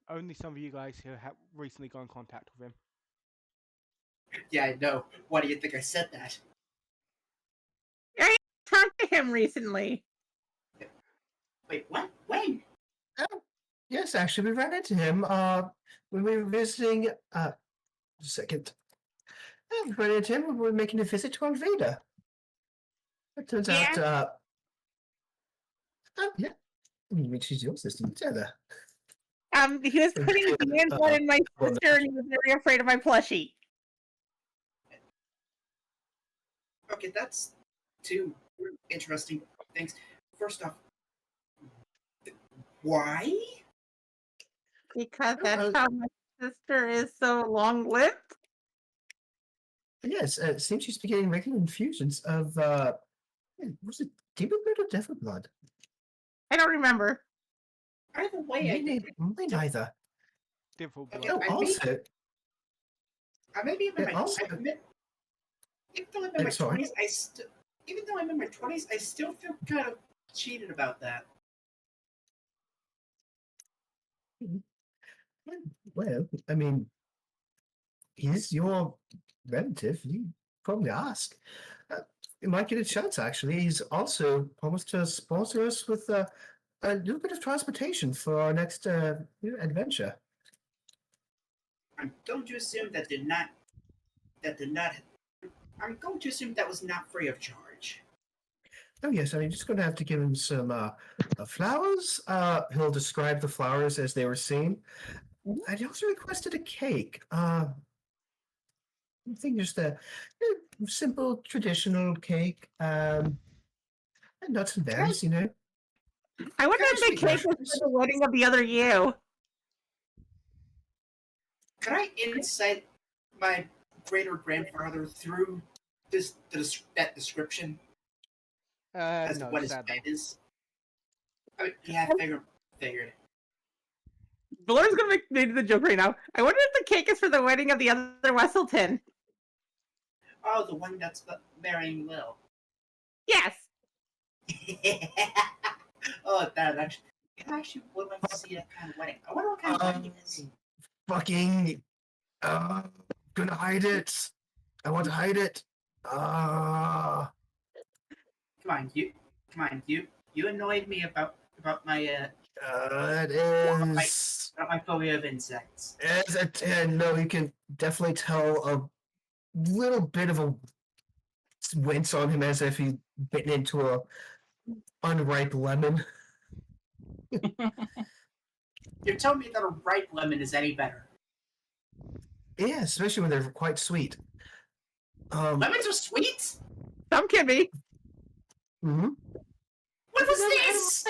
Only some of you guys who have recently got in contact with him. Yeah, I know. Why do you think I said that? I talked to him recently. Wait, what? When? Yes, actually, we ran into him when we were visiting. A second. We ran into him when we were making a visit to Alveda. It turns out, yeah, we introduced your system together. He was putting his hands on my sister, and he was very afraid of my plushie. Okay, that's two interesting things. First off, why? Because that's how my sister is so long-lived. Yes, it seems she's been getting regular infusions of, was it demon blood or devil blood? I don't remember. Either way, Me neither. Different Okay, blood. Oh, also, I may be in my Yeah, also- even though I'm in my sorry. 20s, even though I'm in my 20s, I still feel kind of cheated about that. well, I mean, he's your relative. You probably ask. You might get a chance, actually. He's also promised to sponsor us with a little bit of transportation for our next adventure. I'm going to assume that I'm going to assume that was not free of charge. Oh, yes, I'm just going to have to give him some flowers. He'll describe the flowers as they were seen. I also requested a cake. I think just a simple, traditional cake. And nuts and berries, you know. I wonder Kinda if the sweet cake was mushrooms. for the wedding of the other you. Could I insight my greater grandfather through that description as to No, what his sadly. pet is? I mean, yeah, figured. Valor's gonna make the joke right now. I wonder if the cake is for the wedding of the other Wesselton. Oh, the one that's marrying Lil. Yes. Oh, that actually. I actually would like to see that kind of wedding. I wonder what kind of wedding it is. Fucking. Gonna hide it. I want to hide it. Come on, you annoyed me about my It is. about my phobia of insects. It's a 10. No, you can definitely tell a little bit of a wince on him as if he bitten into a unripe lemon. You're telling me that a ripe lemon is any better? Yeah, especially when they're quite sweet. Lemons are sweet? Some can be. Mhm. What was this?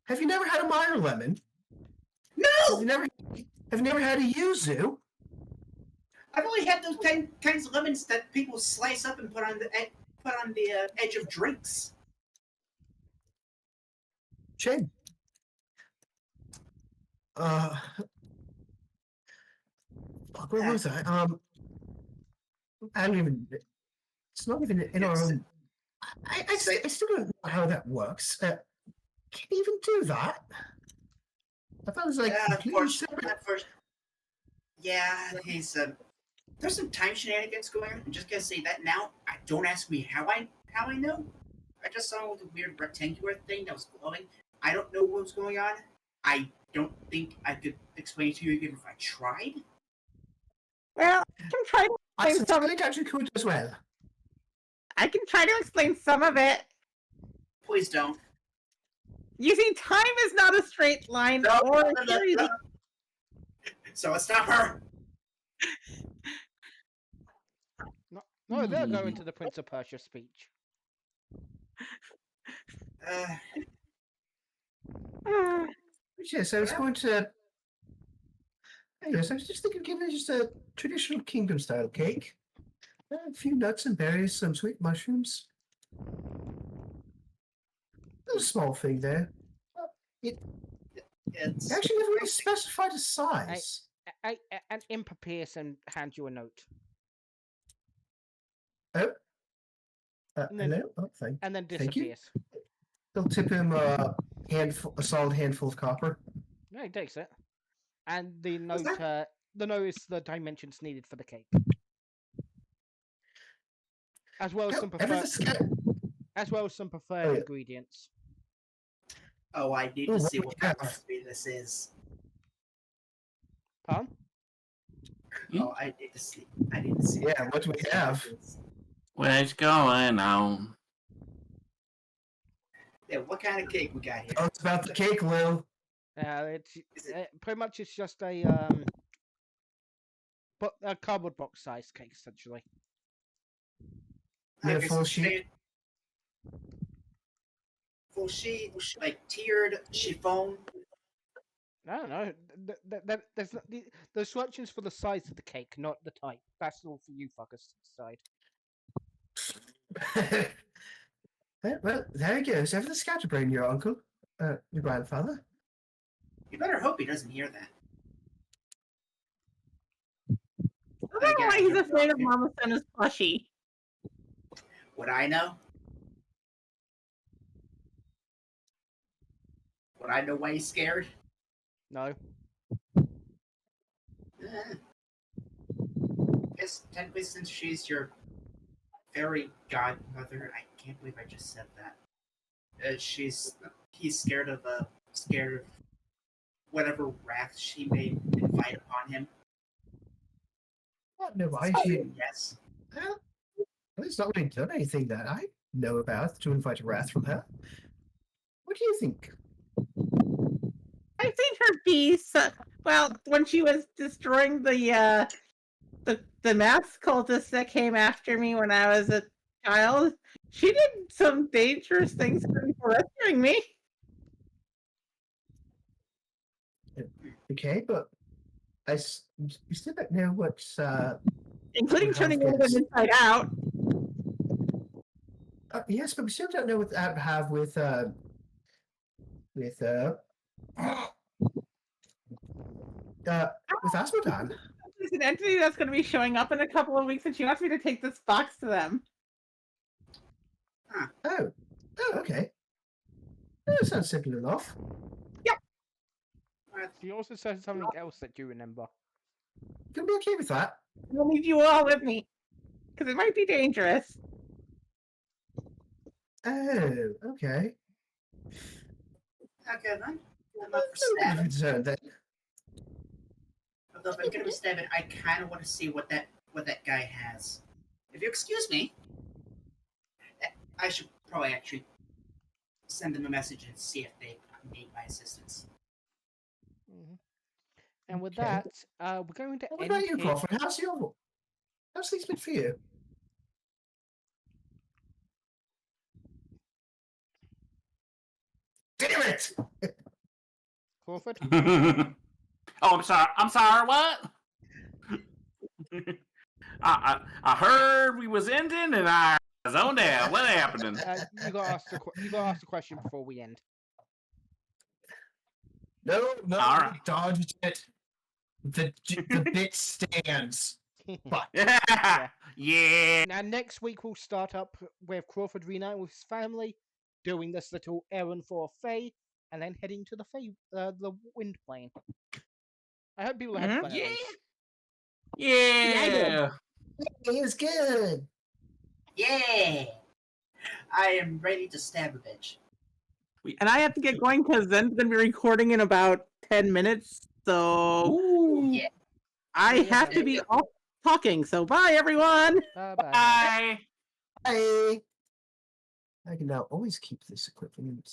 Have you never had a Meyer lemon? No! Have you never had a yuzu? I've only had those kinds of lemons that people slice up and put on the edge of drinks. Shame. Fuck, where was I? I don't even. It's not even in our own. I still don't know how that works. Can you even do that? I thought it was like completely separate. Yeah, he's there's some time shenanigans going on. I'm just gonna say that now. Don't ask me how I know. I just saw the weird rectangular thing that was glowing. I don't know what was going on. I don't think I could explain it to you even if I tried. Well, I can try to I explain some. sincerely doubt you could as well. I can try to explain some of it. Please don't. You see, time is not a straight line No, or a no. series. So let's stop her. No, they'll go into the Prince of Persia speech. Yes, I was going to. Yes, I was just thinking of giving it just a traditional kingdom style cake. A few nuts and berries, some sweet mushrooms. A small thing there. It It's actually never really specified a size. And Imp appears and hands you a note. Oh. And then- Hello? Oh, And then Thank you. disappears. They'll tip him a solid handful of copper. No, he takes it. And the What's note, the note is the dimensions needed for the cake, as well as some preferred, Oh, yeah. ingredients. Oh, I need Oh, to what see do what we that have? recipe this is. Pardon? Oh, I need to see. Yeah, what do we have? What's going on? Yeah, what kind of cake we got here? Oh, it's about the cake, Lil. It's Is it- pretty much it's just a but a cardboard box size cake essentially. Yeah, Okay, full so sheet. Full sheet, like tiered chiffon. I don't know. There's the instructions for the size of the cake, not the type. That's all for you fuckers to decide. Well, there he goes. Ever the scatterbrain, your uncle, your grandfather. You better hope he doesn't hear that. I don't know why he's afraid of Okay. Mama Senna's plushie. Would I know? Would I know why he's scared? No. Guess technically, since she's your fairy godmother, I can't believe I just said that. He's scared of whatever wrath she may invite upon him. What? No, why So, she? yes. Well, it's not really done anything that I know about to invite a wrath from her. What do you think? I've seen her be well when she was destroying the math cultists that came after me when I was a child. She did some dangerous things for rescuing me. Okay, but you still don't know what's Including what turning health them is. inside out. Yes, but we still don't know what that would have with Asmodan. There's an entity that's going to be showing up in a couple of weeks, and she wants me to take this box to them. Oh, okay. That sounds simple enough. She also says something else that you remember. You'll be okay with that. I'll leave you all with me, because it might be dangerous. Oh, okay. Okay then. I'm up for I'm stabbing. concerned then. Although if I'm gonna be stabbing, I kind of want to see what that guy has. If you excuse me, I should probably actually send them a message and see if they need my assistance. Mm-hmm. And with Okay. that, we're going to What end about you, here. Crawford? How's things been for you? Damn it! Crawford. Oh, I'm sorry. I'm sorry. What? I heard we was ending, and I zoned out. What happened? You got to ask the question before we end. No, All right. we dodged it. The bit stands. But Yeah. Now next week we'll start up with Crawford reuniting with his family, doing this little errand for Faye, and then heading to the Wind Plane. I hope people had fun. Yeah. At least. Yeah. It was good. Yeah. I am ready to stab a bitch. And I have to get going because Zen's going to be recording in about 10 minutes. So Ooh. Yeah. I See ya, have to buddy. be off talking. So bye, everyone. Bye bye. Bye. Bye. I can now always keep this equipment.